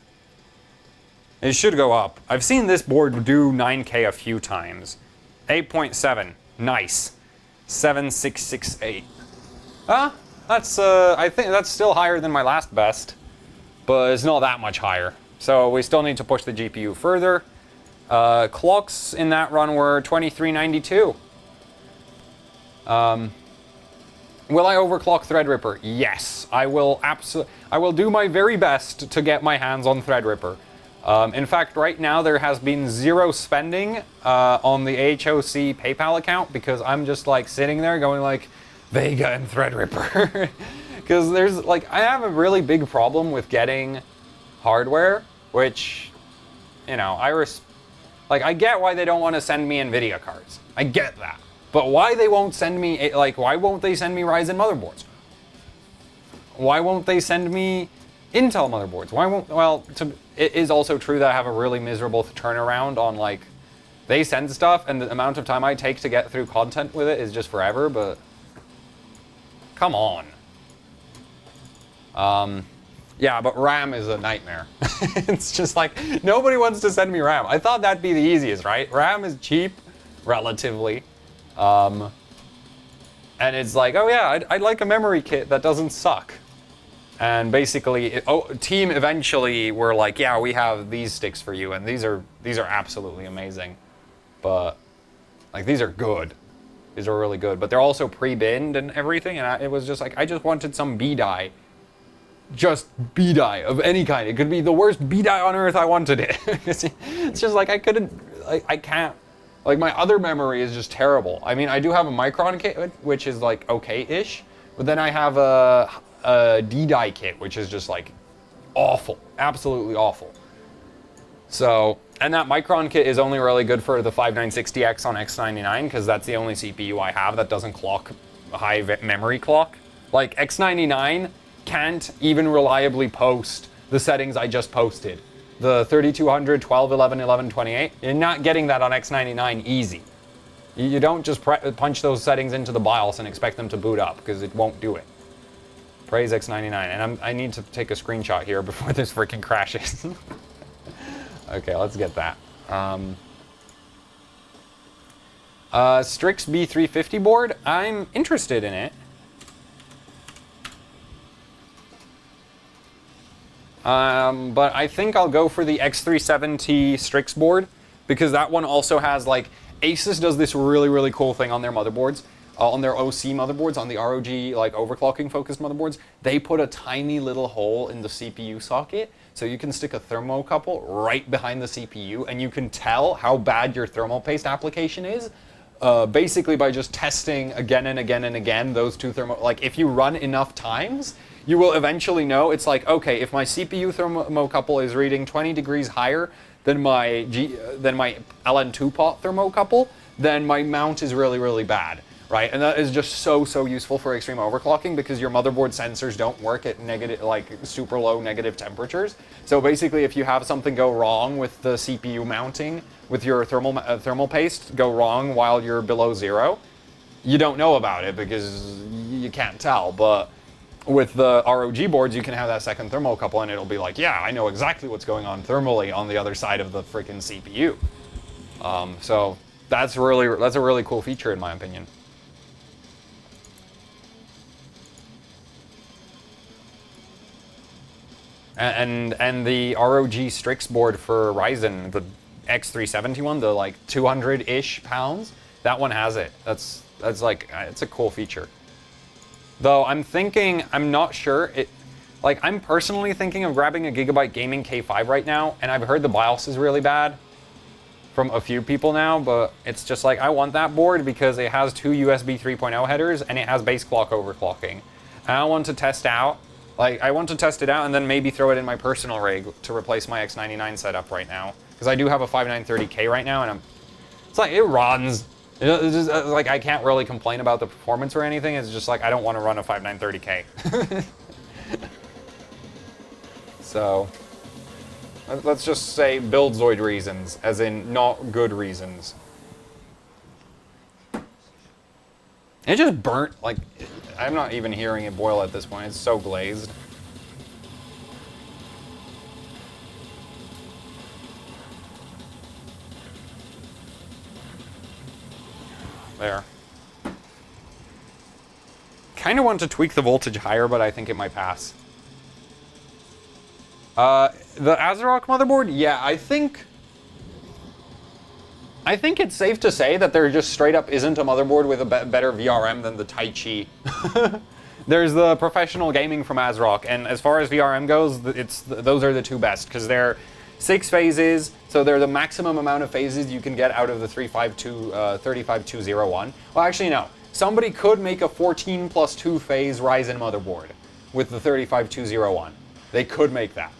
It should go up. I've seen this board do 9K a few times. 8.7. Nice. 7668. That's, I think that's still higher than my last best, but it's not that much higher. So we still need to push the GPU further. Clocks in that run were 2392. Will I overclock Threadripper? Yes, I will I will do my very best to get my hands on Threadripper. In fact, right now there has been zero spending on the AHOC PayPal account because I'm just like sitting there going like, Vega and Threadripper. Because there's like, I have a really big problem with getting hardware, which, you know, I get why they don't want to send me NVIDIA cards. I get that. But why they won't send me, like, why won't they send me Ryzen motherboards? Why won't they send me Intel motherboards? Why won't, well, it is also true that I have a really miserable turnaround on, like, they send stuff and the amount of time I take to get through content with it is just forever, but come on. Yeah, but RAM is a nightmare. It's just like, nobody wants to send me RAM. I thought that'd be the easiest, right? RAM is cheap, relatively. And it's like, oh yeah, I'd like a memory kit that doesn't suck. And basically, Team eventually were like, yeah, we have these sticks for you, and these are absolutely amazing. But, like, these are good. These are really good, but they're also pre-binned and everything, and it was just like, I just wanted some B-die. Just B-die of any kind. It could be the worst B-die on earth, I wanted it. It's just like, I couldn't, I can't. Like, my other memory is just terrible. I mean, I do have a Micron kit, which is, like, okay-ish. But then I have a D-die kit, which is just, like, awful. Absolutely awful. So, and that Micron kit is only really good for the 5960X on X99, because that's the only CPU I have that doesn't clock high memory clock. Like, X99 can't even reliably post the settings I just posted. The 3200, 12, 11, 11, 28, you're not getting that on X99 easy. You don't just punch those settings into the BIOS and expect them to boot up, because it won't do it. Praise X99, and I need to take a screenshot here before this freaking crashes. Okay, let's get that. Strix B350 board, I'm interested in it. But I think I'll go for the X370 Strix board, because that one also has, like, ASUS does this really, really cool thing on their motherboards, on their OC motherboards, on the ROG, like, overclocking focused motherboards. They put a tiny little hole in the CPU socket, so you can stick a thermocouple right behind the CPU, and you can tell how bad your thermal paste application is, basically by just testing again and again and again those two like, if you run enough times, you will eventually know. It's like, okay, if my CPU thermocouple is reading 20 degrees higher than my LN2 pot thermocouple, then my mount is really, really bad, right? And that is just so, so useful for extreme overclocking, because your motherboard sensors don't work at negative, like, super low negative temperatures. So basically, if you have something go wrong with the CPU mounting, with your thermal paste go wrong while you're below zero, you don't know about it because you can't tell. But with the ROG boards, you can have that second thermocouple, and it'll be like, yeah, I know exactly what's going on thermally on the other side of the freaking CPU. So that's a really cool feature in my opinion. And the ROG Strix board for Ryzen, the X370 one, the like 200-ish pounds, that one has it. That's like, it's a cool feature. Though I'm not sure, like, I'm personally thinking of grabbing a Gigabyte Gaming K5 right now, and I've heard the BIOS is really bad from a few people now, but it's just like, I want that board because it has two USB 3.0 headers and it has base clock overclocking. And I want to test out, like, I want to test it out and then maybe throw it in my personal rig to replace my X99 setup right now. Because I do have a 5930K right now, and it's like, it runs. It's just, like, I can't really complain about the performance or anything. It's just like, I don't want to run a 5930K. So, let's just say Buildzoid reasons, as in not good reasons. It just burnt, like, I'm not even hearing it boil at this point. It's so glazed. There. Kind of want to tweak the voltage higher, but I think it might pass. The ASUS motherboard? Yeah, I think it's safe to say that there just straight up isn't a motherboard with a better VRM than the Taichi. There's the professional gaming from ASUS, and as far as VRM goes, those are the two best, because they're 6 phases, so they're the maximum amount of phases you can get out of the 35201. Well, actually, no. Somebody could make a 14 plus 2 phase Ryzen motherboard with the 35201. They could make that.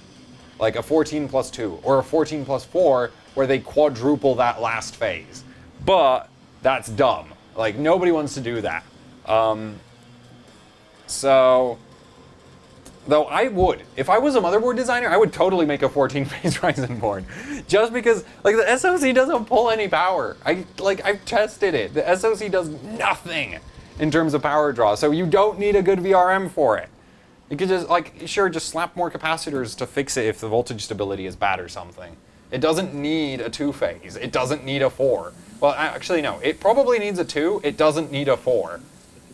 Like a 14 plus 2, or a 14 plus 4, where they quadruple that last phase. But that's dumb. Like, nobody wants to do that. So, though I would. If I was a motherboard designer, I would totally make a 14-phase Ryzen board. Just because, like, the SoC doesn't pull any power. I've tested it. The SoC does nothing in terms of power draw, so you don't need a good VRM for it. You could just, like, sure, just slap more capacitors to fix it if the voltage stability is bad or something. It doesn't need a 2-phase. It doesn't need a 4. Well, actually, no. It probably needs a 2. It doesn't need a 4.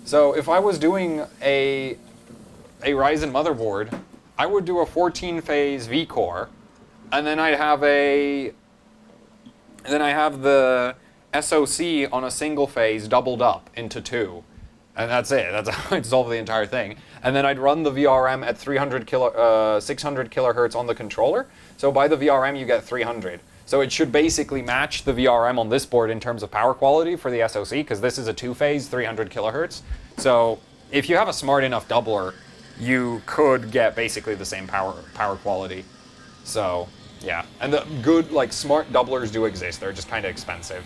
So if I was doing a Ryzen motherboard, I would do a 14-phase V-core, and then I'd have the SoC on a single phase doubled up into 2. And that's it. That's how I'd solve the entire thing. And then I'd run the VRM at 600 kilohertz on the controller. So by the VRM, you get 300. So it should basically match the VRM on this board in terms of power quality for the SoC, because this is a 2-phase, 300 kilohertz. So if you have a smart enough doubler, you could get basically the same power quality. So yeah, and the good, like, smart doublers do exist. They're just kind of expensive.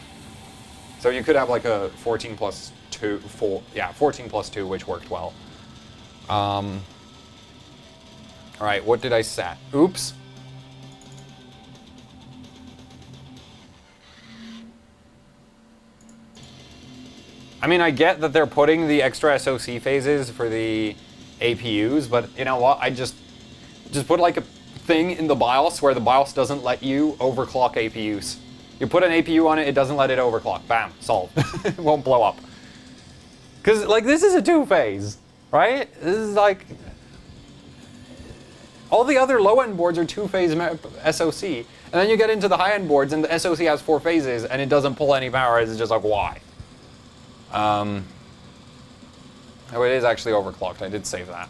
So you could have like a 14 plus 2, 14 plus 2, which worked well. All right, what did I set? Oops. I mean, I get that they're putting the extra SoC phases for the APUs, but you know what? I just put like a thing in the BIOS where the BIOS doesn't let you overclock APUs. You put an APU on it, it doesn't let it overclock. Bam, solved. It won't blow up. Because, like, this is a 2-phase, right? This is like... All the other low-end boards are 2-phase SoC, and then you get into the high-end boards, and the SoC has 4 phases, and it doesn't pull any power. It's just like, why? Oh, it is actually overclocked. I did save that.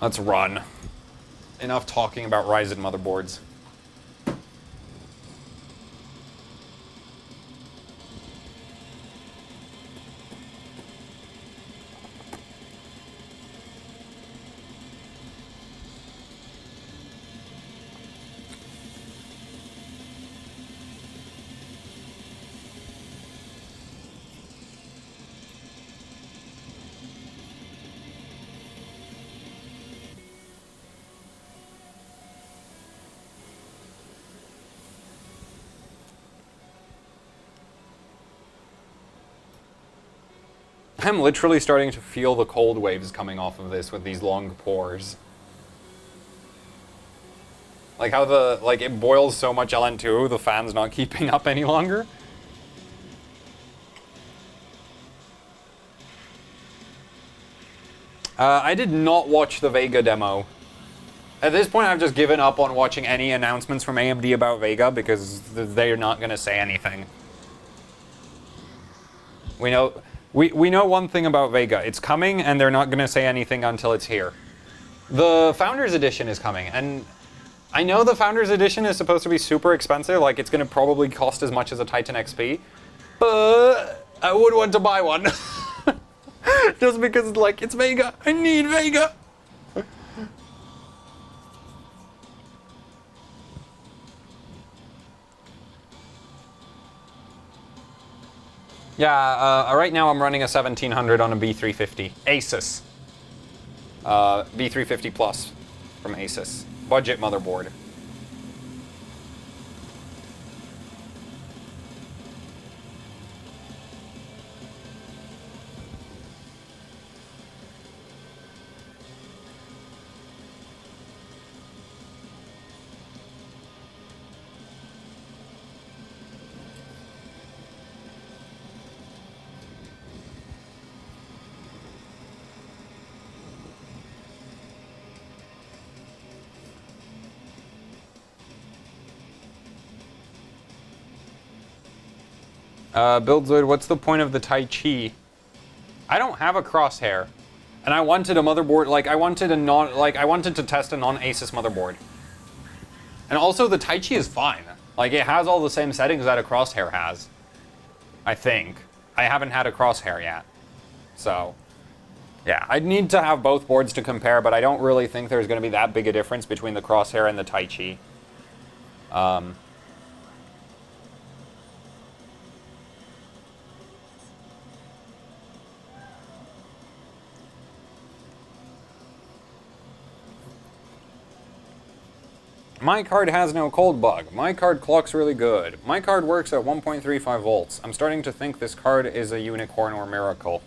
Let's run. Enough talking about Ryzen motherboards. I'm literally starting to feel the cold waves coming off of this with these long pours. Like how it boils so much LN2, the fan's not keeping up any longer. I did not watch the Vega demo. At this point, I've just given up on watching any announcements from AMD about Vega because they're not going to say anything. We know one thing about Vega. It's coming, and they're not going to say anything until it's here. The Founders Edition is coming, and I know the Founders Edition is supposed to be super expensive. Like, it's going to probably cost as much as a Titan XP, but I would want to buy one. Just because, like, it's Vega. I need Vega. Yeah, right now I'm running a 1700 on a B350. ASUS. B350 Plus from ASUS. Budget motherboard. Buildzoid, what's the point of the Tai Chi? I don't have a crosshair. And I wanted a motherboard, like, I wanted to test a non-ASUS motherboard. And also, the Tai Chi is fine. Like, it has all the same settings that a crosshair has. I think. I haven't had a crosshair yet. So, yeah. I'd need to have both boards to compare, but I don't really think there's going to be that big a difference between the crosshair and the Tai Chi. My card has no cold bug. My card clocks really good. My card works at 1.35 volts. I'm starting to think this card is a unicorn or miracle.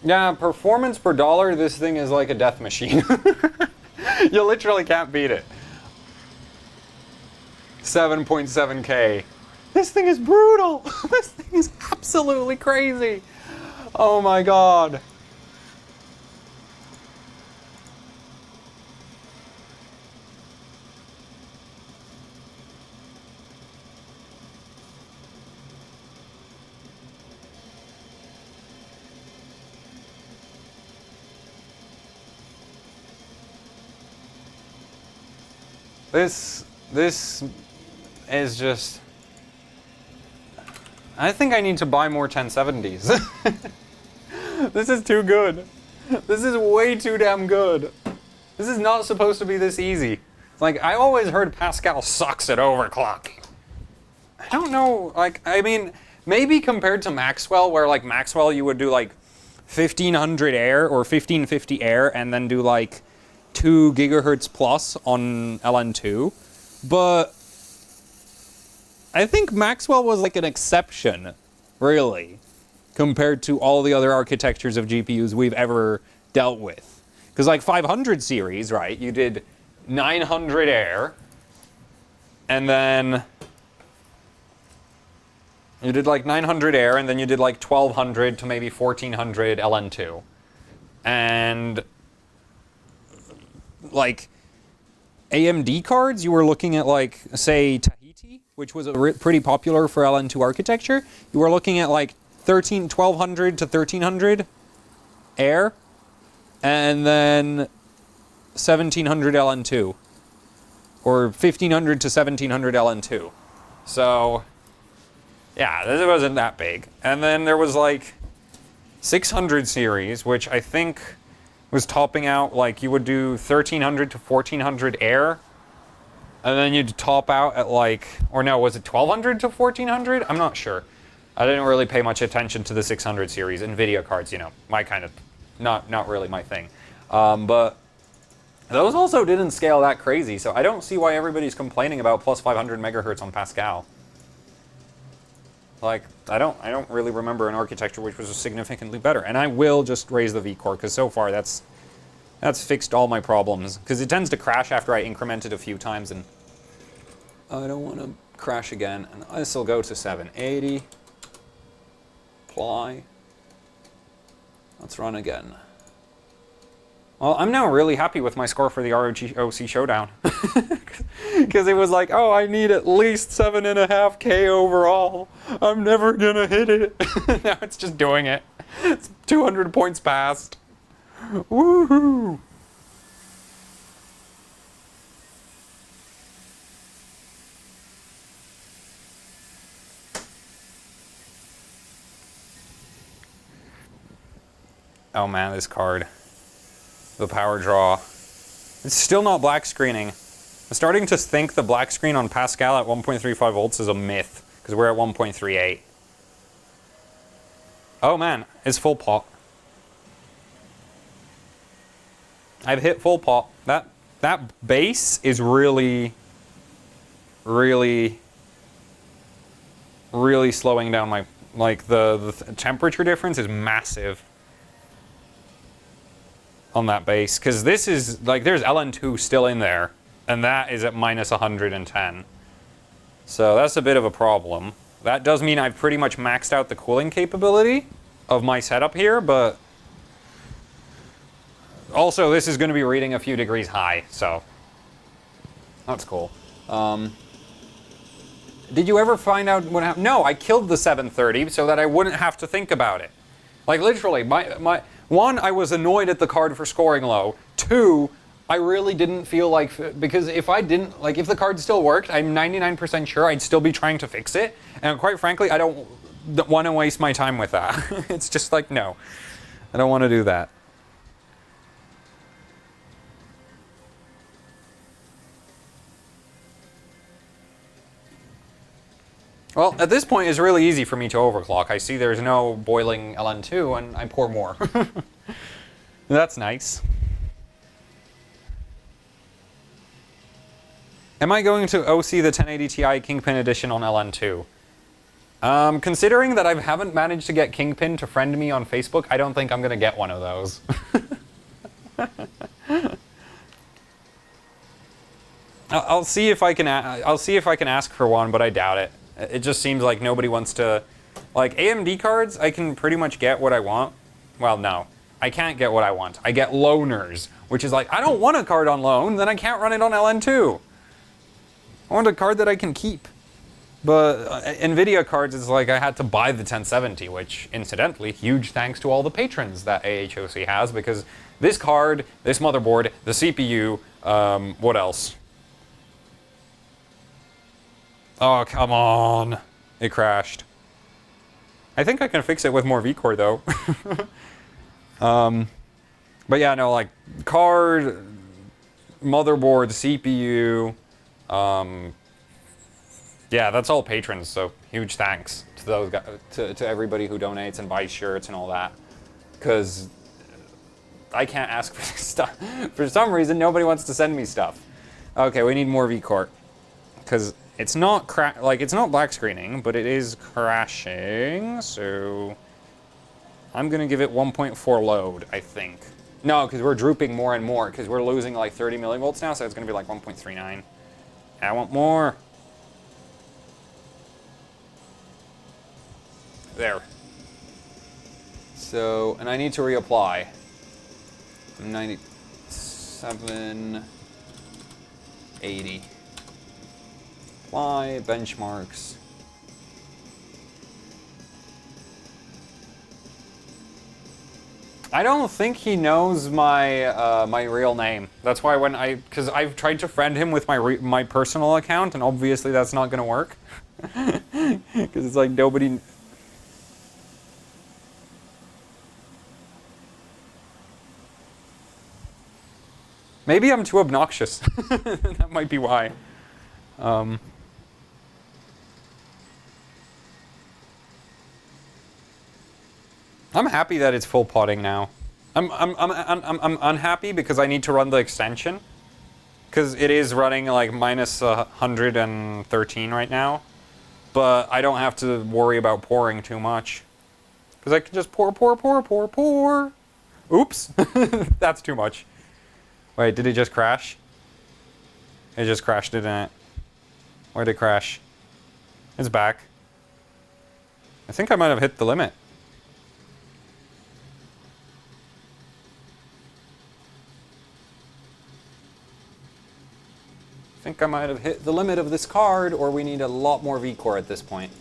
Yeah, performance per dollar, this thing is like a death machine. You literally can't beat it. 7.7K. This thing is brutal. This thing is absolutely crazy. Oh my god. This is just... I think I need to buy more 1070s. This is too good. This is way too damn good. This is not supposed to be this easy. Like, I always heard Pascal sucks at overclocking. I don't know, like, I mean, maybe compared to Maxwell, where, like, Maxwell you would do, like, 1500 air or 1550 air and then do, like, 2 gigahertz plus on LN2, but I think Maxwell was like an exception, really, compared to all the other architectures of GPUs we've ever dealt with. Because like 500 series, right, you did 900 air, and then you did like 900 air, and then you did like 1200 to maybe 1400 LN2. And like AMD cards, you were looking at like, say, Tahiti, which was pretty popular for LN2 architecture. You were looking at like 1200 to 1300 air, and then 1700 LN2, or 1500 to 1700 LN2. So, yeah, this wasn't that big. And then there was like 600 series, which I think was topping out, like you would do 1300 to 1400 air, and then you'd top out at like, or no, was it 1200 to 1400? I'm not sure. I didn't really pay much attention to the 600 series. NVIDIA cards, you know, my kind of, not really my thing. But those also didn't scale that crazy, so I don't see why everybody's complaining about plus 500 megahertz on Pascal. Like, I don't really remember an architecture which was significantly better. And I will just raise the V-core, because so far that's fixed all my problems. Because it tends to crash after I increment it a few times, and I don't want to crash again. And this will go to 780. Apply. Let's run again. Well, I'm now really happy with my score for the ROC Showdown. Because it was like, oh, I need at least 7.5K overall. I'm never gonna hit it. Now it's just doing it. It's 200 points past. Woohoo! Oh man, this card. The power draw. It's still not black screening. I'm starting to think the black screen on Pascal at 1.35 volts is a myth, because we're at 1.38. Oh man, it's full pot. I've hit full pot. That base is really slowing down my, like the temperature difference is massive on that base, because this is like, there's LN2 still in there, and that is at minus 110. So that's a bit of a problem. That does mean I've pretty much maxed out the cooling capability of my setup here, but also this is going to be reading a few degrees high, so that's cool. Did you ever find out what happened? No, I killed the 730 so that I wouldn't have to think about it. Like literally, my one, I was annoyed at the card for scoring low. Two, I really didn't feel like, because if I didn't, like if the card still worked, I'm 99% sure I'd still be trying to fix it. And quite frankly, I don't want to waste my time with that. It's just like, no, I don't want to do that. Well, at this point, it's really easy for me to overclock. I see there's no boiling LN2, and I pour more. That's nice. Am I going to OC the 1080 Ti Kingpin Edition on LN2? Considering that I haven't managed to get Kingpin to friend me on Facebook, I don't think I'm going to get one of those. I'll see if I can. I'll see if I can ask for one, but I doubt it. It just seems like nobody wants to... Like, AMD cards, I can pretty much get what I want. Well, no. I can't get what I want. I get loaners, which is like, I don't want a card on loan, then I can't run it on LN2. I want a card that I can keep. But NVIDIA cards is like, I had to buy the 1070, which, incidentally, huge thanks to all the patrons that AHOC has, because this card, this motherboard, the CPU, what else? Oh, come on. It crashed. I think I can fix it with more VCore, though. But yeah, no, like, card, motherboard, CPU, yeah, that's all patrons, so huge thanks to those guys, to everybody who donates and buys shirts and all that. Because I can't ask for this stuff. For some reason, nobody wants to send me stuff. Okay, we need more VCore. Because... it's not it's not black screening, but it is crashing, so I'm gonna give it 1.4 load, I think. No, because we're drooping more and more, because we're losing like 30 millivolts now, so it's gonna be like 1.39. I want more. There. So, and I need to reapply. 97, 80. Apply, benchmarks. I don't think he knows my my real name. That's why because I've tried to friend him with my personal account, and obviously that's not gonna work. Because it's like nobody. Maybe I'm too obnoxious. That might be why. I'm happy that it's full potting now. I'm unhappy because I need to run the extension, because it is running like minus 113 right now, but I don't have to worry about pouring too much, because I can just pour. Oops, that's too much. Wait, did it just crash? It just crashed, didn't it? Where'd it crash? It's back. I think I might have hit the limit. I think I might have hit the limit of this card, or we need a lot more VCore at this point.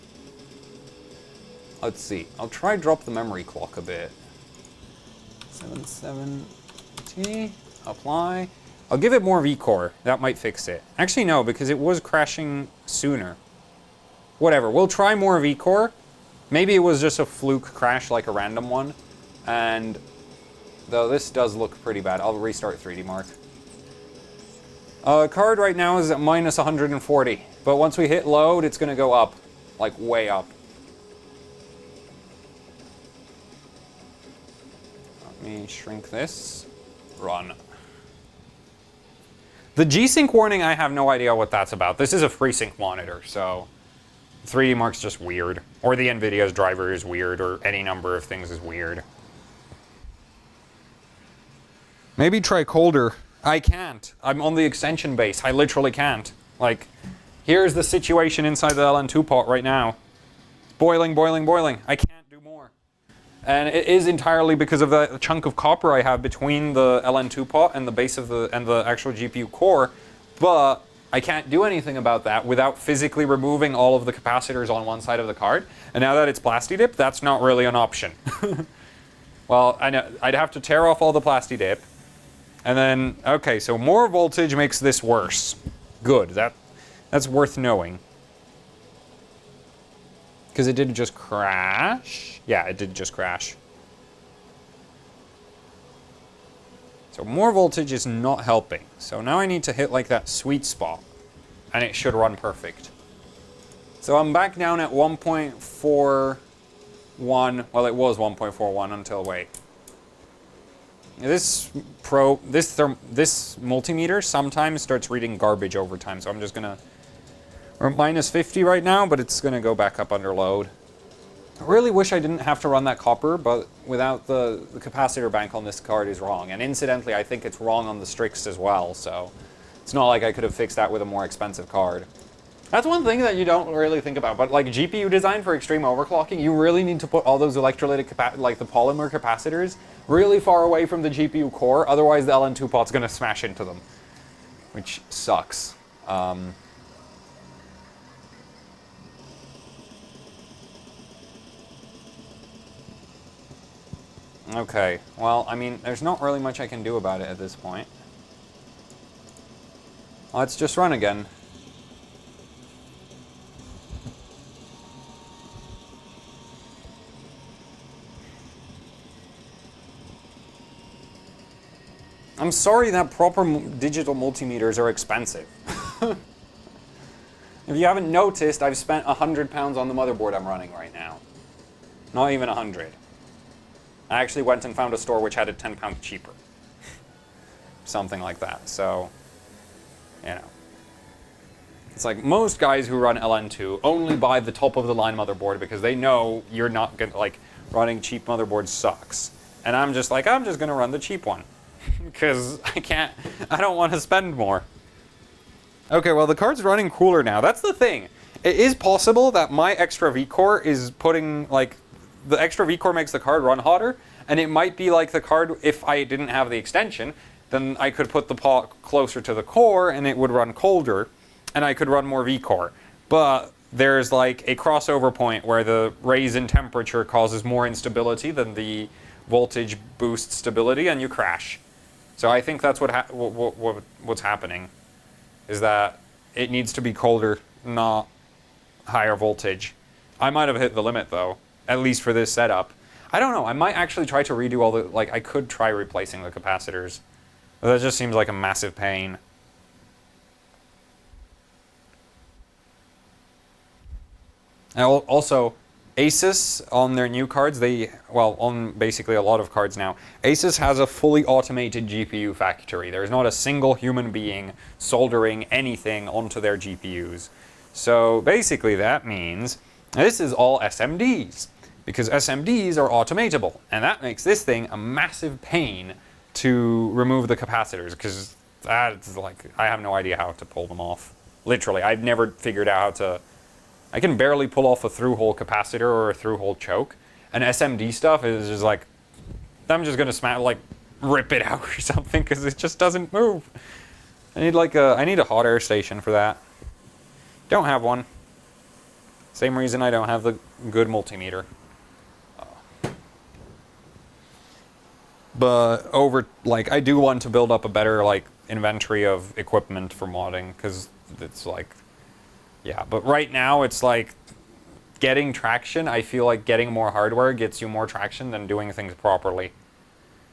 Let's see. I'll try drop the memory clock a bit. 770. Apply. I'll give it more VCore. That might fix it. Actually, no, because it was crashing sooner. Whatever. We'll try more VCore. Maybe it was just a fluke crash, like a random one. And though this does look pretty bad, I'll restart 3D Mark. Card right now is at minus 140, but once we hit load, it's going to go up, like way up. Let me shrink this. Run. The G-Sync warning, I have no idea what that's about. This is a FreeSync monitor, so 3D Mark's just weird. Or the NVIDIA's driver is weird, or any number of things is weird. Maybe try colder. I can't. I'm on the extension base. I literally can't. Like, here's the situation inside the LN2 pot right now. boiling, boiling, boiling. I can't do more. And it is entirely because of the chunk of copper I have between the LN2 pot and the base of the actual GPU core, but I can't do anything about that without physically removing all of the capacitors on one side of the card. And now that it's Plasti-Dip, that's not really an option. Well, I know I'd have to tear off all the Plasti-Dip, and then okay, so more voltage makes this worse. Good. That's worth knowing. Because it did just crash. Yeah, it did just crash. So more voltage is not helping. So now I need to hit like that sweet spot, and it should run perfect. So I'm back down at 1.41. Well, it was 1.41 until, wait. This multimeter sometimes starts reading garbage over time, so I'm just gonna... We're at minus 50 right now, but it's gonna go back up under load. I really wish I didn't have to run that copper, but without the capacitor bank on this card is wrong. And incidentally, I think it's wrong on the Strix as well, so it's not like I could have fixed that with a more expensive card. That's one thing that you don't really think about, but like GPU design for extreme overclocking, you really need to put all those electrolytic, like the polymer capacitors, really far away from the GPU core, otherwise the LN2 pot's gonna smash into them, which sucks. Okay, well, I mean, there's not really much I can do about it at this point. Let's just run again. I'm sorry that proper digital multimeters are expensive. If you haven't noticed, I've spent £100 on the motherboard I'm running right now. Not even 100. I actually went and found a store which had it £10 cheaper. Something like that, so, you know. It's like most guys who run LN2 only buy the top of the line motherboard because they know you're not gonna, like, running cheap motherboards sucks. And I'm just like, I'm just gonna run the cheap one. Because I don't want to spend more. Okay, well the card's running cooler now. That's the thing. It is possible that my extra V-core is putting, like, the extra V-core makes the card run hotter, and it might be like the card, if I didn't have the extension, then I could put the pot closer to the core and it would run colder, and I could run more V-core. But there's like a crossover point where the raise in temperature causes more instability than the voltage boost stability, and you crash. So I think that's what's happening, is that it needs to be colder, not higher voltage. I might have hit the limit though, at least for this setup. I don't know, I might actually try to redo all the, like I could try replacing the capacitors. But that just seems like a massive pain. And also, ASUS on their new cards, well, on basically a lot of cards now, ASUS has a fully automated GPU factory. There's not a single human being soldering anything onto their GPUs. So basically that means this is all SMDs, because SMDs are automatable, and that makes this thing a massive pain to remove the capacitors, because that's like, I have no idea how to pull them off. Literally, I've never figured out how to. I can barely pull off a through-hole capacitor or a through-hole choke. And SMD stuff is just like, I'm just gonna rip it out or something because it just doesn't move. I need a hot air station for that. Don't have one. Same reason I don't have the good multimeter. But I do want to build up a better inventory of equipment for modding, because it's like, yeah, but right now it's like getting traction. I feel like getting more hardware gets you more traction than doing things properly.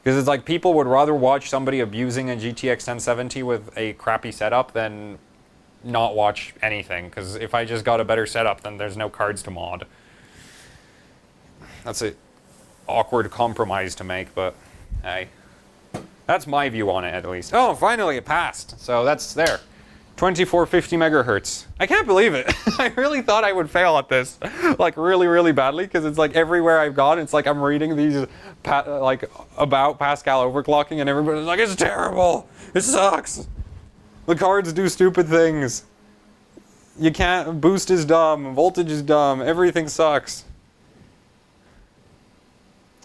Because it's like people would rather watch somebody abusing a GTX 1070 with a crappy setup than not watch anything. Because if I just got a better setup, then there's no cards to mod. That's an awkward compromise to make, but hey. That's my view on it, at least. Oh, finally it passed. So that's there. 2450 megahertz. I can't believe it. I really thought I would fail at this, really, really badly, because it's like everywhere I've gone, it's like I'm reading these about Pascal overclocking, and everybody's like, it's terrible. It sucks. The cards do stupid things. You can't, boost is dumb, voltage is dumb, everything sucks.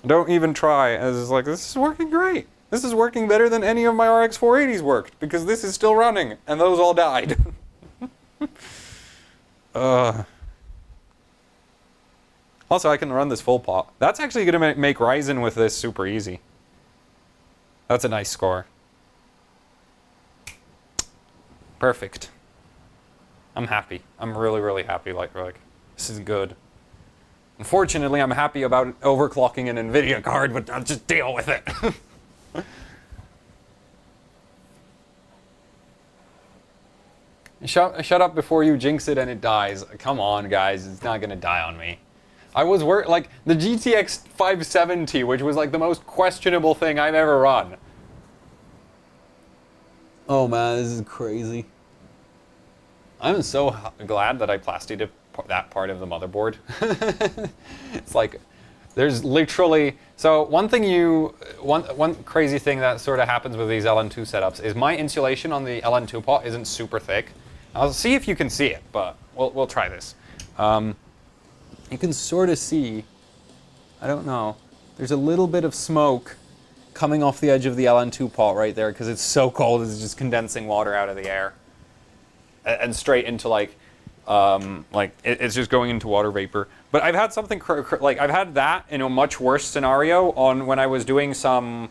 Don't even try. As it's like, this is working great. This is working better than any of my RX 480s worked, because this is still running, and those all died. Also, I can run this full pot. That's actually going to make Ryzen with this super easy. That's a nice score. Perfect. I'm happy. I'm really, really happy. Like, this is good. Unfortunately, I'm happy about overclocking an NVIDIA card, but I'll just deal with it. Shut up before you jinx it and it dies. Come on, guys. It's not going to die on me. I was like, the GTX 570, which was like the most questionable thing I've ever run. Oh man, this is crazy. I'm so glad that I plastied that part of the motherboard. It's like, there's literally, so one crazy thing that sort of happens with these LN2 setups is my insulation on the LN2 pot isn't super thick. I'll see if you can see it, but we'll try this. You can sort of see, I don't know, there's a little bit of smoke coming off the edge of the LN2 pot right there because it's so cold, it's just condensing water out of the air. And straight into it's just going into water vapor. But I've had something, I've had that in a much worse scenario on when I was doing some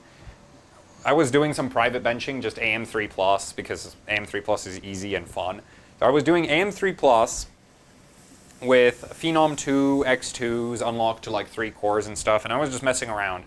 private benching, just AM3 Plus, because AM3 Plus is easy and fun. So I was doing AM3 Plus with Phenom 2 X2s unlocked to like 3 cores and stuff, and I was just messing around.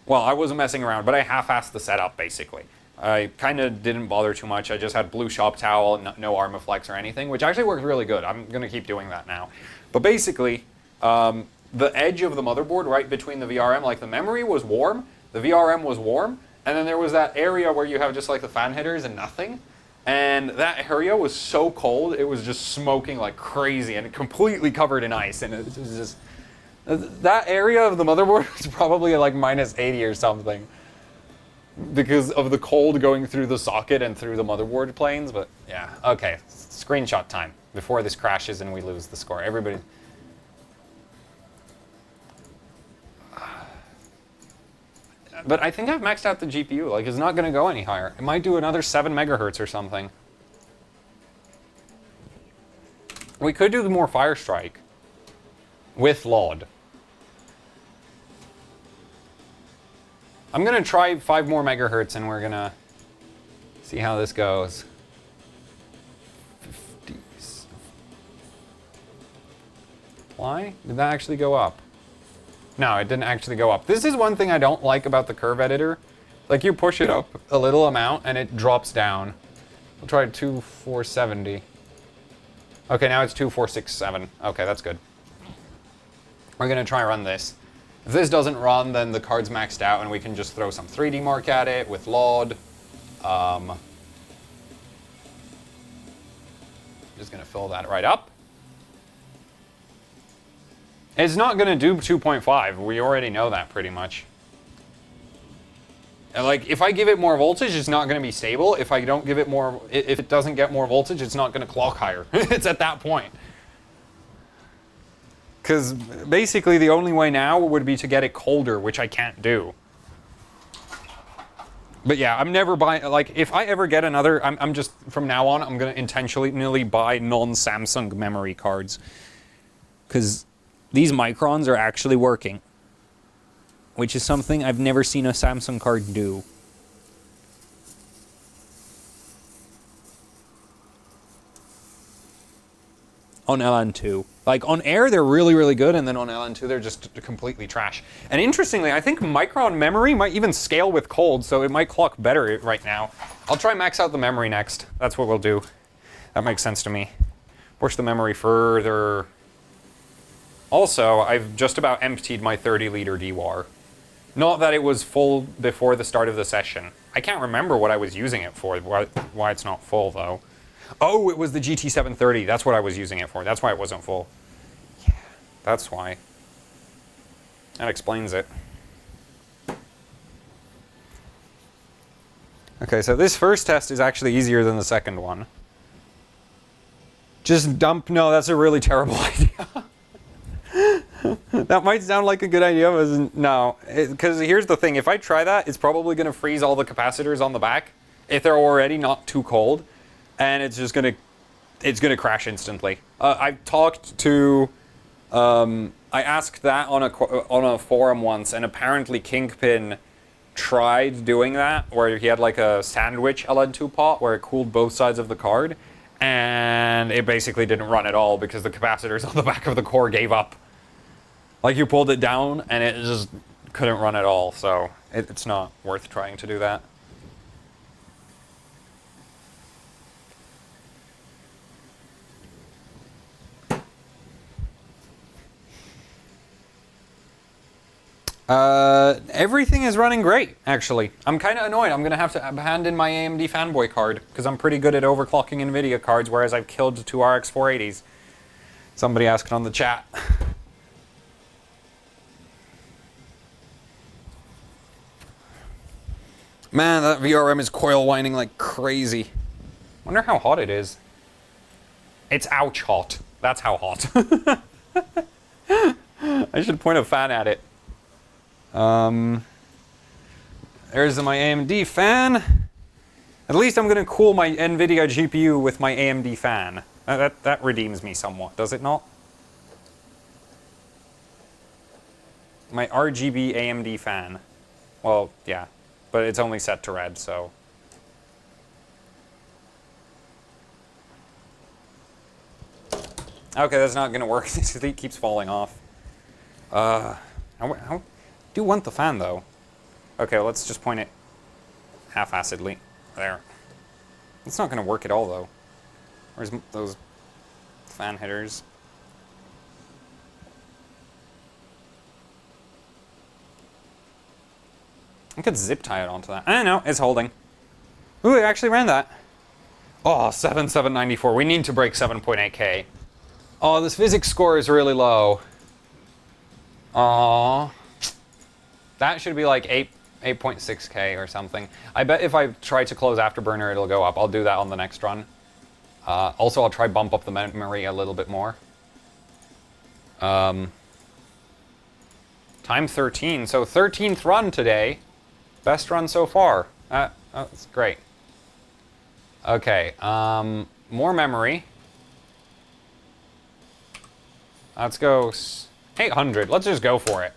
Well, I wasn't messing around, but I half-assed the setup, basically. I kind of didn't bother too much. I just had blue shop towel, no Armaflex or anything, which actually worked really good. I'm going to keep doing that now. But basically, the edge of the motherboard right between the VRM, like the memory was warm, the VRM was warm, and then there was that area where you have just like the fan headers and nothing. And that area was so cold, it was just smoking like crazy and completely covered in ice. And it was just, that area of the motherboard was probably like -80 or something because of the cold going through the socket and through the motherboard planes. But yeah, okay, screenshot time before this crashes and we lose the score. Everybody. But I think I've maxed out the GPU. Like, it's not going to go any higher. It might do another 7 megahertz or something. We could do the more Firestrike with LOD. I'm going to try 5 more megahertz and we're going to see how this goes. 50s. Why? Did that actually go up? No, it didn't actually go up. This is one thing I don't like about the curve editor. Like, you push it up a little amount and it drops down. We'll try 2470. Okay, now it's 2467. Okay, that's good. We're gonna try run this. If this doesn't run, then the card's maxed out and we can just throw some 3D mark at it with LOD. Just gonna fill that right up. It's not going to do 2.5. We already know that pretty much. And like, if I give it more voltage, it's not going to be stable. If I don't give it more, if it doesn't get more voltage, it's not going to clock higher. It's at that point. Because basically the only way now would be to get it colder, which I can't do. But yeah, I'm never buying, like, if I ever get another, I'm just, from now on, I'm going to intentionally buy non-Samsung memory cards. Because these microns are actually working, which is something I've never seen a Samsung card do. On LN2. Like, on Air, they're really, really good, and then on LN2, they're just completely trash. And interestingly, I think micron memory might even scale with cold, so it might clock better right now. I'll try max out the memory next. That's what we'll do. That makes sense to me. Push the memory further. Also, I've just about emptied my 30-liter DWAR. Not that it was full before the start of the session. I can't remember what I was using it for, why it's not full, though. Oh, it was the GT730. That's what I was using it for. That's why it wasn't full. Yeah, that's why. That explains it. Okay, so this first test is actually easier than the second one. Just dump, no, that's a really terrible idea. That might sound like a good idea, but no. Because here's the thing, if I try that, it's probably going to freeze all the capacitors on the back, if they're already not too cold, and it's just going to crash instantly. I've talked to, I asked that on a forum once, and apparently Kingpin tried doing that, where he had like a sandwich LN2 pot, where it cooled both sides of the card, and it basically didn't run at all because the capacitors on the back of the core gave up. Like, you pulled it down and it just couldn't run at all, so it's not worth trying to do that. Everything is running great, actually. I'm kind of annoyed. I'm going to have to hand in my AMD fanboy card, because I'm pretty good at overclocking NVIDIA cards, whereas I've killed 2 RX 480s. Somebody asked on the chat. Man, that VRM is coil winding like crazy. Wonder how hot it is. It's ouch hot. That's how hot. I should point a fan at it. There's my AMD fan. At least I'm gonna cool my NVIDIA GPU with my AMD fan. That redeems me somewhat, does it not? My RGB AMD fan. Well, yeah. But it's only set to red, so. Okay, that's not gonna work. This thing keeps falling off. I do want the fan, though. Okay, let's just point it half-assedly. There. It's not gonna work at all, though. Where's those fan headers? I could zip tie it onto that. I don't know, it's holding. Ooh, it actually ran that. Oh, 7794. We need to break 7.8K. Oh, this physics score is really low. Aww. That should be like 8.6K or something. I bet if I try to close Afterburner, it'll go up. I'll do that on the next run. Also, I'll try bump up the memory a little bit more. Time 13. So 13th run today. Best run so far. That's great. Okay, more memory. Let's go 800. Let's just go for it.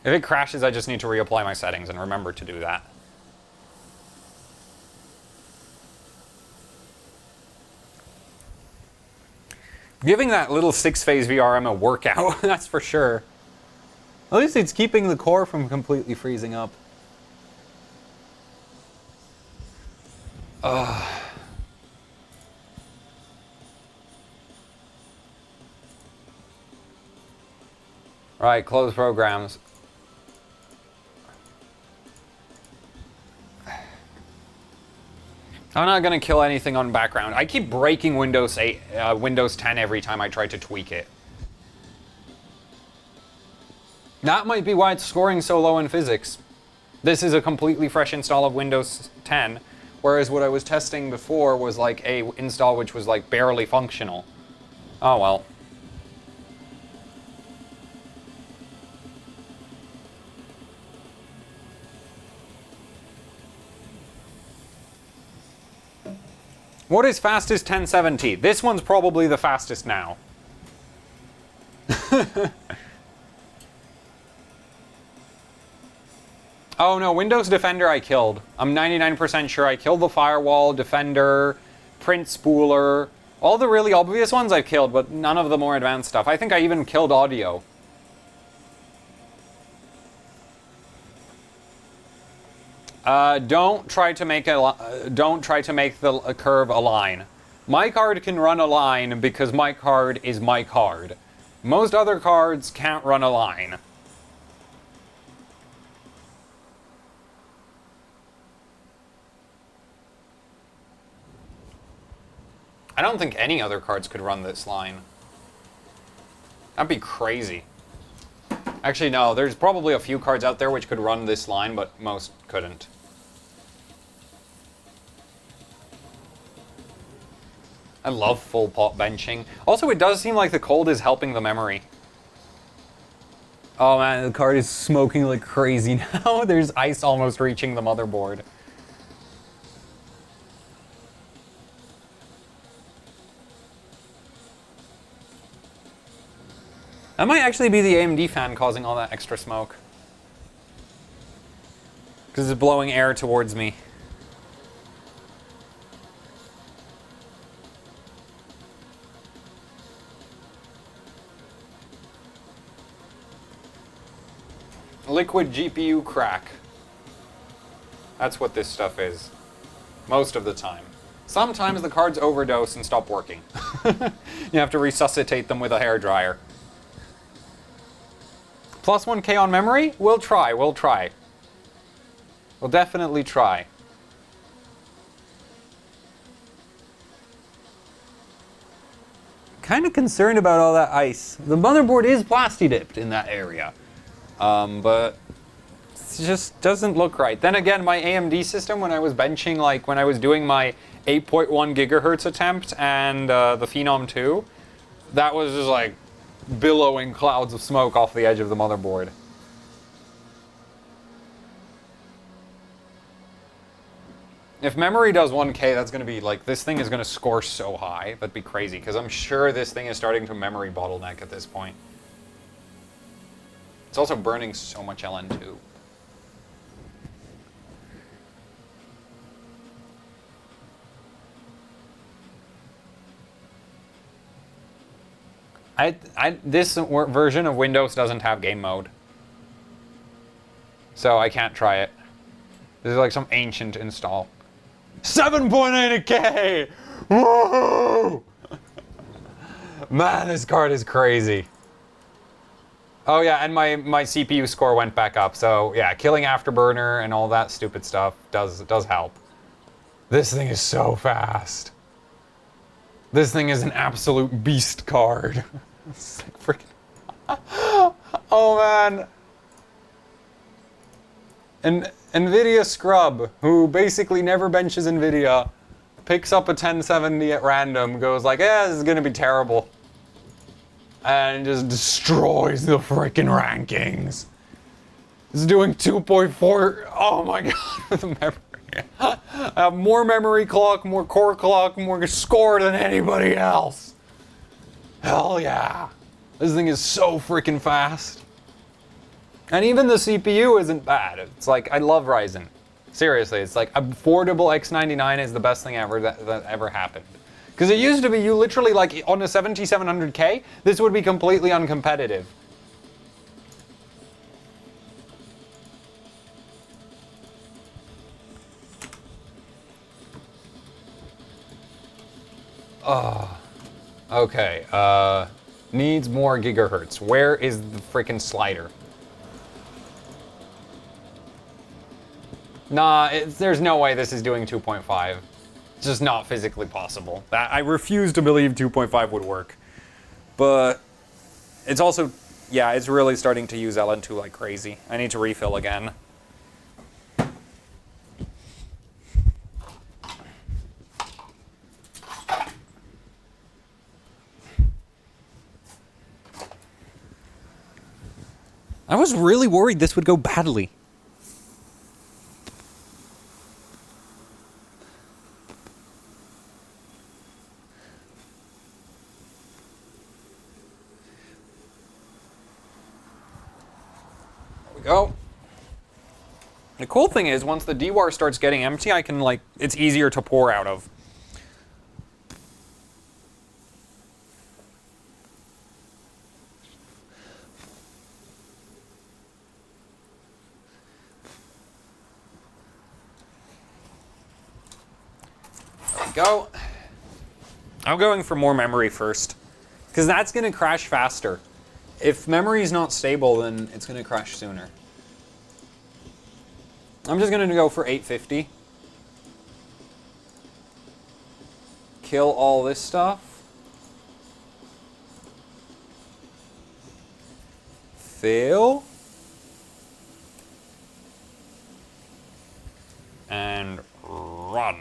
If it crashes, I just need to reapply my settings and remember to do that. Giving that little 6-phase VRM a workout, that's for sure. At least it's keeping the core from completely freezing up. Right, close programs. I'm not gonna kill anything on background. I keep breaking Windows 10 every time I try to tweak it. That might be why it's scoring so low in physics. This is a completely fresh install of Windows 10, whereas what I was testing before was like a install which was like barely functional. Oh well. What is fastest 1070? This one's probably the fastest now. Oh no, Windows Defender I killed. I'm 99% sure I killed the firewall, Defender, print spooler. All the really obvious ones I've killed, but none of the more advanced stuff. I think I even killed audio. Don't try to make the curve a line. My card can run a line because my card is my card. Most other cards can't run a line. I don't think any other cards could run this line. That'd be crazy. Actually, no, there's probably a few cards out there which could run this line, but most couldn't. I love full pot benching. Also, it does seem like the cold is helping the memory. Oh man, the card is smoking like crazy now. There's ice almost reaching the motherboard. That might actually be the AMD fan causing all that extra smoke. Because it's blowing air towards me. Liquid GPU crack. That's what this stuff is. Most of the time. Sometimes the cards overdose and stop working. You have to resuscitate them with a hairdryer. Plus 1K on memory? We'll try, we'll try. We'll definitely try. Kind of concerned about all that ice. The motherboard is plasti dipped in that area. But it just doesn't look right. Then again, my AMD system, when I was benching, like when I was doing my 8.1 gigahertz attempt and the Phenom 2, that was just like billowing clouds of smoke off the edge of the motherboard. If memory does 1K, that's going to be like, this thing is going to score so high. That'd be crazy, because I'm sure this thing is starting to memory bottleneck at this point. It's also burning so much LN2. This version of Windows doesn't have game mode. So I can't try it. This is like some ancient install. 7.8K! Woohoo! Man, this card is crazy. Oh yeah, and my CPU score went back up, so yeah, killing Afterburner and all that stupid stuff does help. This thing is so fast. This thing is an absolute beast card. It's like freaking... Oh man. And NVIDIA scrub, who basically never benches NVIDIA, picks up a 1070 at random, goes like, yeah, this is gonna be terrible. And just destroys the freaking rankings. It's doing 2.4, oh my god, with memory. I have more memory clock, more core clock, more score than anybody else. Hell yeah. This thing is so freaking fast. And even the CPU isn't bad. It's like, I love Ryzen. Seriously, it's like affordable X99 is the best thing ever that ever happened. Because it used to be, you literally, like, on a 7700K, this would be completely uncompetitive. Okay, needs more gigahertz. Where is the freaking slider? Nah, there's no way this is doing 2.5. It's just not physically possible. I refuse to believe 2.5 would work. But it's also, yeah, it's really starting to use LN2 like crazy. I need to refill again. I was really worried this would go badly. Go. The cool thing is, once the DWAR starts getting empty, I can, like, it's easier to pour out of. There we go. I'm going for more memory first, because that's going to crash faster. If memory is not stable, then it's going to crash sooner. I'm just going to go for 850. Kill all this stuff. Fill. And run.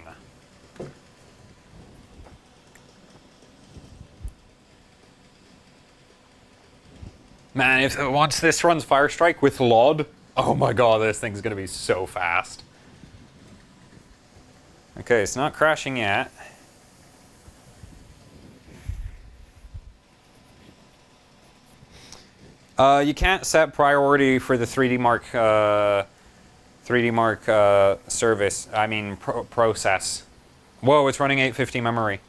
Man, if once this runs Firestrike with LOD, oh my god, this thing's gonna be so fast. Okay, it's not crashing yet. You can't set priority for the 3D Mark service. I mean process. Whoa, it's running 850 memory.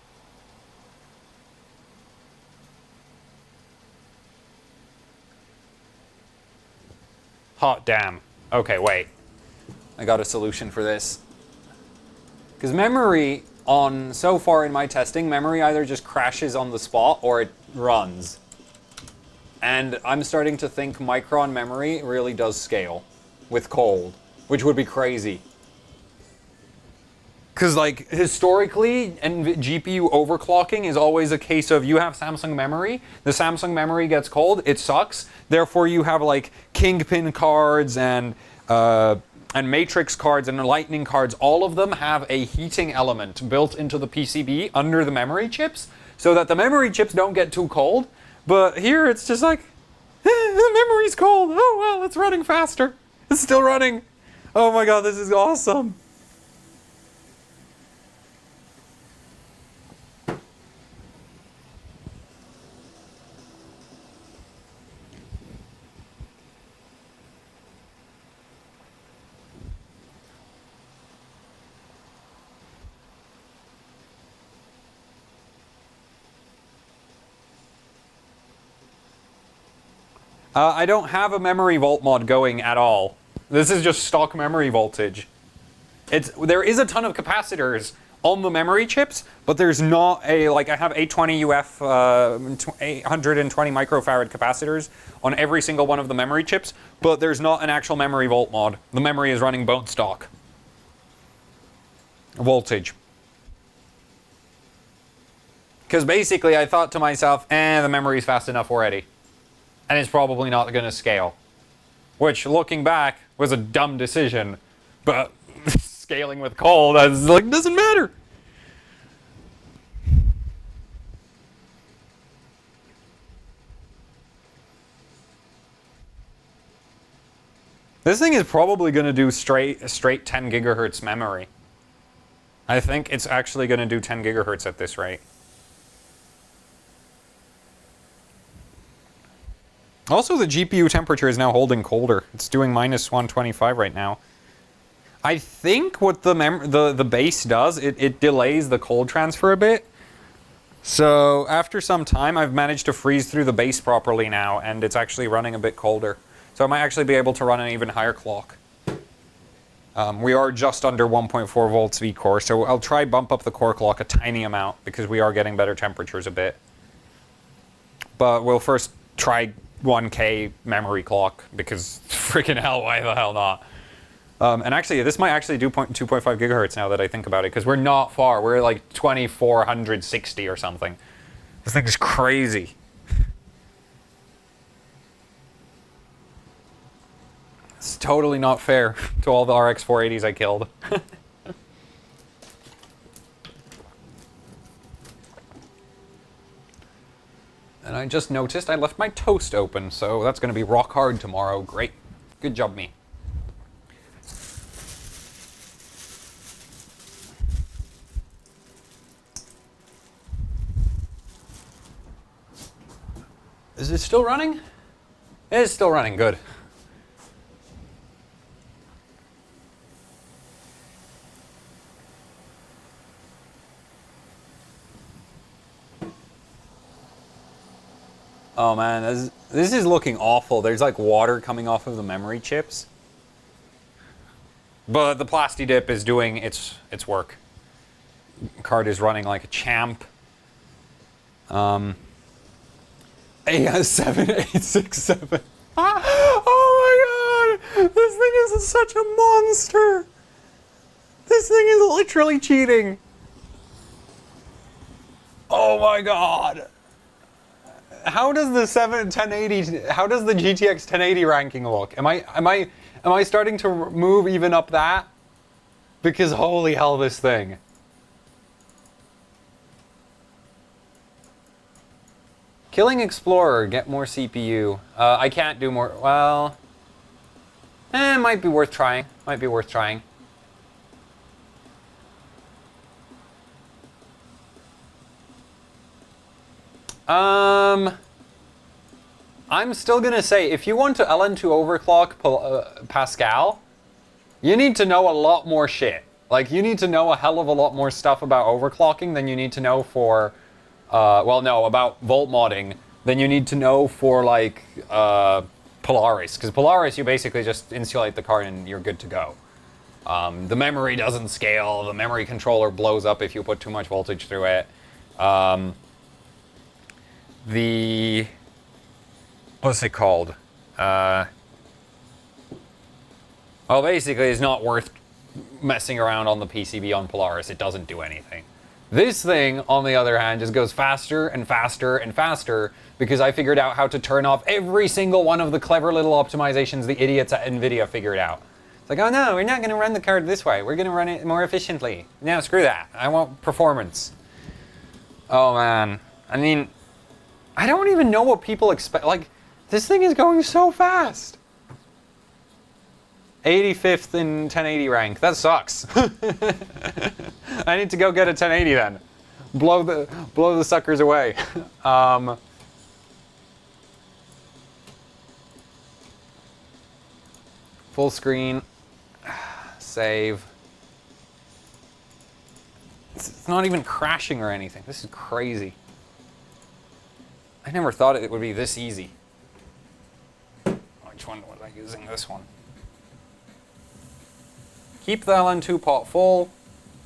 Hot damn. Okay, wait. I got a solution for this. Because memory so far in my testing, memory either just crashes on the spot or it runs. And I'm starting to think Micron memory really does scale with cold, which would be crazy. Because like historically, and GPU overclocking is always a case of you have Samsung memory, the Samsung memory gets cold, it sucks. Therefore you have like Kingpin cards and Matrix cards and Lightning cards, all of them have a heating element built into the PCB under the memory chips so that the memory chips don't get too cold. But here it's just like, the memory's cold. Oh well, it's running faster. It's still running. Oh my god, this is awesome. I don't have a memory volt mod going at all. This is just stock memory voltage. There is a ton of capacitors on the memory chips, but there's not a, like I have 820 UF 820 microfarad capacitors on every single one of the memory chips, but there's not an actual memory volt mod. The memory is running bone stock voltage. Because basically I thought to myself, the memory's fast enough already. And it's probably not going to scale. Which, looking back, was a dumb decision. But scaling with cold, I was like, doesn't matter. This thing is probably going to do straight 10 gigahertz memory. I think it's actually going to do 10 gigahertz at this rate. Also, the GPU temperature is now holding colder. It's doing minus 125 right now. I think what the base does, it delays the cold transfer a bit. So after some time, I've managed to freeze through the base properly now, and it's actually running a bit colder. So I might actually be able to run an even higher clock. We are just under 1.4 volts V-core, so I'll try bump up the core clock a tiny amount because we are getting better temperatures a bit. But we'll first try 1K memory clock because freaking hell, why the hell not? And actually, this might actually do 2.5 gigahertz now that I think about it, because we're not far. We're like 2460 or something. This thing is crazy. It's totally not fair to all the RX 480s I killed. And I just noticed I left my toast open, so that's going to be rock hard tomorrow. Great. Good job, me. Is it still running? It is still running. Good. Oh man, this is looking awful. There's like water coming off of the memory chips. But the Plasti Dip is doing its work. Card is running like a champ. AS7867. Oh my god! This thing is such a monster! This thing is literally cheating. Oh my god! How does the 1080? How does the GTX 1080 ranking look? Am I starting to move even up that? Because holy hell, this thing. Killing Explorer, get more CPU. I can't do more, well... might be worth trying. Might be worth trying. I'm still gonna say, if you want to LN2 overclock Pascal, you need to know a lot more shit. Like, you need to know a hell of a lot more stuff about overclocking than you need to know for, well, no, about volt modding than you need to know for, like, Polaris. Because Polaris, you basically just insulate the card and you're good to go. The memory doesn't scale, the memory controller blows up if you put too much voltage through it. What's it called? Well, basically, it's not worth messing around on the PCB on Polaris. It doesn't do anything. This thing, on the other hand, just goes faster and faster and faster because I figured out how to turn off every single one of the clever little optimizations the idiots at NVIDIA figured out. It's like, oh no, we're not going to run the card this way. We're going to run it more efficiently. No, screw that. I want performance. Oh man. I mean, I don't even know what people expect. Like, this thing is going so fast. 85th in 1080 rank. That sucks. I need to go get a 1080 then. Blow the suckers away. Full screen. Save. It's not even crashing or anything. This is crazy. I never thought it would be this easy. Which one was I using? This one. Keep the LN2 pot full,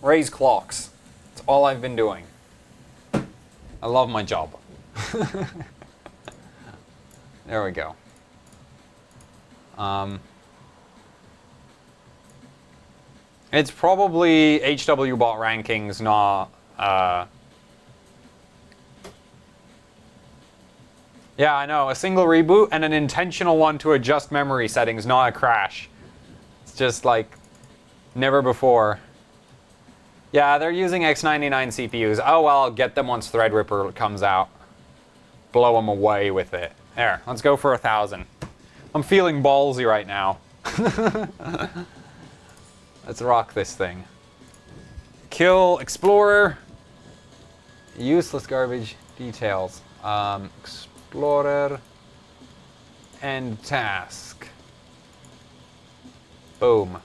raise clocks. That's all I've been doing. I love my job. There we go. It's probably HWBot rankings, not... Yeah, I know. A single reboot and an intentional one to adjust memory settings, not a crash. It's just like... never before. Yeah, they're using X99 CPUs. Oh well, get them once Threadripper comes out. Blow them away with it. There, let's go for 1,000. I'm feeling ballsy right now. Let's rock this thing. Kill Explorer. Useless garbage details. Explorer. End task. Boom.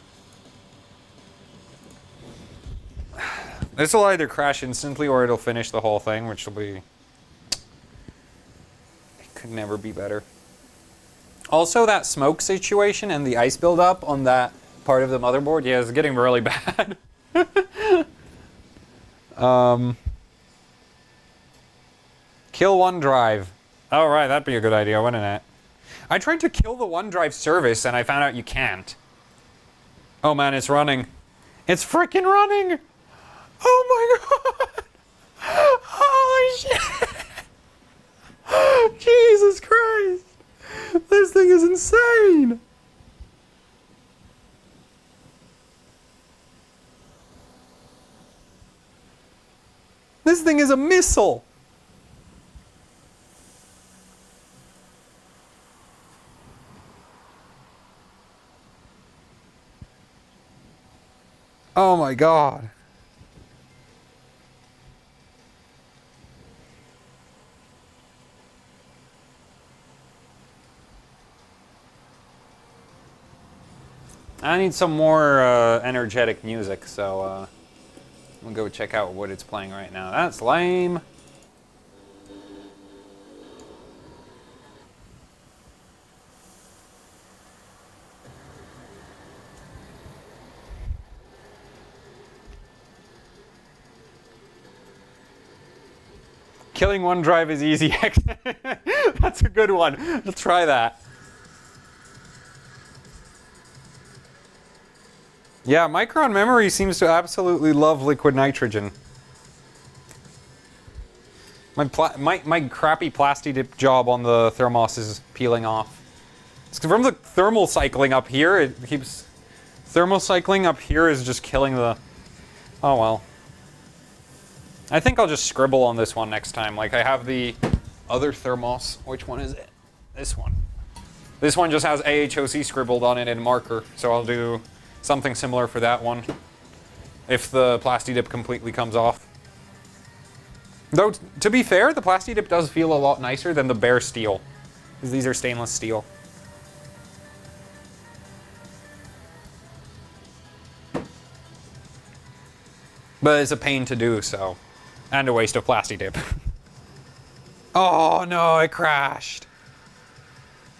This will either crash instantly or it'll finish the whole thing, which will be... it could never be better. Also, that smoke situation and the ice buildup on that part of the motherboard, yeah, it's getting really bad. Kill OneDrive. Oh, right, that'd be a good idea, wouldn't it? I tried to kill the OneDrive service and I found out you can't. Oh man, it's running. It's freaking running! Oh my god! Holy shit! Jesus Christ! This thing is insane! This thing is a missile! Oh my god. I need some more energetic music, so we'll go check out what it's playing right now. That's lame. Killing OneDrive is easy. That's a good one. Let's try that. Yeah, Micron Memory seems to absolutely love liquid nitrogen. My crappy plasti-dip job on the thermos is peeling off. It's from the thermal cycling up here. It keeps... thermal cycling up here is just killing the... oh well. I think I'll just scribble on this one next time. Like, I have the other thermos. Which one is it? This one. This one just has AHOC scribbled on it in marker, so I'll do something similar for that one if the Plasti Dip completely comes off. Though, to be fair, the Plasti Dip does feel a lot nicer than the bare steel, because these are stainless steel. But it's a pain to do, so. And a waste of Plasti Dip. Oh no, it crashed.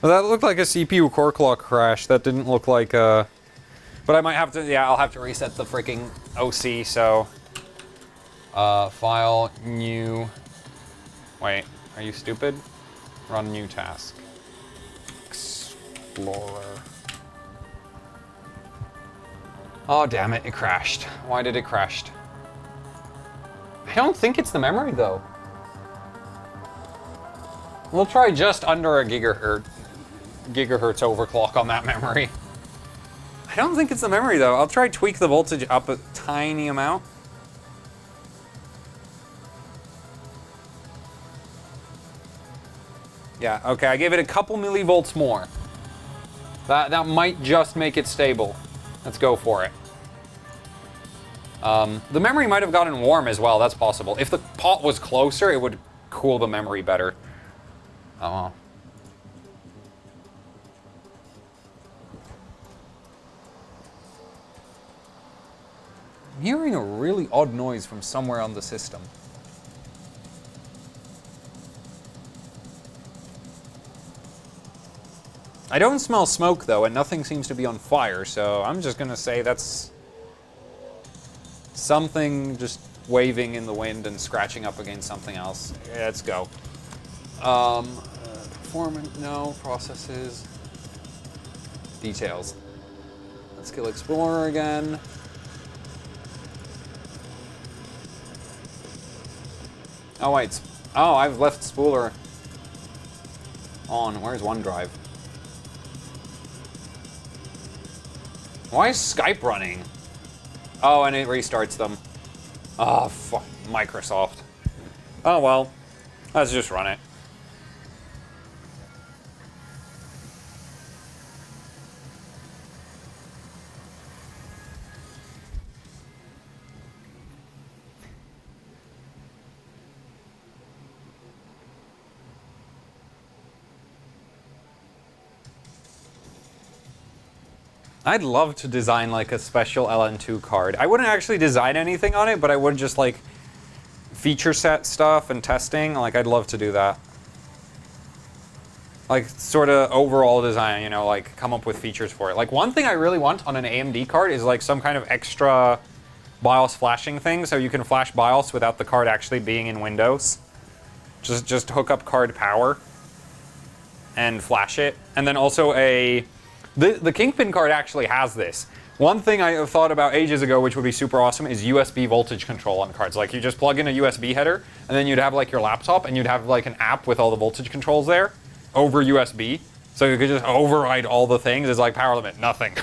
Well, that looked like a CPU core clock crash. That didn't look like a... But I might have to, yeah, I'll have to reset the freaking OC, so... File, new... Wait, are you stupid? Run new task. Explorer. Oh, damn it, it crashed. Why did it crash? I don't think it's the memory, though. We'll try just under a gigahertz overclock on that memory. I don't think it's the memory, though. I'll try tweak the voltage up a tiny amount. Yeah, okay, I gave it a couple millivolts more. That might just make it stable. Let's go for it. The memory might have gotten warm as well, that's possible. If the pot was closer, it would cool the memory better. Oh well. I'm hearing a really odd noise from somewhere on the system. I don't smell smoke though, and nothing seems to be on fire, so I'm just gonna say that's something just waving in the wind and scratching up against something else. Yeah, let's go. Performance, no. Processes. Details. Let's kill Explorer again. Oh wait, oh, I've left Spooler on. Where's OneDrive? Why is Skype running? Oh, and it restarts them. Oh, fuck. Microsoft. Oh, well. Let's just run it. I'd love to design like a special LN2 card. I wouldn't actually design anything on it, but I would just like feature set stuff and testing. Like I'd love to do that. Like sort of overall design, you know, like come up with features for it. Like one thing I really want on an AMD card is like some kind of extra BIOS flashing thing, so you can flash BIOS without the card actually being in Windows. Just hook up card power and flash it. And then also the Kingpin card actually has this. One thing I thought about ages ago, which would be super awesome, is USB voltage control on cards. Like you just plug in a USB header, and then you'd have like your laptop, and you'd have like an app with all the voltage controls there over USB. So you could just override all the things. It's like power limit, nothing.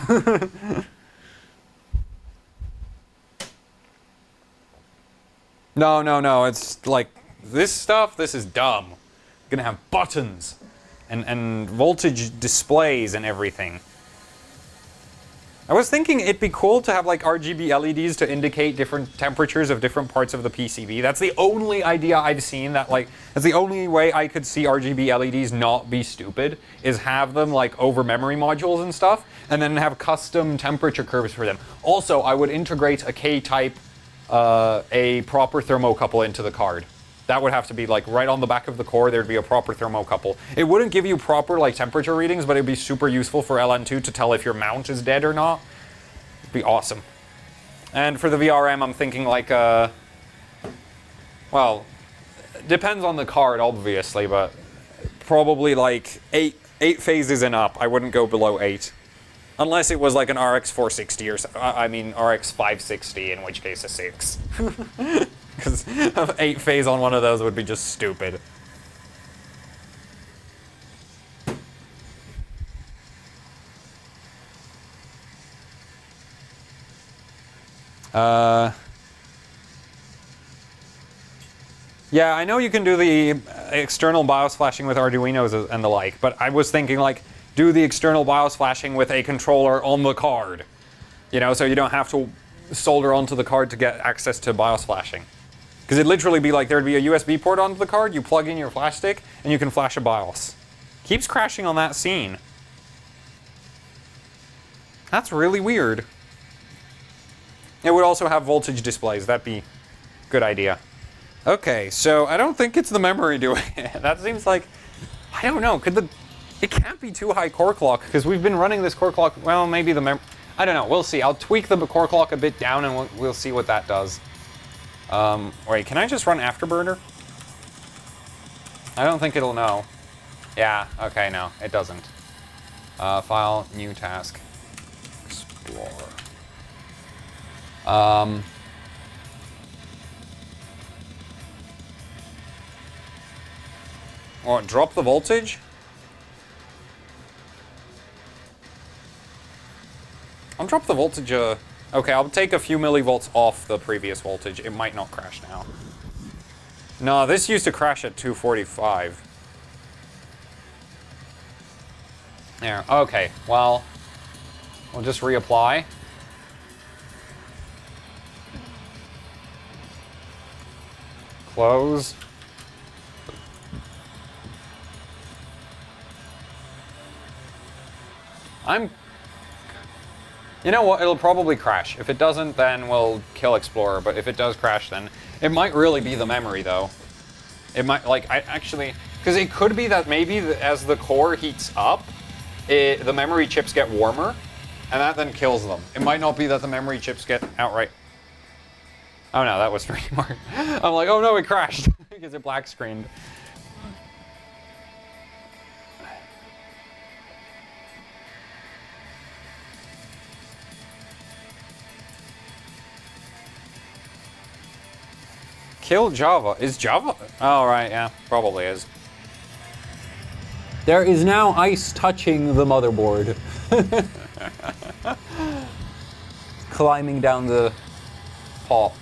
No, it's like this stuff, this is dumb. You're gonna have buttons and voltage displays and everything. I was thinking it'd be cool to have like RGB LEDs to indicate different temperatures of different parts of the PCB. That's the only idea I've seen that like, that's the only way I could see RGB LEDs not be stupid, is have them like over memory modules and stuff, and then have custom temperature curves for them. Also, I would integrate a K-type, a proper thermocouple into the card. That would have to be like right on the back of the core, there'd be a proper thermocouple. It wouldn't give you proper like temperature readings, but it'd be super useful for LN2 to tell if your mount is dead or not. It'd be awesome. And for the VRM, I'm thinking like, well, depends on the card obviously, but probably like eight phases and up. I wouldn't go below 8. Unless it was like an RX 460 or I mean RX 560, in which case a 6. Because 8 phase on one of those would be just stupid. Yeah, I know you can do the external BIOS flashing with Arduinos and the like, but I was thinking like, do the external BIOS flashing with a controller on the card. You know, so you don't have to solder onto the card to get access to BIOS flashing. Because it'd literally be like, there'd be a USB port onto the card, you plug in your flash stick, and you can flash a BIOS. Keeps crashing on that scene. That's really weird. It would also have voltage displays, that'd be a good idea. Okay, so I don't think it's the memory doing it. That seems like, I don't know, it can't be too high core clock, because we've been running this core clock, well, maybe I don't know, we'll see. I'll tweak the core clock a bit down and we'll see what that does. Wait, can I just run Afterburner? I don't think it'll know. Yeah, okay, no, it doesn't. File, new task, explore. Oh, drop the voltage? I'll drop the voltage, okay, I'll take a few millivolts off the previous voltage. It might not crash now. No, this used to crash at 245. There, okay, well, we'll just reapply. Close. You know what, it'll probably crash. If it doesn't, then we'll kill Explorer, but if it does crash, then it might really be the memory, though. It might, like, because it could be that maybe as the core heats up, the memory chips get warmer, and that then kills them. It might not be that the memory chips get outright. Oh no, that was pretty smart. I'm like, oh no, it crashed, because it black screened. Kill Java. Is Java? Oh, right, yeah, probably is. There is now ice touching the motherboard. Climbing down the pot.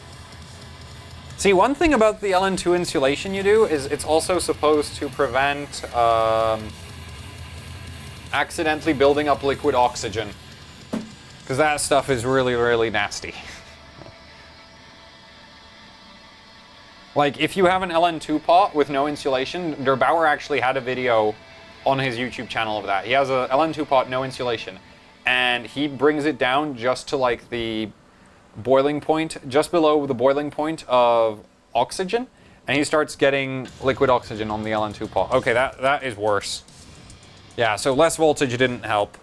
See, one thing about the LN2 insulation you do is it's also supposed to prevent accidentally building up liquid oxygen. Because that stuff is really, really nasty. Like, if you have an LN2 pot with no insulation, Der Bauer actually had a video on his YouTube channel of that. He has a LN2 pot, no insulation, and he brings it down just to, like, the boiling point, just below the boiling point of oxygen, and he starts getting liquid oxygen on the LN2 pot. Okay, that is worse. Yeah, so less voltage didn't help.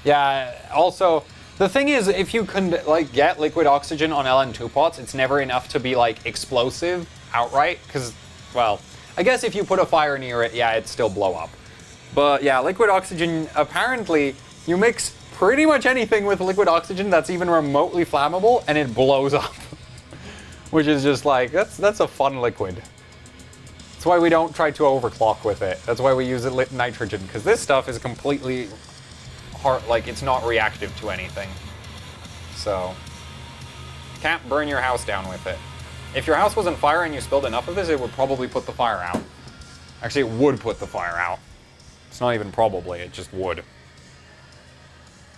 Yeah, also, the thing is, if you can, like, get liquid oxygen on LN2 pots, it's never enough to be, like, explosive outright, because, well, I guess if you put a fire near it, yeah, it'd still blow up. But, yeah, liquid oxygen, apparently, you mix pretty much anything with liquid oxygen that's even remotely flammable, and it blows up. Which is just, like, that's a fun liquid. That's why we don't try to overclock with it. That's why we use it lit nitrogen, because this stuff is completely hard, like, it's not reactive to anything. So, can't burn your house down with it. If your house was on fire and you spilled enough of this, it would probably put the fire out. Actually, it would put the fire out. It's not even probably, it just would.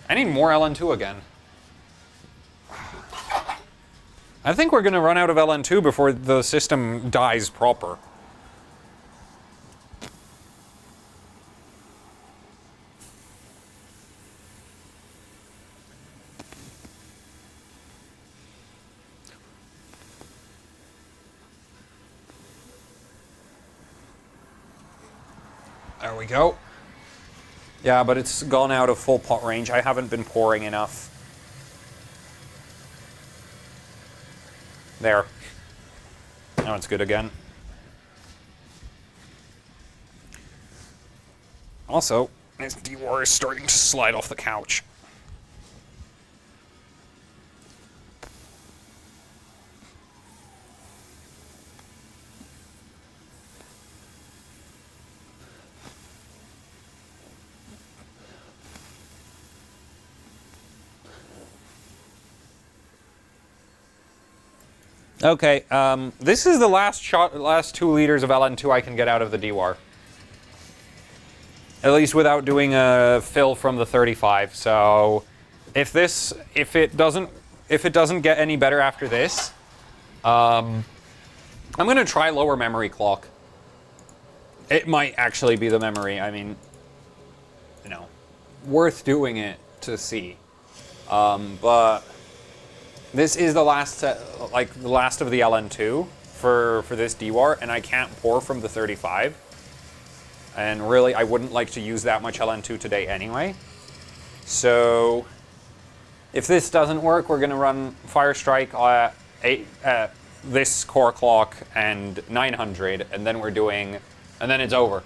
I need more LN2 again. I think we're gonna run out of LN2 before the system dies proper. There we go. Yeah, but it's gone out of full pot range. I haven't been pouring enough. There. Now it's good again. Also, this D-War is starting to slide off the couch. Okay, this is the last 2 liters of LN2 I can get out of the DWAR. At least without doing a fill from the 35. So, if it doesn't get any better after this, I'm gonna try lower memory clock. It might actually be the memory. I mean, you know, worth doing it to see. But this is the last set, like the last of the LN2 for this DWAR, and I can't pour from the 35. And really, I wouldn't like to use that much LN2 today anyway. So, if this doesn't work, we're gonna run Firestrike at this core clock and 900, and then and then it's over.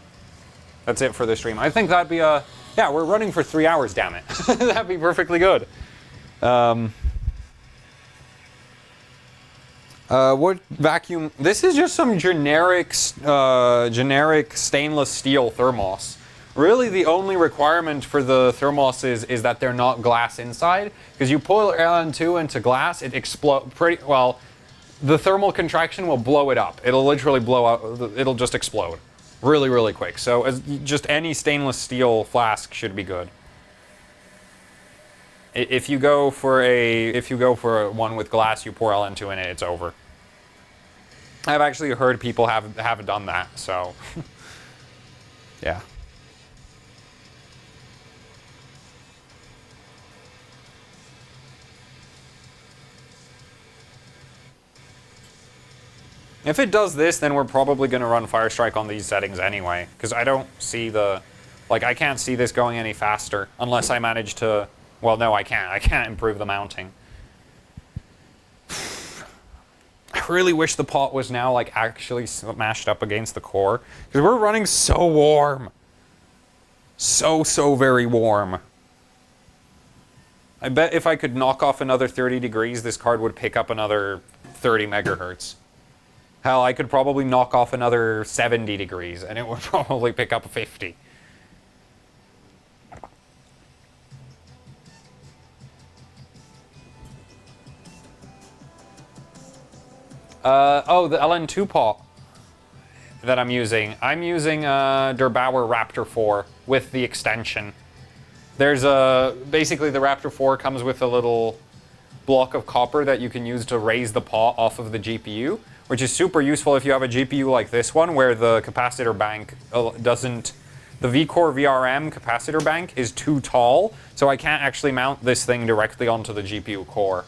That's it for the stream. I think that'd be yeah, we're running for 3 hours, damn it. That'd be perfectly good. What vacuum? This is just some generic stainless steel thermos. Really, the only requirement for the thermos is that they're not glass inside, because you pull LN2 into glass, it explodes pretty well. The thermal contraction will blow it up. It'll literally blow up. It'll just explode, really, really quick. So, just any stainless steel flask should be good. If you go for one with glass, you pour LN2 in it, it's over. I've actually heard people have done that, so yeah. If it does this, then we're probably going to run Firestrike on these settings anyway, because I don't see I can't see this going any faster unless I manage to. Well, no, I can't. I can't improve the mounting. I really wish the pot was now like actually mashed up against the core, because we're running so warm. So very warm. I bet if I could knock off another 30 degrees, this card would pick up another 30 megahertz. Hell, I could probably knock off another 70 degrees, and it would probably pick up 50. Oh, the LN2 pot that I'm using. I'm using Der Bauer Raptor 4 with the extension. There's basically the Raptor 4 comes with a little block of copper that you can use to raise the pot off of the GPU, which is super useful if you have a GPU like this one where the capacitor bank doesn't. The vCore VRM capacitor bank is too tall, so I can't actually mount this thing directly onto the GPU core.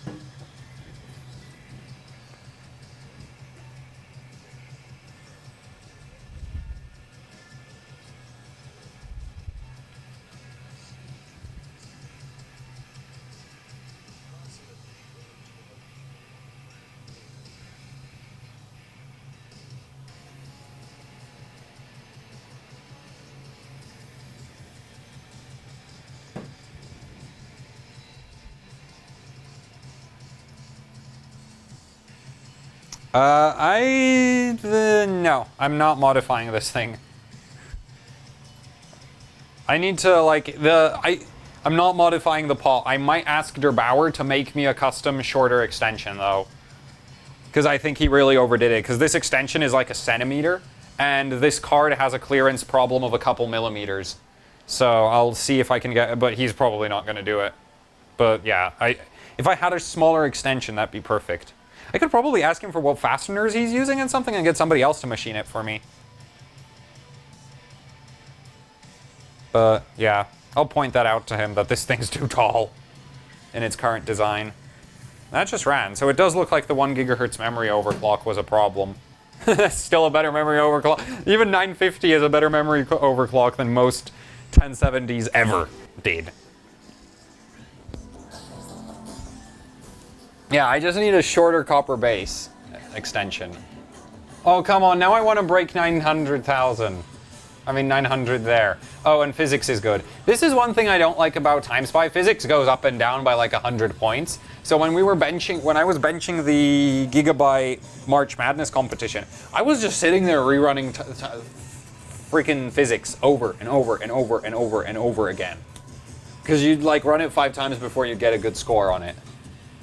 No, I'm not modifying this thing. I need to, I'm not modifying the pot. I might ask Der Bauer to make me a custom shorter extension, though. Because I think he really overdid it, because this extension is like a centimeter, and this card has a clearance problem of a couple millimeters. So I'll see if I can get, but he's probably not going to do it. But yeah, if I had a smaller extension, that'd be perfect. I could probably ask him for what fasteners he's using and something and get somebody else to machine it for me. But yeah, I'll point that out to him that this thing's too tall in its current design. That just ran, so it does look like the 1 gigahertz memory overclock was a problem. Still a better memory overclock. Even 950 is a better memory overclock than most 1070s ever did. Yeah, I just need a shorter copper base extension. Oh, come on, now I want to break 900,000. I mean, 900 there. Oh, and physics is good. This is one thing I don't like about TimeSpy. Physics goes up and down by like 100 points. So when I was benching the Gigabyte March Madness competition, I was just sitting there rerunning freaking physics over and over and over and over and over again. Because you'd like run it 5 times before you get a good score on it.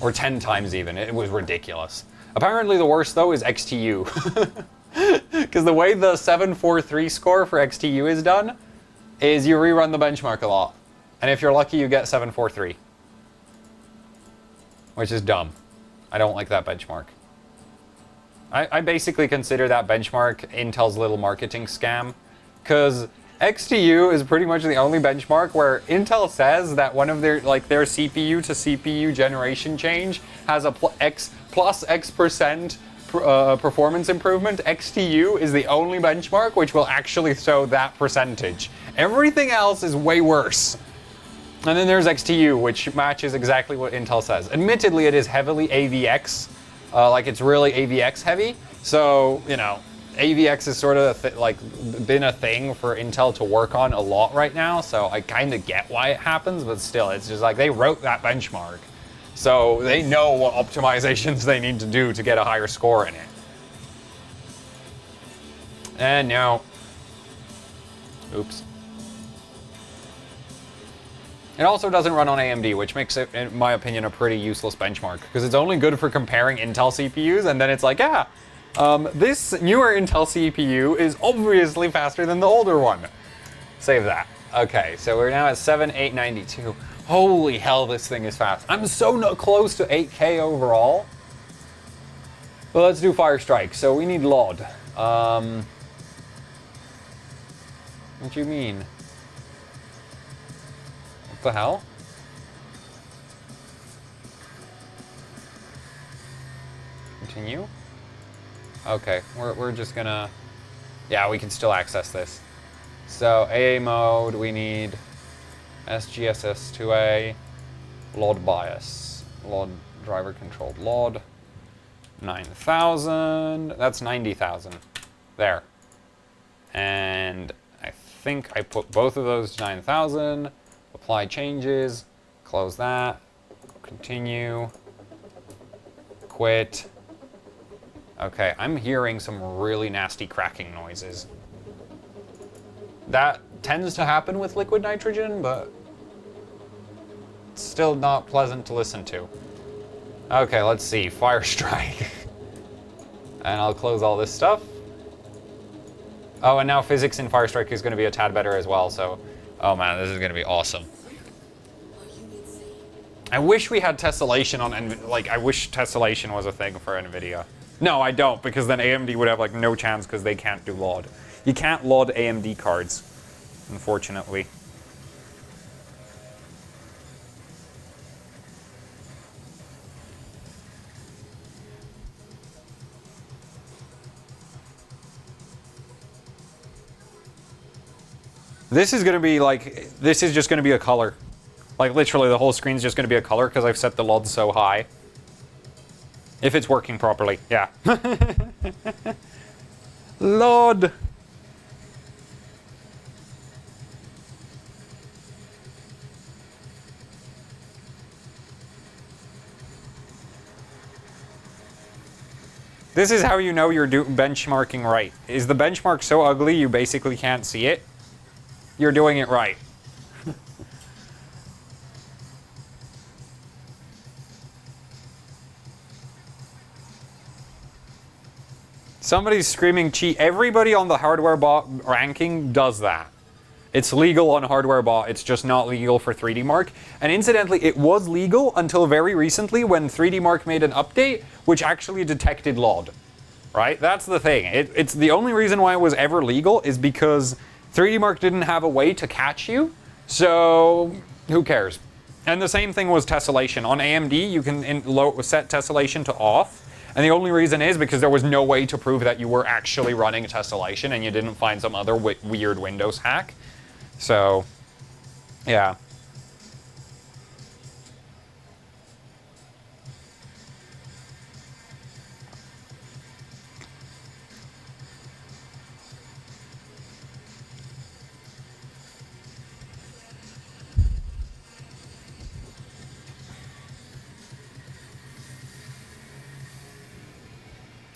Or 10 times even. It was ridiculous. Apparently the worst though is XTU. Because the way the 743 score for XTU is done is you rerun the benchmark a lot. And if you're lucky, you get 743. Which is dumb. I don't like that benchmark. I basically consider that benchmark Intel's little marketing scam. Because XTU is pretty much the only benchmark where Intel says that one of their CPU to CPU generation change has a plus X% performance improvement. XTU is the only benchmark which will actually show that percentage. Everything else is way worse. And then there's XTU, which matches exactly what Intel says. Admittedly, it is heavily AVX, like it's really AVX heavy. So, you know, AVX is sort of been a thing for Intel to work on a lot right now. So I kind of get why it happens, but still, it's just like they wrote that benchmark. So they know what optimizations they need to do to get a higher score in it. And now, oops. It also doesn't run on AMD, which makes it, in my opinion, a pretty useless benchmark, because it's only good for comparing Intel CPUs, and then it's like, yeah, this newer Intel CPU is obviously faster than the older one. Save that. Okay, so we're now at 7892. Holy hell, this thing is fast. I'm so close to 8K overall. Well, let's do Firestrike. So we need LOD. What do you mean? What the hell? Continue? Okay, we're just gonna... Yeah, we can still access this. So, AA mode, we need SGSS2A, LOD bias, LOD driver controlled LOD, 9,000, that's 90,000, there. And I think I put both of those to 9,000, apply changes, close that, continue, quit. Okay, I'm hearing some really nasty cracking noises. That tends to happen with liquid nitrogen, but it's still not pleasant to listen to. Okay, let's see, Firestrike. And I'll close all this stuff. Oh, and now physics in Firestrike is going to be a tad better as well, so... Oh man, this is going to be awesome. I wish we had tessellation on... I wish tessellation was a thing for NVIDIA. No, I don't, because then AMD would have, no chance because they can't do LOD. You can't LOD AMD cards, unfortunately. This is going to be this is just going to be a color. Literally the whole screen's just going to be a color because I've set the LOD so high. If it's working properly, yeah. LOD! This is how you know you're benchmarking right. Is the benchmark so ugly you basically can't see it? You're doing it right. Somebody's screaming cheat. Everybody on the hardware bot ranking does that. It's legal on hardware bot, it's just not legal for 3D Mark. And incidentally, it was legal until very recently when 3D Mark made an update which actually detected LOD. Right? That's the thing. It's the only reason why it was ever legal is because 3D Mark didn't have a way to catch you, so who cares? And the same thing was tessellation. On AMD, you can set tessellation to off. And the only reason is because there was no way to prove that you were actually running tessellation and you didn't find some other weird Windows hack. So, yeah.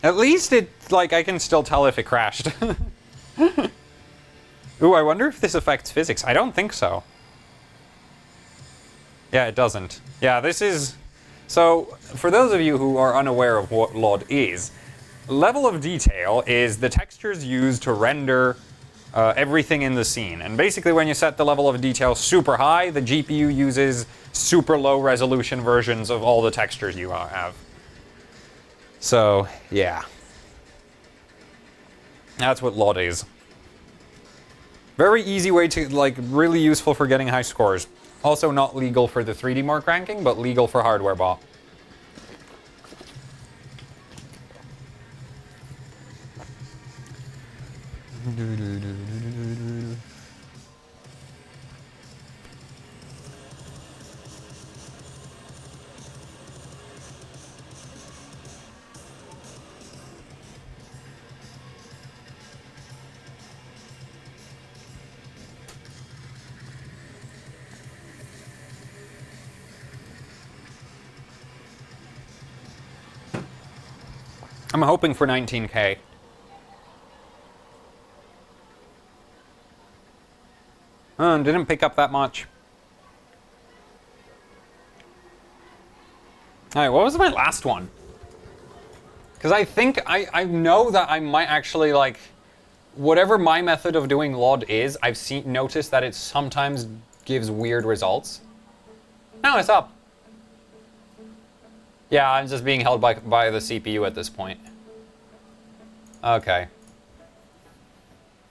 At least it, I can still tell if it crashed. Ooh, I wonder if this affects physics. I don't think so. Yeah, it doesn't. Yeah, this is So, for those of you who are unaware of what LOD is, level of detail is the textures used to render everything in the scene. And basically when you set the level of detail super high, the GPU uses super low resolution versions of all the textures you have. So, yeah. That's what LOD is. Very easy way to, like, really useful for getting high scores. Also not legal for the 3D Mark ranking, but legal for hardware bot. I'm hoping for 19K. Didn't pick up that much. Alright, what was my last one? Because I think, I know that I might actually, like, whatever my method of doing LOD is, I've noticed that it sometimes gives weird results. No, it's up. Yeah, I'm just being held by the CPU at this point. Okay.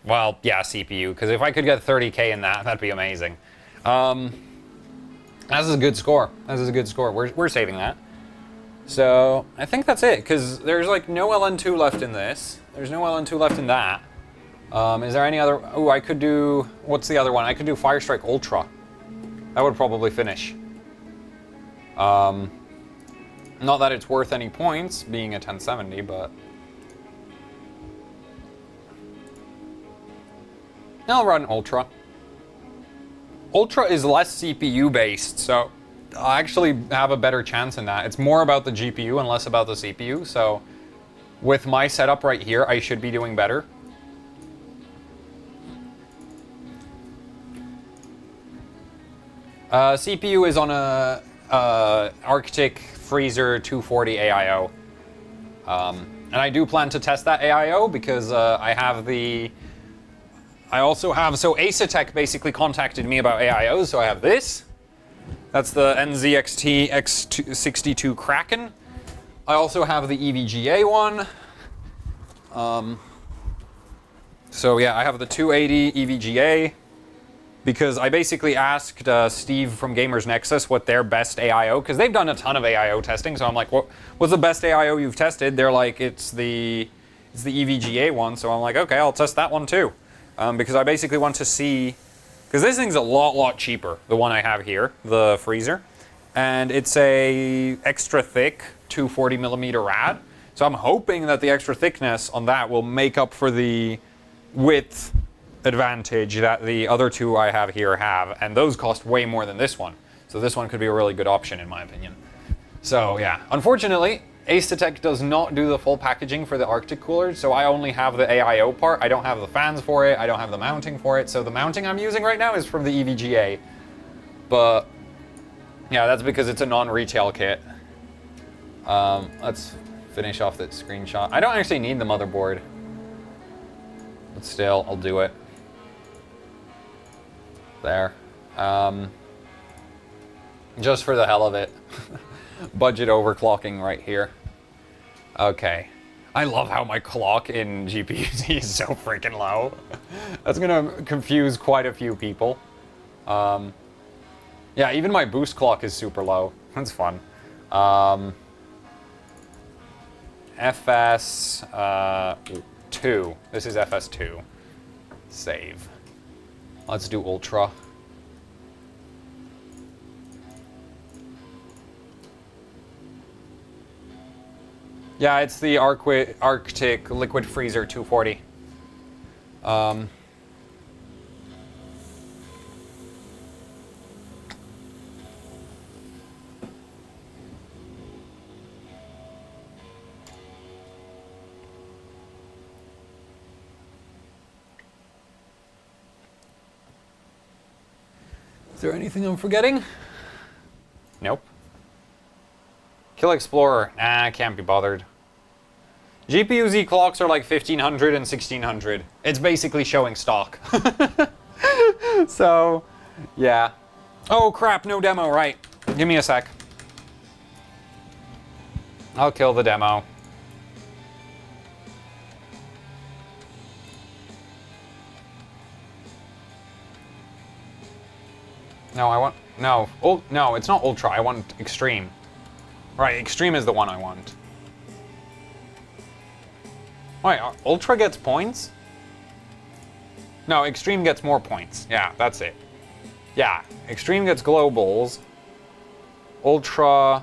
Well, yeah, CPU, because if I could get 30K in that, that'd be amazing. That is a good score. That is a good score. We're saving that. So, I think that's it, because there's, like, no LN2 left in this. There's no LN2 left in that. Is there any other... Oh, I could do... What's the other one? I could do Firestrike Ultra. That would probably finish. Not that it's worth any points, being a 1070, but... I'll run Ultra. Ultra is less CPU based, so I actually have a better chance in that. It's more about the GPU and less about the CPU, so with my setup right here, I should be doing better. CPU is on a Arctic Freezer 240 AIO. And I do plan to test that AIO because I have the... I also have... So ASUS basically contacted me about AIOs, so I have this. That's the NZXT X62 Kraken. I also have the EVGA one. So yeah, I have the 280 EVGA. Because I basically asked Steve from Gamers Nexus what their best AIO, because they've done a ton of AIO testing, so I'm like, what's the best AIO you've tested? They're like, it's the EVGA one, so I'm like, okay, I'll test that one too. Because I basically want to see, because this thing's a lot cheaper, the one I have here, the freezer, and it's a extra thick 240mm rad, so I'm hoping that the extra thickness on that will make up for the width advantage that the other two I have here have, and those cost way more than this one. So this one could be a really good option in my opinion. So yeah, unfortunately, ASUS does not do the full packaging for the Arctic coolers, so I only have the AIO part. I don't have the fans for it, I don't have the mounting for it, so the mounting I'm using right now is from the EVGA. But yeah, that's because it's a non-retail kit. Let's finish off that screenshot. I don't actually need the motherboard, but still, I'll do it. There. Just for the hell of it. Budget overclocking right here. Okay. I love how my clock in GPU is so freaking low. That's gonna confuse quite a few people. Yeah, even my boost clock is super low. That's fun. FS2. This is FS2. Save. Let's do Ultra. Yeah, it's the Arctic Liquid Freezer 240. Is there anything I'm forgetting? Nope. Kill Explorer. Nah, I can't be bothered. GPU Z clocks are like 1500 and 1600. It's basically showing stock. So, yeah. Oh crap, no demo, right. Give me a sec. I'll kill the demo. No, I want... No. No, it's not Ultra. I want Extreme. Right, Extreme is the one I want. Wait, Ultra gets points? No, Extreme gets more points. Yeah, that's it. Yeah, Extreme gets globals. Ultra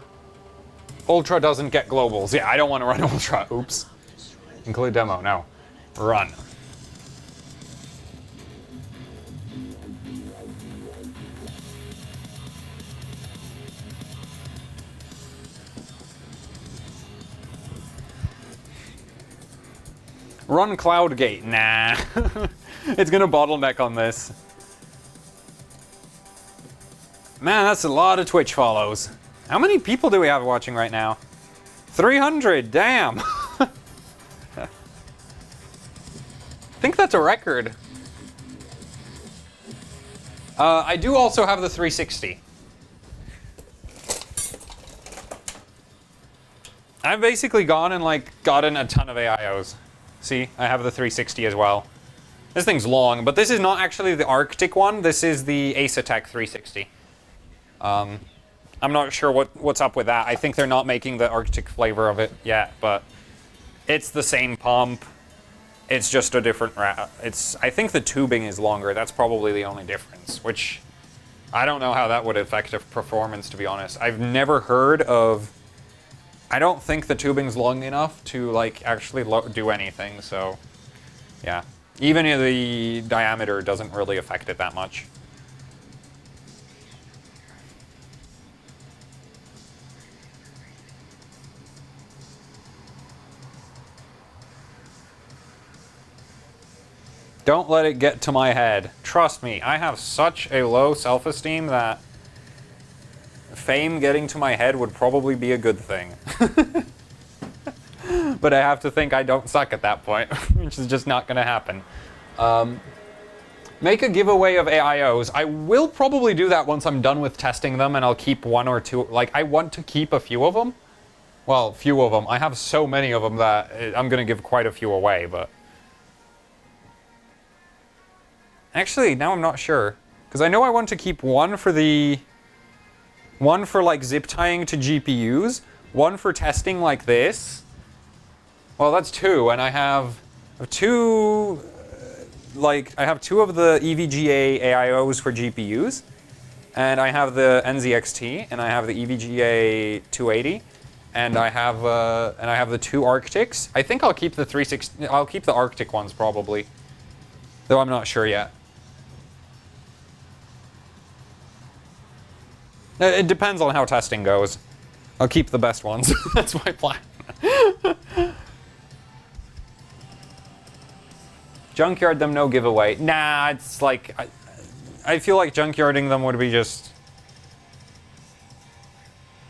doesn't get globals. Yeah, I don't want to run Ultra. Oops. Include demo. No. Run. Run CloudGate. Nah. It's gonna bottleneck on this. Man, that's a lot of Twitch follows. How many people do we have watching right now? 300, damn. I think that's a record. I do also have the 360. I've basically gone and like gotten a ton of AIOs. See, I have the 360 as well. This thing's long, but this is not actually the Arctic one. This is the ASUS 360. I'm not sure what's up with that. I think they're not making the Arctic flavor of it yet, but it's the same pump. It's just a different I think the tubing is longer. That's probably the only difference, which I don't know how that would affect performance, to be honest. I've never heard of... I don't think the tubing's long enough to like actually do anything, so yeah. Even the diameter doesn't really affect it that much. Don't let it get to my head. Trust me, I have such a low self-esteem that fame getting to my head would probably be a good thing. But I have to think I don't suck at that point, which is just not going to happen. Make a giveaway of AIOs. I will probably do that once I'm done with testing them, and I'll keep one or two. Like, I want to keep a few of them. Well, few of them. I have so many of them that I'm going to give quite a few away, but... Actually, now I'm not sure. Because I know I want to keep one for the... One for like zip tying to GPUs, one for testing like this. Well, that's two, and I have two, I have two of the EVGA AIOs for GPUs, and I have the NZXT, and I have the EVGA 280, and I have the two Arctics. I think I'll keep the 360. I'll keep the Arctic ones probably, though I'm not sure yet. It depends on how testing goes. I'll keep the best ones. That's my plan. Junkyard them, no giveaway. Nah, it's like... I feel like junkyarding them would be just...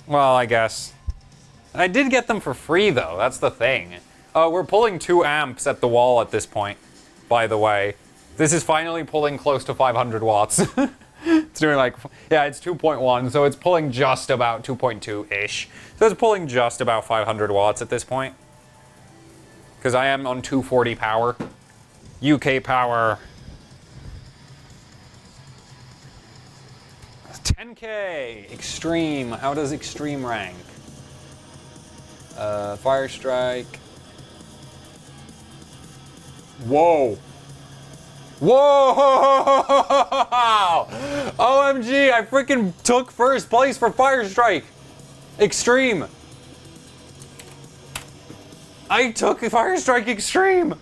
Well, I guess. I did get them for free, though. That's the thing. We're pulling 2 amps at the wall at this point, by the way. This is finally pulling close to 500 watts. It's doing like, yeah, it's 2.1, so it's pulling just about 2.2-ish. So it's pulling just about 500 watts at this point. Because I am on 240 power. UK power. 10K! Extreme. How does Extreme rank? Fire Strike. Whoa! Whoa! OMG, I freaking took first place for Fire Strike! Extreme! I took Fire Strike Extreme!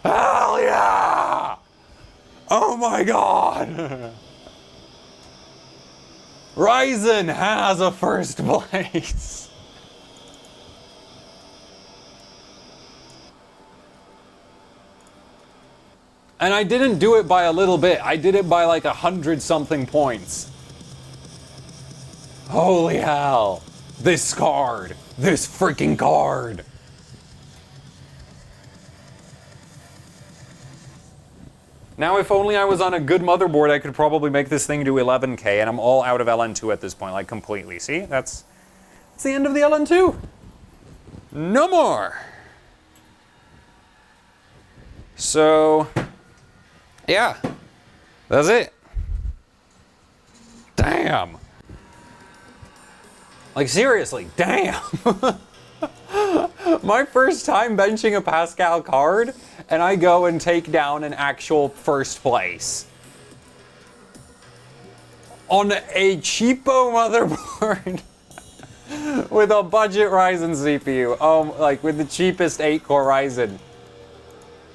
Hell yeah! Oh my god! Ryzen has a first place! And I didn't do it by a little bit. I did it by like 100-something points. Holy hell. This card. This freaking card. Now, if only I was on a good motherboard, I could probably make this thing do 11K, and I'm all out of LN2 at this point, like completely. See, that's the end of the LN2. No more. So, yeah, that's it. Damn. Like, seriously, damn. My first time benching a Pascal card, and I go and take down an actual first place. On a cheapo motherboard. With a budget Ryzen CPU. Like, with the cheapest 8-core Ryzen.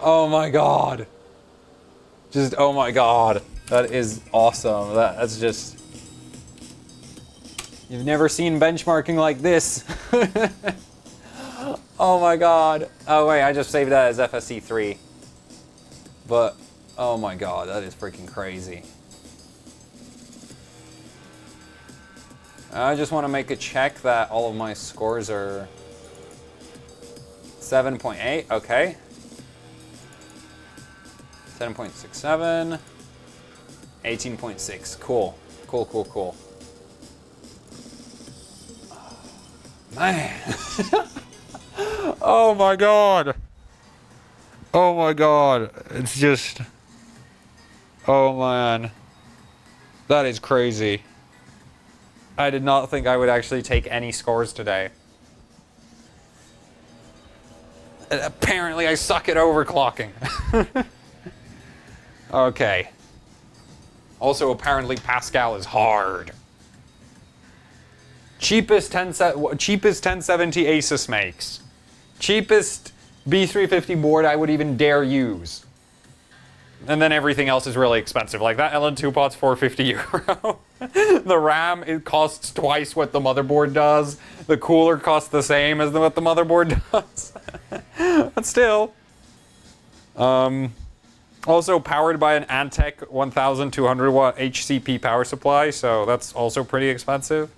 Oh my god. Just, oh my god. That is awesome. That's just... You've never seen benchmarking like this. Oh my god. Oh wait, I just saved that as FSC3. But, oh my god, that is freaking crazy. I just want to make a check that all of my scores are 7.8, okay. 7.67, 18.6, cool. Cool, cool, cool. Man. Oh my god. Oh my god. It's just... Oh man. That is crazy. I did not think I would actually take any scores today. And apparently I suck at overclocking. Okay. Also, apparently Pascal is hard. Cheapest 1070 ASUS makes. Cheapest B350 board I would even dare use. And then everything else is really expensive. Like that LN2 pot's 450 euro. The RAM, it costs twice what the motherboard does. The cooler costs the same as what the motherboard does. But still. Also powered by an Antec 1200 watt HCP power supply, so that's also pretty expensive.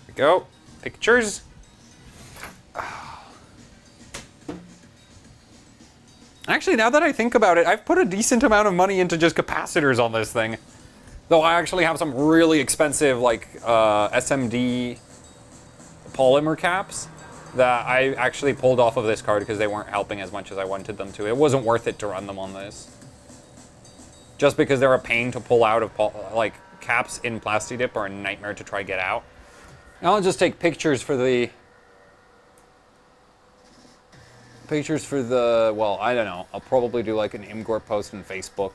Here we go. Pictures. Actually, now that I think about it, I've put a decent amount of money into just capacitors on this thing. Though I actually have some really expensive, like, SMD polymer caps that I actually pulled off of this card because they weren't helping as much as I wanted them to. It wasn't worth it to run them on this. Just because they're a pain to pull out of, like, caps in Plastidip are a nightmare to try get out. And I'll just take pictures for the... well, I don't know. I'll probably do like an Imgur post on Facebook.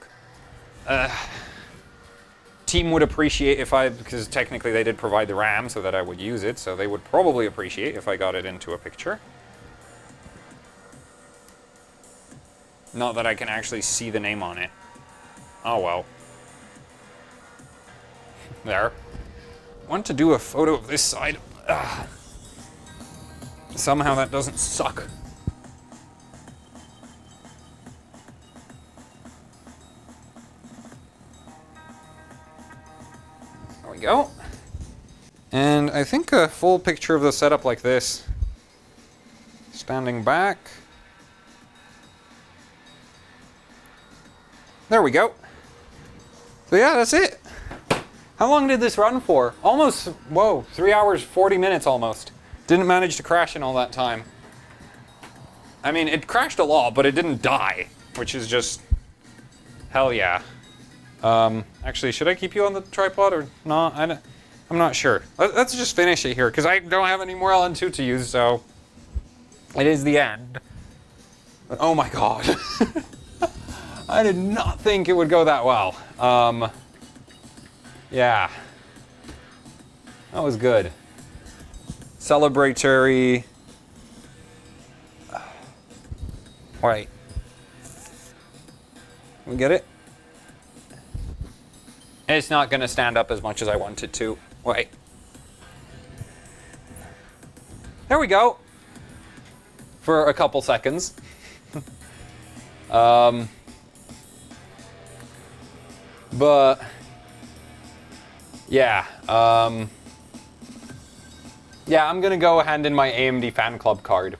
Team would appreciate if because technically they did provide the RAM so that I would use it, so they would probably appreciate if I got it into a picture. Not that I can actually see the name on it. Oh well. There. I want to do a photo of this side. Somehow that doesn't suck. There we go. And I think a full picture of the setup like this. Standing back. There we go. So yeah, that's it. How long did this run for? Almost, whoa, 3 hours, 40 minutes almost. Didn't manage to crash in all that time. I mean, it crashed a lot, but it didn't die, which is just, hell yeah. Actually, should I keep you on the tripod or not? I'm not sure. Let's just finish it here, because I don't have any more LN2 to use, so it is the end. But oh my god. I did not think it would go that well. Yeah. That was good. Celebratory. Wait. We get it? It's not going to stand up as much as I want it to. Wait. There we go. For a couple seconds. But yeah, yeah, I'm gonna go hand in my AMD fan club card.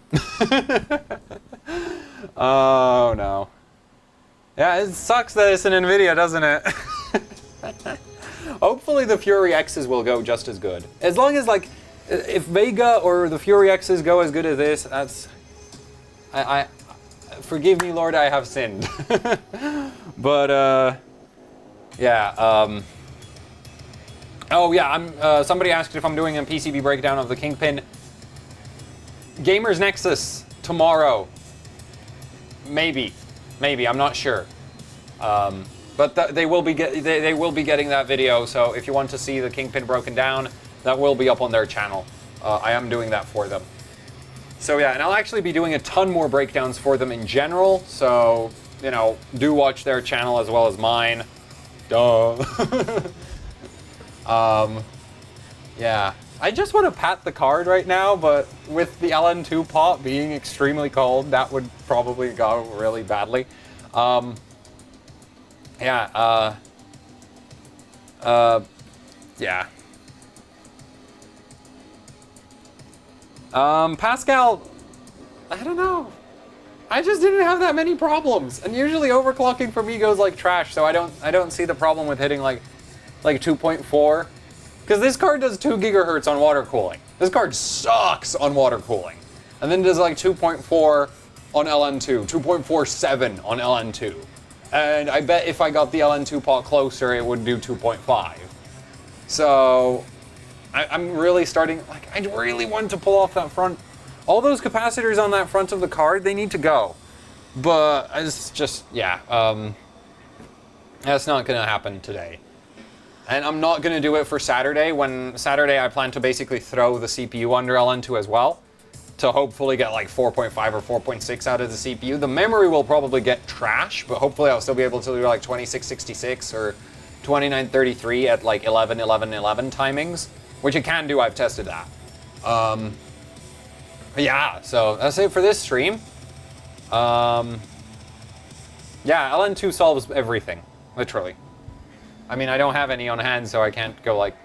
Oh no. Yeah, it sucks that it's an NVIDIA, doesn't it? Hopefully the Fury X's will go just as good. As long as, like, if Vega or the Fury X's go as good as this, that's... I forgive me, Lord, I have sinned. But, yeah, oh, yeah, somebody asked if I'm doing a PCB breakdown of the Kingpin. Gamers Nexus, tomorrow. Maybe, I'm not sure. But they will be getting that video, so if you want to see the Kingpin broken down, that will be up on their channel. I am doing that for them. So yeah, and I'll actually be doing a ton more breakdowns for them in general, so, you know, do watch their channel as well as mine. Duh. Yeah. I just want to pat the card right now, but with the LN2 pot being extremely cold, that would probably go really badly. Yeah, yeah. Pascal, I don't know. I just didn't have that many problems, and usually overclocking for me goes like trash, so I don't see the problem with hitting like 2.4, because this card does 2 gigahertz on water cooling. This card sucks on water cooling, and then does like 2.4 on LN2, 2.47 on LN2. And I bet if I got the LN2 pot closer, it would do 2.5. So, I'm really starting, like, I really want to pull off that front. All those capacitors on that front of the card, they need to go. But it's just, yeah, that's not gonna happen today. And I'm not gonna do it for Saturday, when Saturday I plan to basically throw the CPU under LN2 as well, to hopefully get like 4.5 or 4.6 out of the CPU. The memory will probably get trash, but hopefully I'll still be able to do like 2666 or 2933 at like 11:11:11 timings, which it can do. I've tested that. Yeah, so that's it for this stream. Yeah, LN2 solves everything, literally. I mean, I don't have any on hand, so I can't go like...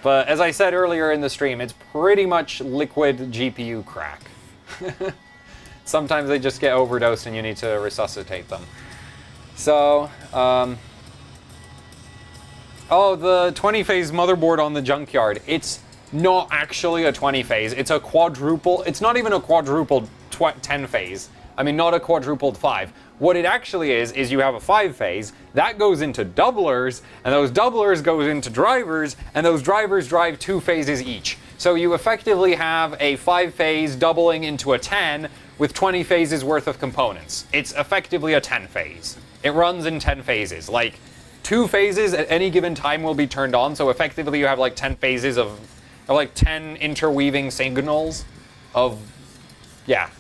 But as I said earlier in the stream, it's pretty much liquid GPU crack. Sometimes they just get overdosed and you need to resuscitate them. So, oh, the 20-phase motherboard on the junkyard. It's not actually a 20-phase. It's a quadruple. It's not even a quadrupled 10-phase. I mean, not a quadrupled 5. What it actually is you have a 5-phase, that goes into doublers, and those doublers goes into drivers, and those drivers drive 2 phases each. So you effectively have a 5-phase doubling into a 10 with 20 phases worth of components. It's effectively a 10-phase. It runs in 10 phases. Like, 2 phases at any given time will be turned on, so effectively you have like 10 phases of like 10 interweaving signals of, yeah.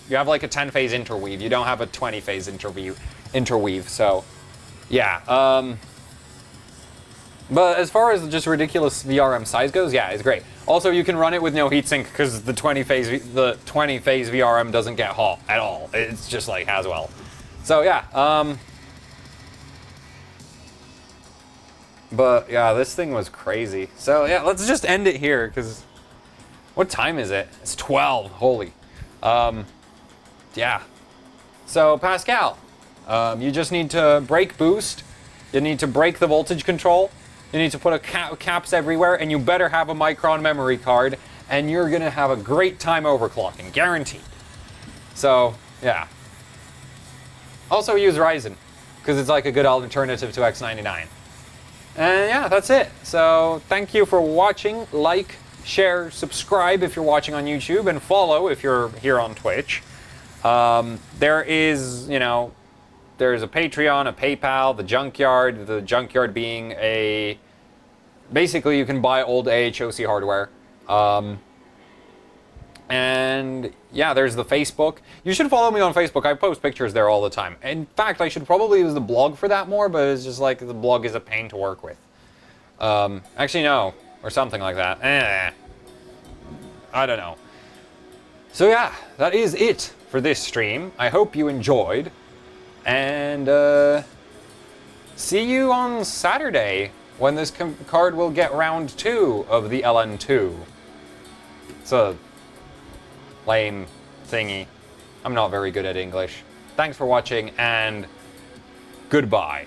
You have like a 10-phase interweave. You don't have a 20-phase interweave, so yeah. But as far as just ridiculous VRM size goes, yeah, it's great. Also, you can run it with no heatsink because the 20-phase VRM doesn't get hot at all. It's just like Haswell. So yeah. But yeah, this thing was crazy. So yeah, let's just end it here because what time is it? It's 12. Holy. Yeah. So Pascal, you just need to brake boost. You need to brake the voltage control. You need to put caps everywhere, and you better have a Micron memory card, and you're gonna have a great time overclocking, guaranteed. So yeah. Also use Ryzen, because it's like a good alternative to X99. And yeah, that's it. So thank you for watching. Like, share, subscribe if you're watching on YouTube, and follow if you're here on Twitch. There is, you know, there's a Patreon, a PayPal, the junkyard being a, basically you can buy old AHOC hardware. And yeah, there's the Facebook. You should follow me on Facebook. I post pictures there all the time. In fact, I should probably use the blog for that more, but it's just like the blog is a pain to work with. Actually, no, or something like that. I don't know. So yeah, that is it for this stream. I hope you enjoyed, and see you on Saturday when this card will get round 2 of the LN2. It's a lame thingy. I'm not very good at English. Thanks for watching, and goodbye.